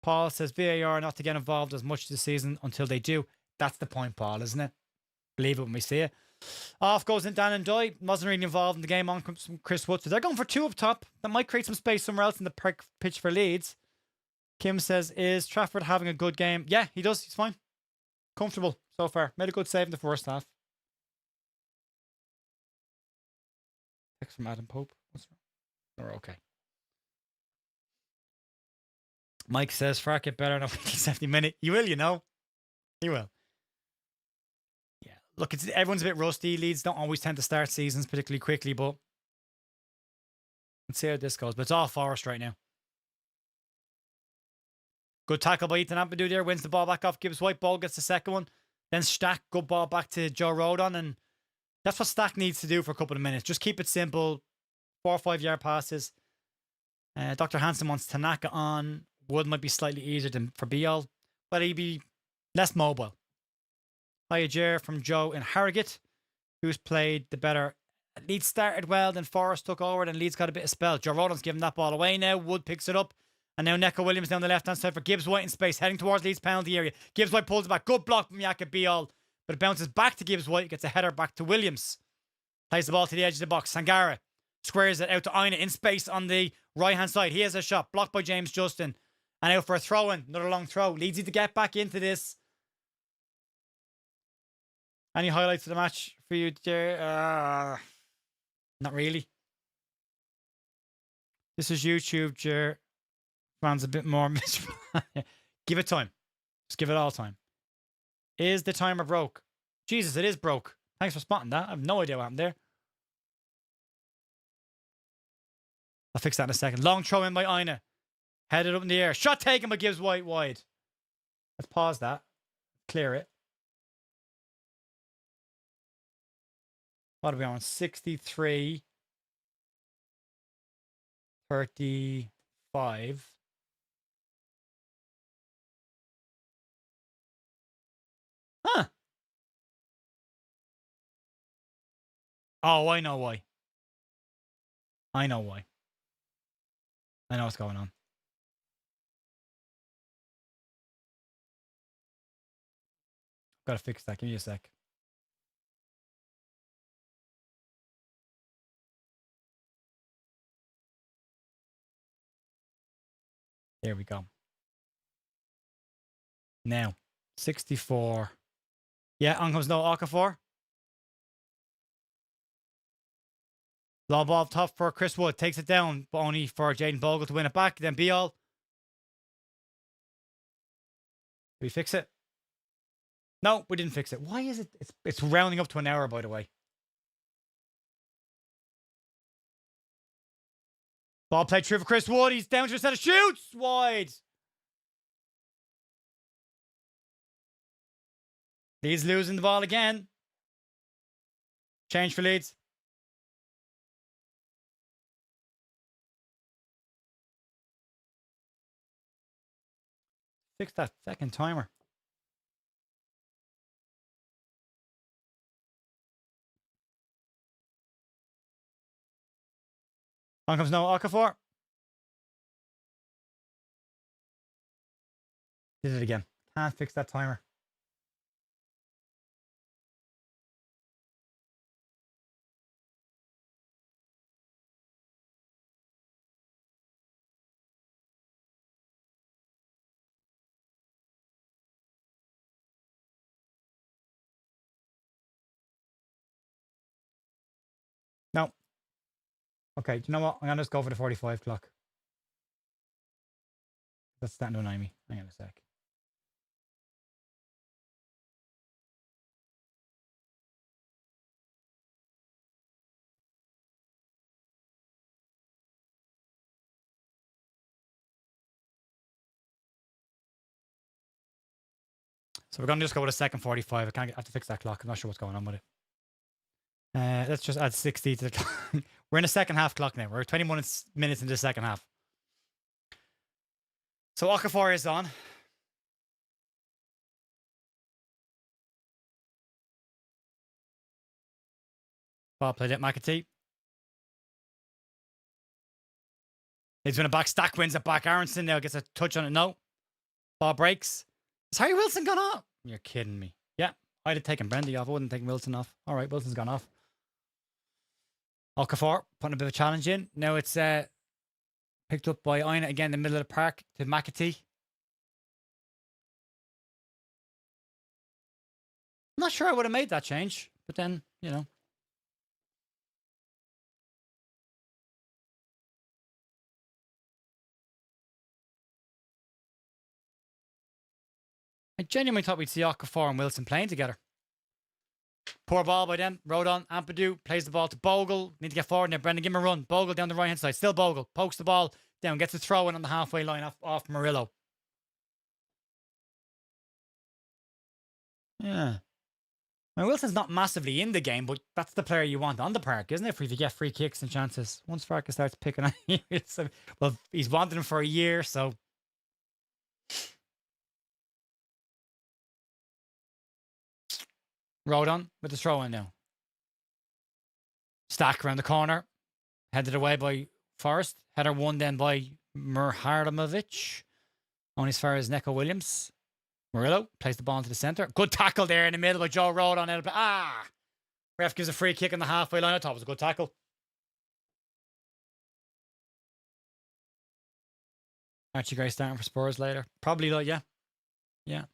Paul says VAR not to get involved as much this season until they do. That's the point, Paul, isn't it? Believe it when we see it. Off goes in Dan and Doy. Wasn't really involved in the game. On comes Chris Wood. So they're going for two up top. That might create some space somewhere else in the pitch for Leeds. Kim says, is Trafford having a good game? Yeah, he does. He's fine. Comfortable so far. Made a good save in the first half. Text from Adam Pope. What's wrong? We're okay. Mike says, Farke better than a weekly 70 minute. You will, you know. You will. Yeah. Look, everyone's a bit rusty. Leeds don't always tend to start seasons particularly quickly, but let's see how this goes. But it's all Forest right now. Good tackle by Ethan Ampadu there. Wins the ball back off Gibbs White. Ball gets the second one. Then Stack. Good ball back to Joe Rodon. And that's what Stack needs to do for a couple of minutes. Just keep it simple. 4 or 5 yard passes. Dr. Hansen wants Tanaka on. Wood might be slightly easier than for Beal. But he'd be less mobile. Hiya Jer from Joe in Harrogate. Who's played the better. Leeds started well. Then Forest took over. Then Leeds got a bit of spell. Joe Rodon's giving that ball away now. Wood picks it up. And now Neco Williams down the left-hand side for Gibbs White in space, heading towards Leeds penalty area. Gibbs White pulls it back. Good block from Yacob, but it bounces back to Gibbs White. Gets a header back to Williams. Plays the ball to the edge of the box. Sangara squares it out to Aina in space on the right-hand side. He has a shot. Blocked by James Justin. And out for a throw-in. Another long throw. Leeds need to get back into this. Any highlights of the match for you, Jer? Not really. This is YouTube, Jer. Fans a bit more miserable. Give it time. Just give it all time. Is the timer broke? Jesus, it is broke. Thanks for spotting that. I have no idea what happened there. I'll fix that in a second. Long throw in by Aina. Headed up in the air. Shot taken by Gibbs White wide. Let's pause that. Clear it. What are we on? 63. 35. Huh. Oh, I know why. I know why. I know what's going on. Gotta fix that. Give me a sec. There we go. Now, 64. Yeah, on comes no Okafor. Low ball up top for Chris Wood. Takes it down, but only for Jaden Bogle to win it back. Then Bial. Did we fix it? No, we didn't fix it. Why is it? It's rounding up to an hour, by the way. Ball played through for Chris Wood. He's down to a set of shoots. Wide. Leeds losing the ball again. Change for Leeds. Fix that second timer. On comes no Okafor. Did it again. Can't fix that timer. No. Okay, do you know what? I'm going to just go for the 45 clock. That's starting to annoy me. Hang on a sec. So we're going to just go with a second 45. I have to fix that clock. I'm not sure what's going on with it. Let's just add 60 to the clock. We're in the second half clock now. We're 20 minutes into the second half. So Okafor is on. Ball played at McAtee. He's going to back. Stack wins it back. Aronson now gets a touch on it. No. Ball breaks. Has Harry Wilson gone off? You're kidding me. Yeah. I'd have taken Brendy off. I wouldn't take Wilson off. All right. Wilson's gone off. Okafor putting a bit of a challenge in. Now it's picked up by Aina again in the middle of the park to McAtee. I'm not sure I would have made that change. But then, you know. I genuinely thought we'd see Okafor and Wilson playing together. Poor ball by them. Rodon, Ampadu plays the ball to Bogle. Need to get forward now. Brendan, give him a run. Bogle down the right hand side. Still Bogle. Pokes the ball down. Gets a throw in on the halfway line off Murillo. Yeah. Now, Wilson's not massively in the game, but that's the player you want on the park, isn't it? For if you get free kicks and chances. Once Farke starts picking on you, well, he's wanted him for a year, so. Rodon with the throw in now. Stack around the corner. Headed away by Forest. Header won then by Murharamovic. Only as far as Neko Williams. Murillo plays the ball into the centre. Good tackle there in the middle by Joe Road on it. Ref gives a free kick on the halfway line. I thought it was a good tackle. Archie Gray starting for Spurs later. Probably, like, yeah. Yeah.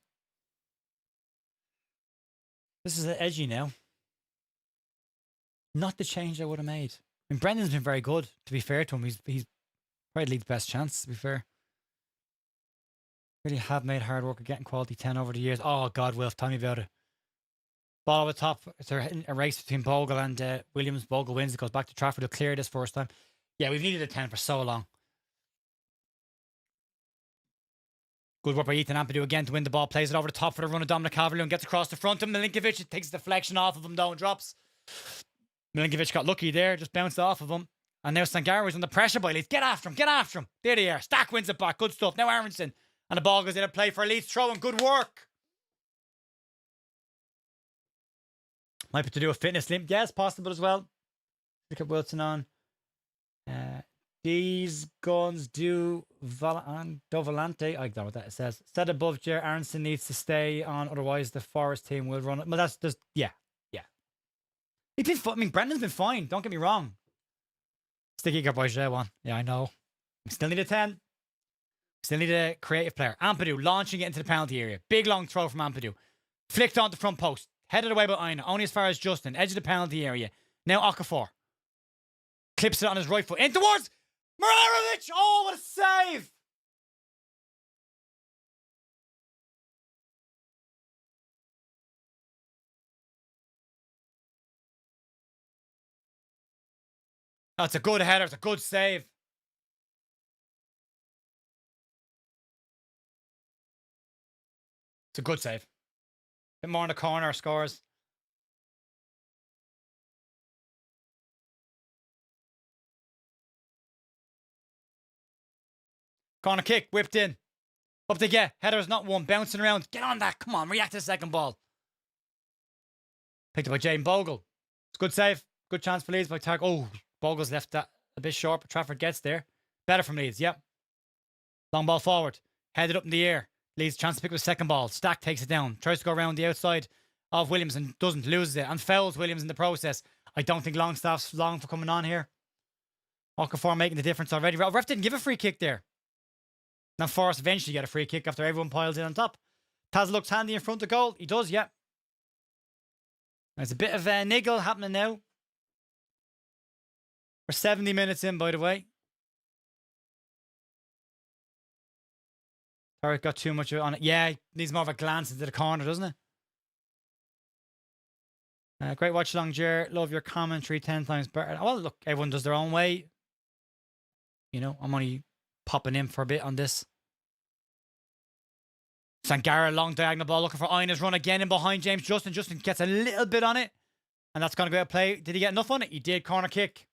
This is edgy now. Not the change I would have made. I mean, Brendan's been very good, to be fair to him. He's probably Leeds' best chance, to be fair. Really have made hard work of getting quality 10 over the years. Oh, God, Wilf, tell me about it. Ball over the top. It's a race between Bogle and Williams. Bogle wins. It goes back to Trafford. He'll clear this first time. Yeah, we've needed a 10 for so long. Good work by Ethan Ampadu again to win the ball. Plays it over the top for the run of Dominic Calvert-Lewin. Gets across the front of Milinkovic. It takes the deflection off of him, though, and drops. Milinkovic got lucky there. Just bounced off of him. And now Sangaro is under pressure by Leeds. Get after him. Get after him. There they are. Stack wins it back. Good stuff. Now Aronson. And the ball goes in a play for Leeds. Throw and good work. Might be to do a fitness limp. Yes, possible as well. Look at Wilson on. These guns do Dovolante. I don't know what that says. Set above Jer. Aronson needs to stay on, otherwise the Forest team will run it. Well, that's just yeah. He's been. I mean, Brendan's been fine. Don't get me wrong. Sticky Garboy one. Yeah, I know. We still need a 10. Still need a creative player. Ampadu launching it into the penalty area. Big long throw from Ampadu. Flicked on the front post. Headed away by Aina. Only as far as Justin. Edge of the penalty area. Now Okafor. Clips it on his right foot. In towards Murarovic. Oh, what a save. That's a good header. It's a good save. It's a good save. A bit more in the corner, scores. Corner kick, whipped in. Up to get. Header's not one. Bouncing around. Get on that. Come on, react to the second ball. Picked up by Jaden Bogle. It's a good save. Good chance for Leeds by Tark. Oh, Bogle's left that a bit short, but Trafford gets there. Better from Leeds, yep. Long ball forward. Headed up in the air. Leeds chance to pick up the second ball. Stack takes it down. Tries to go around the outside of Williams and doesn't. Loses it and fouls Williams in the process. I don't think Longstaff's long for coming on here. Okafor making the difference already. Ref didn't give a free kick there. Now Forest eventually get a free kick after everyone piles in on top. Taz looks handy in front of goal. He does, yeah. There's a bit of a niggle happening now. We're 70 minutes in, by the way. Tarek got too much on it. Yeah, needs more of a glance into the corner, doesn't it? Great watch along, Jer. Love your commentary 10 times better. Well, look, everyone does their own way. You know, I'm only popping in for a bit on this. Sangara, long diagonal ball, looking for Ina's run again in behind James Justin. Justin gets a little bit on it. And that's going to go out of play. Did he get enough on it? He did. Corner kick.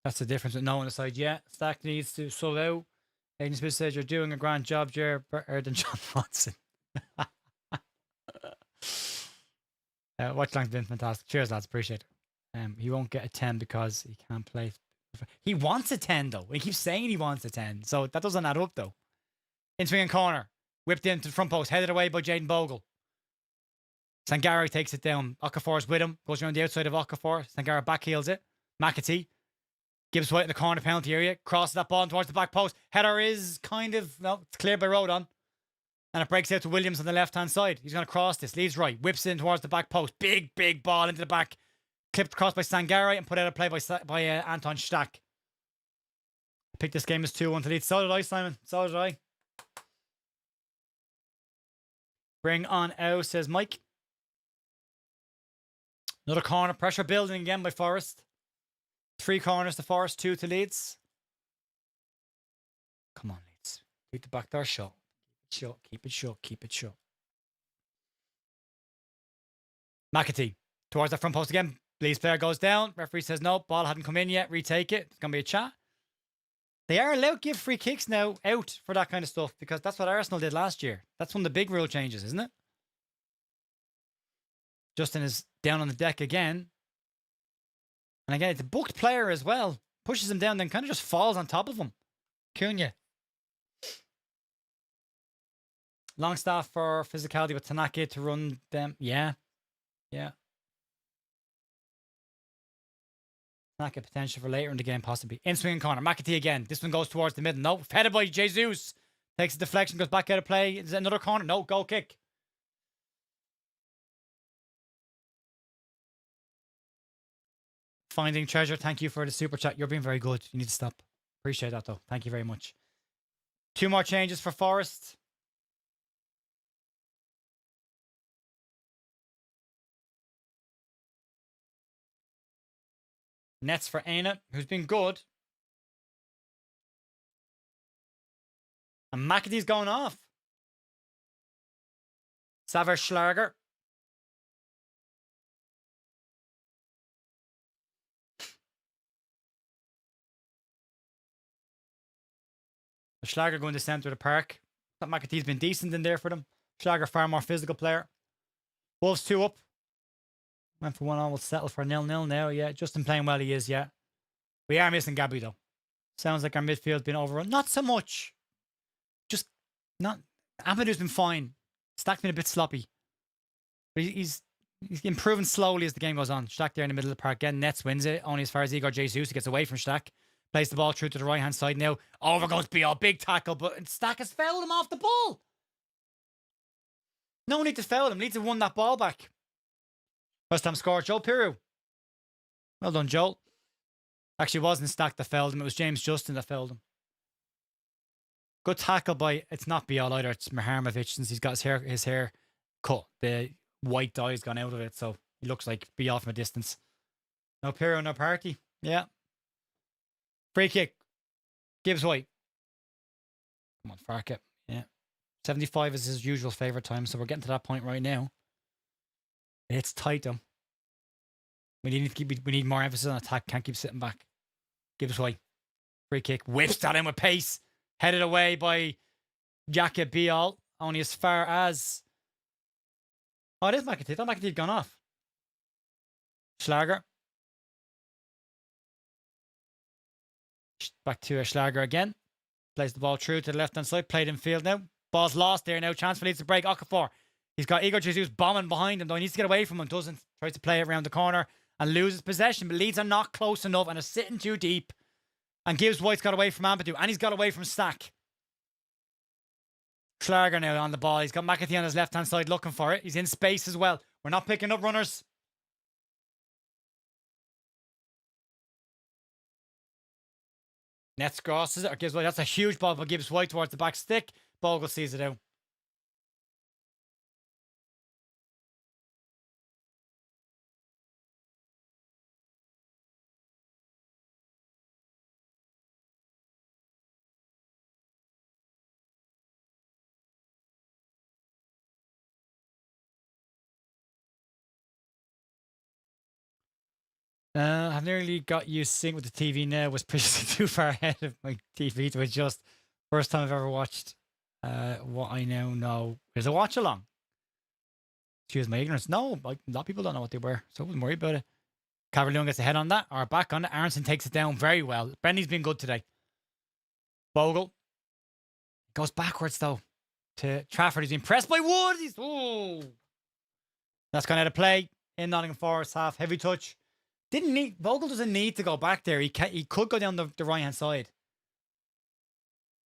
That's the difference with no on the side. Yeah, Stack needs to sub out. Agent Smith says you're doing a grand job, Jer, better than John Watson. Watch long's been fantastic. Cheers, lads. Appreciate it. He won't get a 10 because he can't play. He wants a 10, though. He keeps saying he wants a 10. So that doesn't add up, though. In swinging corner. Whipped into the front post. Headed away by Jaden Bogle. Sangara takes it down. Okafor's with him. Goes around the outside of Okafor. Sangara backheels it. McAtee. Gibbs White in the corner penalty area. Crosses that ball towards the back post. Header is kind of, no, it's cleared by Rodon. And it breaks out to Williams on the left-hand side. He's going to cross this. Leads right. Whips in towards the back post. Big, big ball into the back. Clipped across by Sangara and put out a play by Anton Stack. I picked this game as 2-1 to Leeds. So did I, Simon. So did I. Bring on out, says Mike. Another corner. Pressure building again by Forest. 3 corners to Forest, 2 to Leeds. Come on, Leeds. Keep the back door shut. Shut. Keep it shut. Keep it shut. McAtee towards the front post again. Leeds player goes down. Referee says no. Ball hadn't come in yet. Retake it. It's going to be a chat. They are allowed to give free kicks now out for that kind of stuff because that's what Arsenal did last year. That's one of the big rule changes, isn't it? Justin is down on the deck again. And again, it's a booked player as well. Pushes him down, then kind of just falls on top of him. Cunha. Longstaff for physicality with Tanaka to run them. Yeah. Yeah. Tanaka potential for later in the game, possibly. In swinging corner. McAtee again. This one goes towards the middle. No. Headed by Jesus. Takes a deflection, goes back out of play. Is it another corner? No. Goal kick. Finding treasure. Thank you for the super chat. You're being very good. You need to stop. Appreciate that though. Thank you very much. 2 more changes for Forest. Nets for Aina, who's been good. And McAtee's going off. Saver Schlager. Schlager going to centre of the park. That McAtee's been decent in there for them. Schlager far more physical player. Wolves 2 up. Went for 1-1. We'll settle for 0-0 now. Yeah, Justin playing well he is, yeah. We are missing Gabby though. Sounds like our midfield's been overrun. Not so much. Just not. Amadou's been fine. Stack's been a bit sloppy. But he's improving slowly as the game goes on. Stack there in the middle of the park. Again, Nets wins it. Only as far as Igor Jesus. He gets away from Stack. Plays the ball through to the right hand side now. Over goes BL. Big tackle, but Stack has fouled him off the ball. No need to foul him. Needs to won that ball back. First time score, Joel Piru. Well done, Joel. Actually, it wasn't Stack that fouled him. It was James Justin that fouled him. Good tackle by, it's not BL either. It's Maharmovic since he's got his hair cut. The white dye's gone out of it, so he looks like BL from a distance. No Piru, no party. Yeah. Free kick. Gibbs White. Come on, Farke. Yeah. 75 is his usual favourite time, so we're getting to that point right now. It's tight though. We need more emphasis on attack. Can't keep sitting back. Gibbs White. Free kick. Whips that in with pace. Headed away by Jacka Bial. Only as far as... Oh, it is McAtee. I thought McAtee had gone off. Schlager. Back to Schlager again. Plays the ball through to the left-hand side. Played in field now. Ball's lost there now. Chance for Leeds to break. Okafor. He's got Igor Jesus bombing behind him, though. He needs to get away from him. Doesn't. Tries to play it around the corner and loses possession. But Leeds are not close enough and are sitting too deep. And Gibbs White's got away from Ampadu. And he's got away from Stack. Schlager now on the ball. He's got McAtee on his left-hand side looking for it. He's in space as well. We're not picking up runners. Nets crosses it, or Gibbs White. That's a huge ball for Gibbs White towards the back stick. Bogle sees it out. I've nearly got used sync with the TV now. Was previously too far ahead of my TV to adjust. First time I've ever watched what I now know is a watch along. Excuse my ignorance. No, like, a lot of people don't know what they were, so I wouldn't worry about it. Caverleon gets a head on that, or back on it. Aronson takes it down very well. Brendy's been good today. Bogle goes backwards though to Trafford. He's been pressed by Wood. That's gone out of play in Nottingham Forest half. Heavy touch. Vogel doesn't need to go back there. He could go down the right hand side.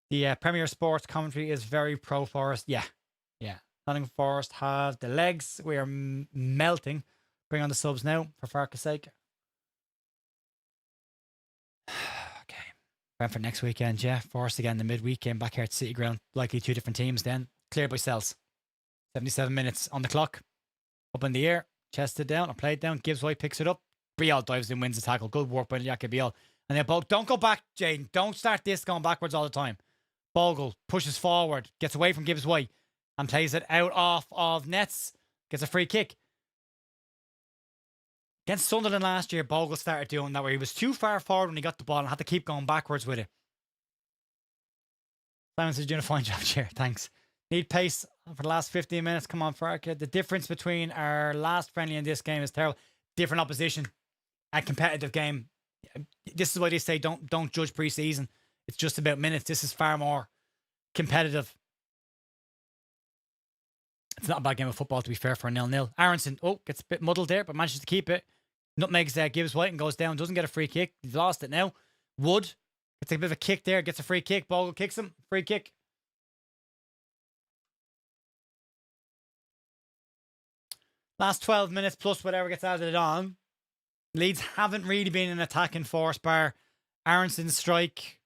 The Premier Sports commentary is very pro Forest. Yeah. Nottingham Forest have the legs. We are melting. Bring on the subs now for Farke's sake. Okay. Brentford next weekend. Yeah. Forest again the midweek game back here at City Ground. Likely 2 different teams then. Cleared by Sells. 77 minutes on the clock. Up in the air. Chested down or played down. Gibbs White picks it up. Brial dives in, wins the tackle. Good work by Jakobiel. And they both don't go back, Jaden. Don't start this going backwards all the time. Bogle pushes forward, gets away from Gibbs White, and plays it out off of nets. Gets a free kick. Against Sunderland last year, Bogle started doing that where he was too far forward when he got the ball and had to keep going backwards with it. Simon says, doing a fine job, Chair. Thanks. Need pace for the last 15 minutes. Come on, Farke. The difference between our last friendly and this game is terrible. Different opposition. A competitive game. This is why they say don't judge pre-season. It's just about minutes. This is far more competitive. It's not a bad game of football, to be fair, for a 0-0. Aronson, gets a bit muddled there, but manages to keep it. Nutmegs Gibbs White and goes down. Doesn't get a free kick. He's lost it now. Wood gets a bit of a kick there. Gets a free kick. Bogle kicks him. Free kick. Last 12 minutes plus whatever gets added on. Leeds haven't really been an attacking force bar Aronson's strike.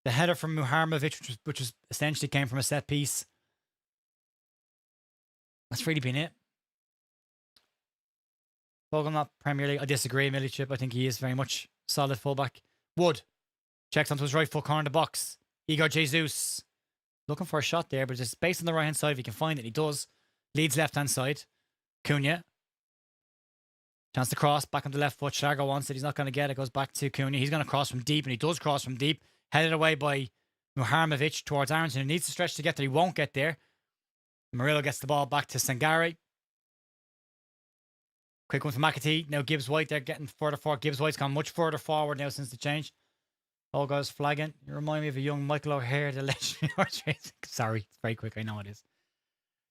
The header from Muharmovic, which was essentially came from a set piece. That's really been it. Bogle not Premier League. I disagree, Milichip. I think he is very much solid fullback. Wood checks onto his right foot corner of the box. Igor Jesus looking for a shot there, but there's space on the right hand side if he can find it. He does. Leeds left hand side. Cunha. Chance to cross back on the left foot. Shargo wants it. He's not going to get it. Goes back to Cunha. He's going to cross from deep, and he does cross from deep. Headed away by Muharmovic towards Aronson, who needs to stretch to get there. He won't get there. Murillo gets the ball back to Sangare. Quick one from McAtee. Now Gibbs White, they're getting further forward. Gibbs White's gone much further forward now since the change. All goes flagging. You remind me of a young Michael O'Hare, the legendary. Sorry, it's very quick. I know it is.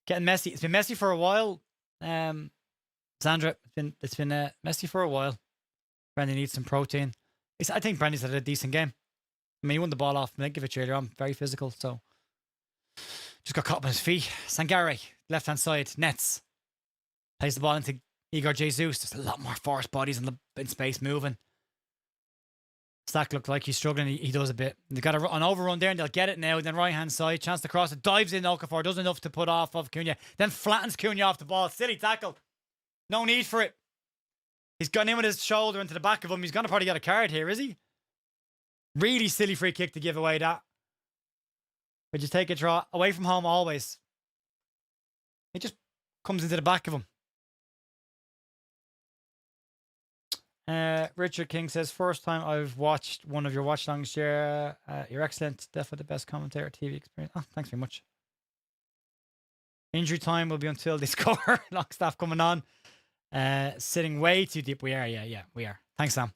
Getting messy. It's been messy for a while. Sandra, it's been messy for a while. Brendan needs some protein. I think Brendan's had a decent game. I mean, he won the ball off Milinkovic earlier on. Very physical, so just got caught on his feet. Sangare, left hand side, nets. Plays the ball into Igor Jesus. There's a lot more forced bodies in space moving. Stack looked like he's struggling. He does a bit. They've got an overrun there, and they'll get it now. Then right hand side, chance to cross it. Dives in Okafor. Does enough to put off of Cunha. Then flattens Cunha off the ball. Silly tackle. No need for it. He's gone in with his shoulder into the back of him. He's going to probably get a card here, is he? Really silly free kick to give away that. But just take a draw. Away from home always. It just comes into the back of him. Richard King says, first time I've watched one of your watch longs, share. You're excellent. Definitely the best commentator TV experience. Oh, thanks very much. Injury time will be until they score. Longstaff coming on. Sitting way too deep. We are, yeah, we are. Thanks, Sam.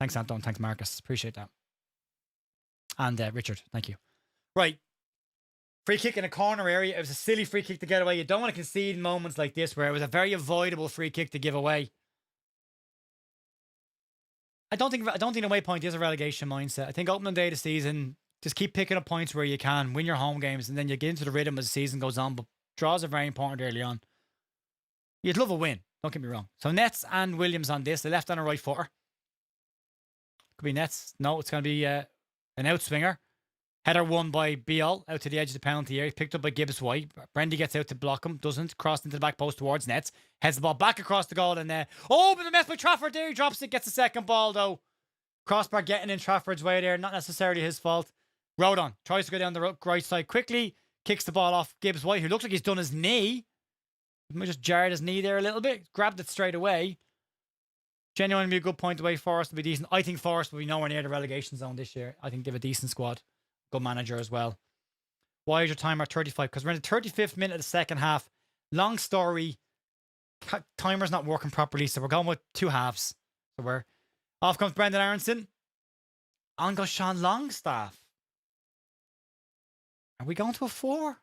Thanks, Anton. Thanks, Marcus. Appreciate that. And Richard, thank you. Right. Free kick in a corner area. It was a silly free kick to get away. You don't want to concede in moments like this where it was a very avoidable free kick to give away. I don't think the way point is a relegation mindset. I think opening day of the season, just keep picking up points where you can, win your home games, and then you get into the rhythm as the season goes on. But draws are very important early on. You'd love a win. Don't get me wrong. So Nets and Williams on this, the left and a right footer. Could be Nets. No, it's going to be an outswinger. Header won by Beal out to the edge of the penalty area. Picked up by Gibbs White. Brendy gets out to block him. Doesn't. Crossed into the back post towards Nets. Heads the ball back across the goal. And but the mess by Trafford there. He drops it. Gets the second ball though. Crossbar getting in Trafford's way there. Not necessarily his fault. Rodon tries to go down the right side quickly. Kicks the ball off Gibbs White, who looks like he's done his knee. He might just jarred his knee there a little bit. Grabbed it straight away. Genuinely be a good point away. Forest will be decent. I think Forest will be nowhere near the relegation zone this year. I think they have a decent squad. Good manager as well. Why is your timer at 35? Because we're in the 35th minute of the second half. Long story. Timer's not working properly, so we're going with two halves. So we're off comes Brendan Aronson. On goes Sean Longstaff. Are we going to a 4?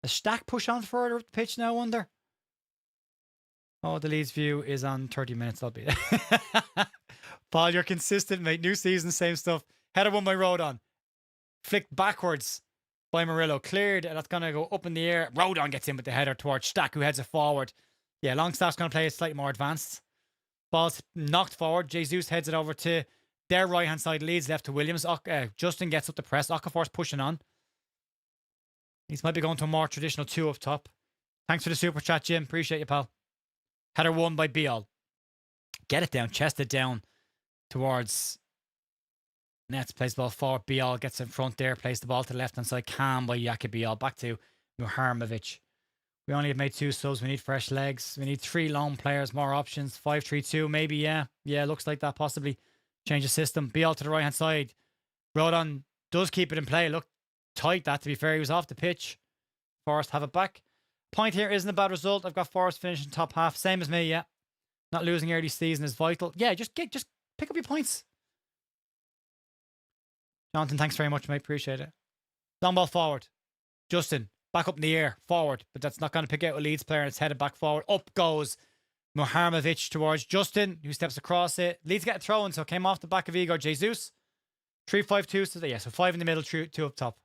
Does Stack push on further up the pitch now, I wonder? Oh, the Leeds View is on 30 minutes. I'll be there. Paul, you're consistent, mate. New season, same stuff. Header one by Rodon. Flicked backwards by Murillo. Cleared, and that's going to go up in the air. Rodon gets in with the header towards Stack, who heads it forward. Yeah, Longstaff's going to play it slightly more advanced. Ball's knocked forward. Jesus heads it over to their right-hand side. Leeds left to Williams. Justin gets up the press. Okafor's pushing on. He might be going to a more traditional 2 up top. Thanks for the super chat, Jim. Appreciate you, pal. Header won by Beal. Get it down. Chest it down towards Nets. Plays the ball forward. Beal gets in front there. Plays the ball to the left-hand side. Calm by Yaka Beal. Back to Muharmovic. We only have made 2 subs. We need fresh legs. We need 3 lone players, more options. 5-3-2, maybe, yeah. Yeah, looks like that, possibly. Change the system. Be all to the right-hand side. Rodon does keep it in play. Look tight, that, to be fair. He was off the pitch. Forest have it back. Point here isn't a bad result. I've got Forest finishing top half. Same as me, yeah. Not losing early season is vital. Yeah, just pick up your points. Jonathan, thanks very much, mate. Appreciate it. Long ball forward. Justin, back up in the air. Forward. But that's not going to pick out a Leeds player, and it's headed back forward. Up goes Mohamovic towards Justin, who steps across it. Leeds get a throw in, so it came off the back of Igor Jesus. 3-5-2. So, yeah, so 5 in the middle, 2 up top.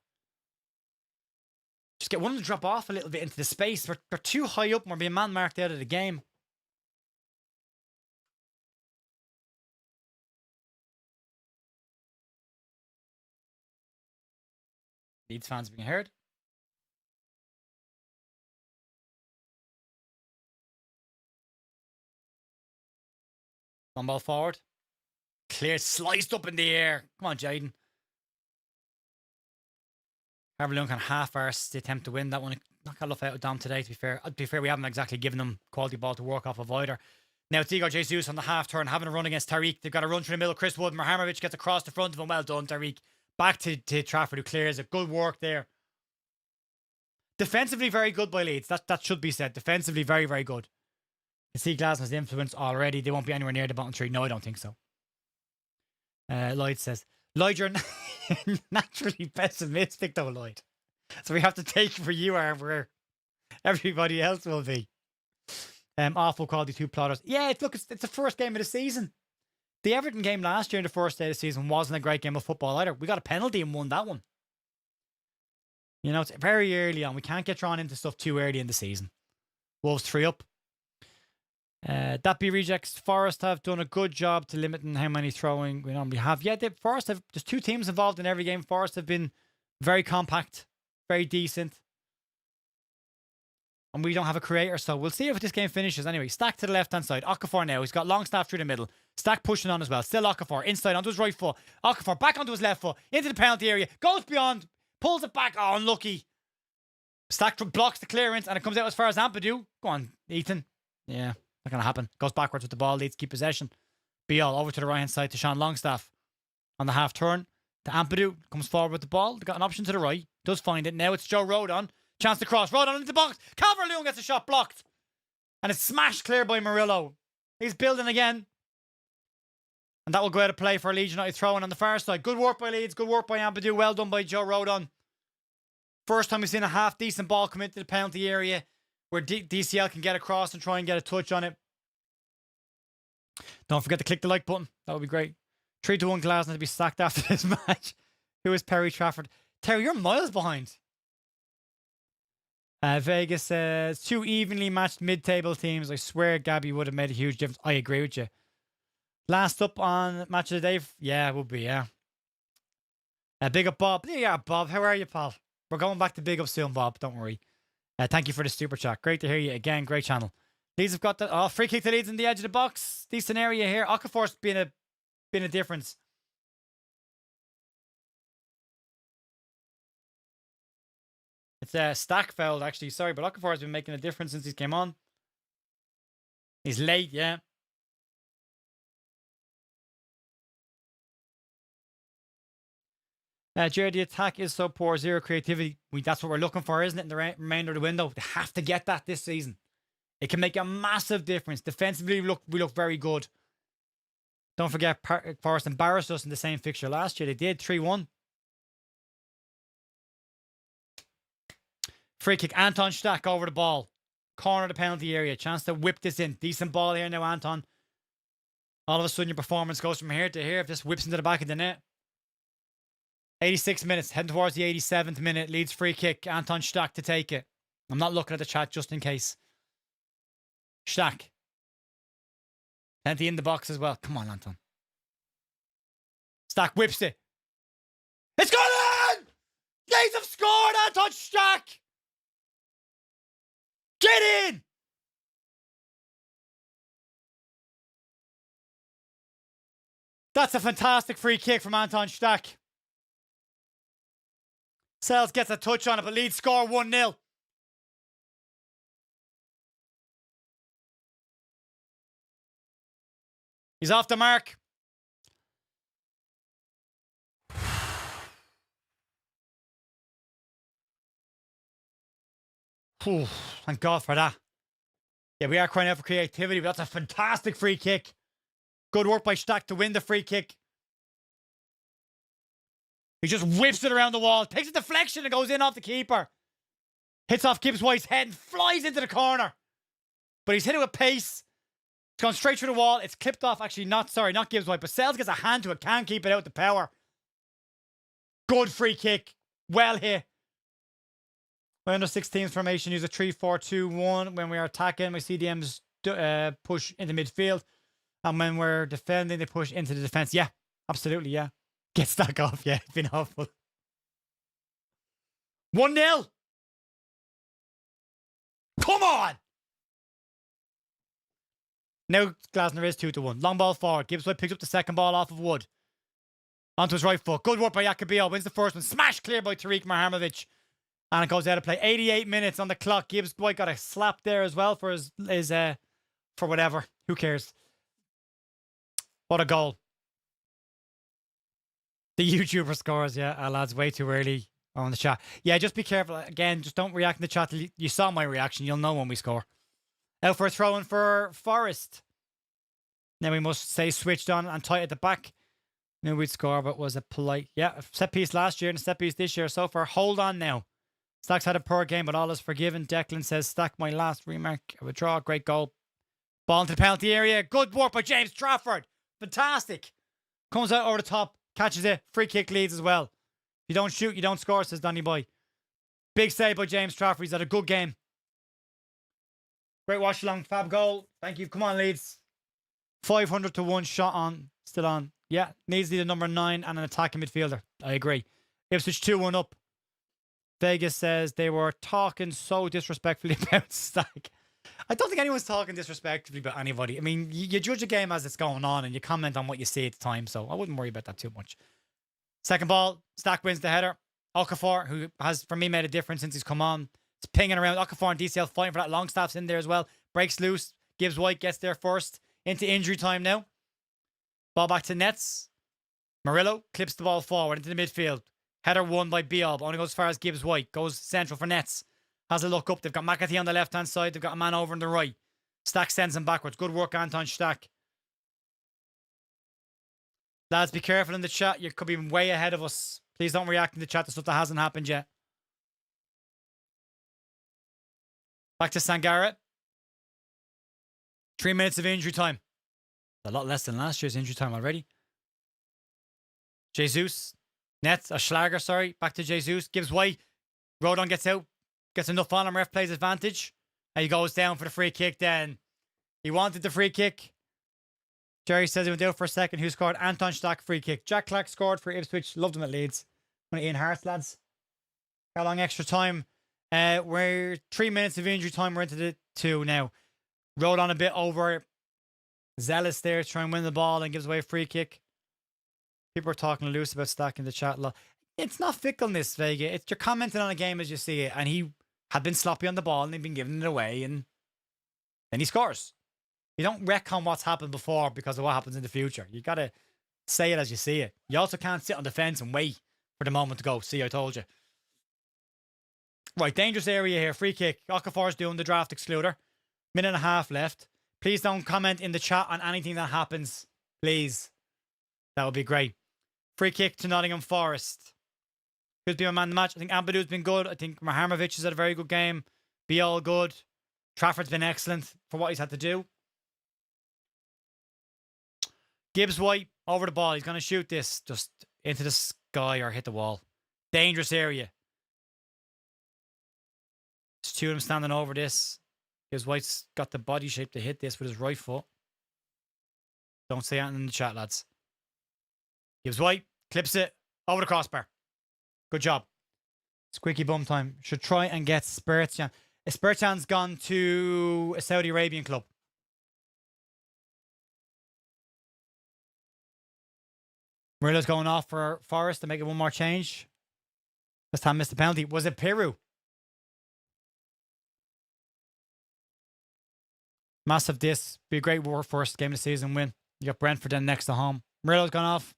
Just get one to drop off a little bit into the space. We're too high up and we're being man-marked out of the game. Leeds fans being heard. Long ball forward. Clear, sliced up in the air. Come on, Jaden. Harvey can half-arse the attempt to win that one. Not got enough out of Dom today, to be fair. To be fair, we haven't exactly given them quality ball to work off of either. Now it's Igor Jesus on the half turn, having a run against Tariq. They've got a run through the middle. Chris Wood, Mohamovic gets across the front of him. Well done, Tariq. Back to Trafford, who clears it. Good work there. Defensively, very good by Leeds. That should be said. Defensively, very, very good. You see Glasnow's influence already. They won't be anywhere near the bottom 3. No, I don't think so. Lloyd says, Lloyd, you're naturally pessimistic though, Lloyd. So we have to take for you are where everybody else will be. Awful quality 2 plotters. Yeah, it's the first game of the season. The Everton game last year in the first day of the season wasn't a great game of football either. We got a penalty and won that one. You know, it's very early on. We can't get drawn into stuff too early in the season. Wolves 3 up. That be rejects. Forest have done a good job to limiting how many throwing we normally have. Yeah, there's 2 teams involved in every game. Forest have been very compact, very decent. And we don't have a creator, so we'll see if this game finishes. Anyway, Stack to the left-hand side. Okafor now. He's got Longstaff through the middle. Stack pushing on as well. Still Okafor. Inside onto his right foot. Okafor back onto his left foot. Into the penalty area. Goes beyond. Pulls it back. Oh, unlucky. Stack blocks the clearance, and it comes out as far as Ampadu. Go on, Ethan. Yeah, not going to happen. Goes backwards with the ball. Leeds keep possession. Bial over to the right-hand side to Sean Longstaff. On the half-turn. To Ampadu. Comes forward with the ball. They've got an option to the right. Does find it. Now it's Joe Rodon. Chance to cross. Rodon into the box. Calvert-Lewin gets a shot blocked. And it's smashed clear by Murillo. He's building again. And that will go out of play for Leeds United throwing on the far side. Good work by Leeds. Good work by Ampadu. Well done by Joe Rodon. First time we've seen a half-decent ball come into the penalty area where DCL can get across and try and get a touch on it. Don't forget to click the like button. That would be great. 3-1 Glasgow to be sacked after this match. Who is Perry Trafford? Terry, you're miles behind. Vegas says 2 evenly matched mid-table teams. I swear Gabby would have made a huge difference. I agree with you. Last up on match of the day. Yeah, it would be, yeah. Big up Bob. Yeah, Bob. How are you, pal? We're going back to big up soon, Bob. Don't worry. Thank you for the super chat. Great to hear you again. Great channel. Leeds have got the free kick to Leeds in the edge of the box. Decent area here. Okafor's been a difference. It's a Stack fouled, actually. Sorry, but Okafor has been making a difference since he came on. He's late, yeah. Jared, the attack is so poor. 0 creativity. That's what we're looking for, isn't it? In the remainder of the window. They have to get that this season. It can make a massive difference. Defensively, we look very good. Don't forget, Forest embarrassed us in the same fixture last year. They did 3-1. Free kick. Anton Stack over the ball. Corner of the penalty area. Chance to whip this in. Decent ball here now, Anton. All of a sudden, your performance goes from here to here. If this whips into the back of the net. 86 minutes. Heading towards the 87th minute. Leeds free kick. Anton Stack to take it. I'm not looking at the chat just in case. Stack. Plenty in the box as well. Come on, Anton. Stack whips it. It's gone in! Leeds have scored! Anton Stack! Get in! That's a fantastic free kick from Anton Stack. Sells gets a touch on it, but Leeds score 1-0. He's off the mark. Whew, thank God for that. Yeah, we are crying out for creativity, but that's a fantastic free kick. Good work by Stack to win the free kick. He just whips it around the wall, takes a deflection and goes in off the keeper. Hits off Gibbs White's head and flies into the corner. But he's hit it with pace. It's gone straight through the wall. It's clipped off. Actually, not Gibbs White, but Sells gets a hand to it. Can't keep it out with the power. Good free kick. Well hit. My under 16s formation use a 3-4-2-1. When we are attacking, my CDMs push into midfield. And when we're defending, they push into the defense. Yeah, absolutely, yeah. Get Stack off, yeah. It's been awful. 1-0. Come on! Now Glasner is 2-1. Long ball forward. Gibbs White picks up the second ball off of Wood. Onto his right foot. Good work by Yakubio. Wins the first one. Smash clear by Tariq Marhamovic. And it goes out of play. 88 minutes on the clock. Gibbs White got a slap there as well for his for whatever. Who cares? What a goal. The YouTuber scores, yeah. Lads, way too early on the chat. Yeah, just be careful. Again, just don't react in the chat till you saw my reaction. You'll know when we score. Out for a throw-in for Forest. Now we must stay switched on and tight at the back. Knew we'd score, but was a polite... Yeah, set piece last year and a set piece this year so far. Hold on now. Stack's had a poor game, but all is forgiven. Declan says, Stack, my last remark. A withdraw, great goal. Ball into the penalty area. Good work by James Trafford. Fantastic. Comes out over the top. Catches it. Free kick leads as well. If you don't shoot, you don't score, says Danny Boy. Big save by James Trafford. He's had a good game. Great watch along. Fab goal. Thank you. Come on, Leeds. 500 to 1 shot on. Still on. Yeah. Needs to be the number 9 and an attacking midfielder. I agree. Ipswich 2-1 up. Vegas says they were talking so disrespectfully about Stack. I don't think anyone's talking disrespectfully about anybody. I mean, you judge a game as it's going on and you comment on what you see at the time, so I wouldn't worry about that too much. Second ball, Stack wins the header. Okafor, who has, for me, made a difference since he's come on. It's pinging around. Okafor and DCL fighting for that. Longstaff's in there as well. Breaks loose. Gibbs White gets there first. Into injury time now. Ball back to Nets. Murillo clips the ball forward into the midfield. Header won by Biob. Only goes as far as Gibbs White. Goes central for Nets. Has a look up. They've got McAtee on the left-hand side. They've got a man over on the right. Stack sends him backwards. Good work, Anton Stack. Lads, be careful in the chat. You could be way ahead of us. Please don't react in the chat to stuff that hasn't happened yet. Back to Sangara. 3 minutes of injury time. A lot less than last year's injury time already. Jesus. Nets. Schlager, sorry. Back to Jesus. Gibbs White. Rodon gets out. Gets enough on him. Ref plays advantage. And he goes down for the free kick then. He wanted the free kick. Jerry says he went out for a second. Who scored? Anton Stack free kick. Jack Clark scored for Ipswich. Loved him at Leeds. Ian Hart, lads. How long extra time? We're 3 minutes of injury time. We're into the 2 now. Rode on a bit over. Zealous there to try and win the ball and gives away a free kick. People are talking loose about Stack in the chat. It's not fickleness, Vega. It's you're commenting on a game as you see it. And he had been sloppy on the ball and he'd been giving it away. And then he scores. You don't retcon what's happened before because of what happens in the future. You got to say it as you see it. You also can't sit on the fence and wait for the moment to go. See, I told you. Right, dangerous area here. Free kick. Okafor's doing the draft excluder. Minute and a half left. Please don't comment in the chat on anything that happens. Please. That would be great. Free kick to Nottingham Forest. Could be a man of the match. I think Amadou's been good. I think Marhamovic has had a very good game. Be all good. Trafford's been excellent for what he's had to do. Gibbs White over the ball. He's going to shoot this just into the sky or hit the wall. Dangerous area. There's 2 of them standing over this. Gibbs White's got the body shape to hit this with his right foot. Don't say anything in the chat, lads. Gibbs White clips it over the crossbar. Good job. Squeaky bum time. Should try and get Spiritian. Spiritian's gone to a Saudi Arabian club. Murillo's going off for Forest to make it one more change. This time missed the penalty. Was it Peru? Massive diss. Be a great first game of the season win. You got Brentford then next to home. Murillo's gone off.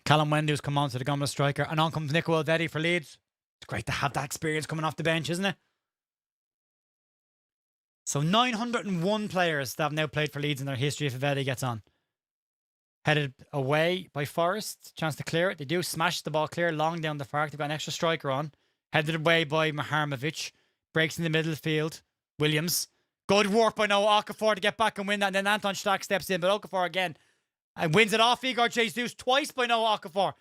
Callum Wendu's come on to the Gumla striker. And on comes Nico Elvedi for Leeds. It's great to have that experience coming off the bench, isn't it? So 901 players that have now played for Leeds in their history if Elvedi gets on. Headed away by Forest. Chance to clear it. They do smash the ball clear long down the park. They've got an extra striker on. Headed away by Maharmovic. Breaks in the middle of the field. Williams. Good work by Noah Okafor to get back and win that. And then Anton Stach steps in. But Okafor again. And wins it off Igor Jesus twice by Noah Okafor.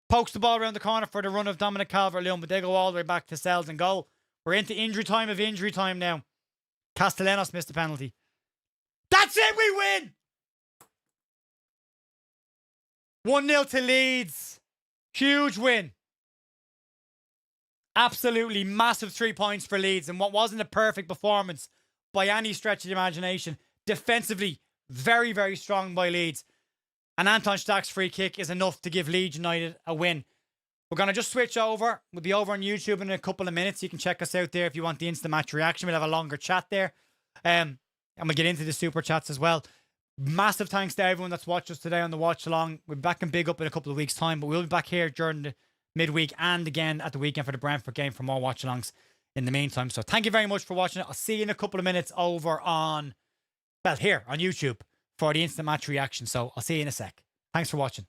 Pokes the ball around the corner for the run of Dominic Calvert-Lewin. But they go all the way back to Sells and goal. We're into injury time now. Castellanos missed the penalty. That's it, we win! 1-0 to Leeds. Huge win. Absolutely massive 3 points for Leeds. And what wasn't a perfect performance by any stretch of the imagination. Defensively, very, very strong by Leeds. And Anton Stach's free kick is enough to give Leeds United a win. We're going to just switch over. We'll be over on YouTube in a couple of minutes. You can check us out there if you want the instant match reaction. We'll have a longer chat there. And we'll get into the super chats as well. Massive thanks to everyone that's watched us today on the watch along. We'll be back in Big Up in a couple of weeks' time, but we'll be back here during the midweek and again at the weekend for the Brentford game for more watch alongs in the meantime. So thank you very much for watching it. I'll see you in a couple of minutes over on, well, here on YouTube for the instant match reaction. So I'll see you in a sec. Thanks for watching.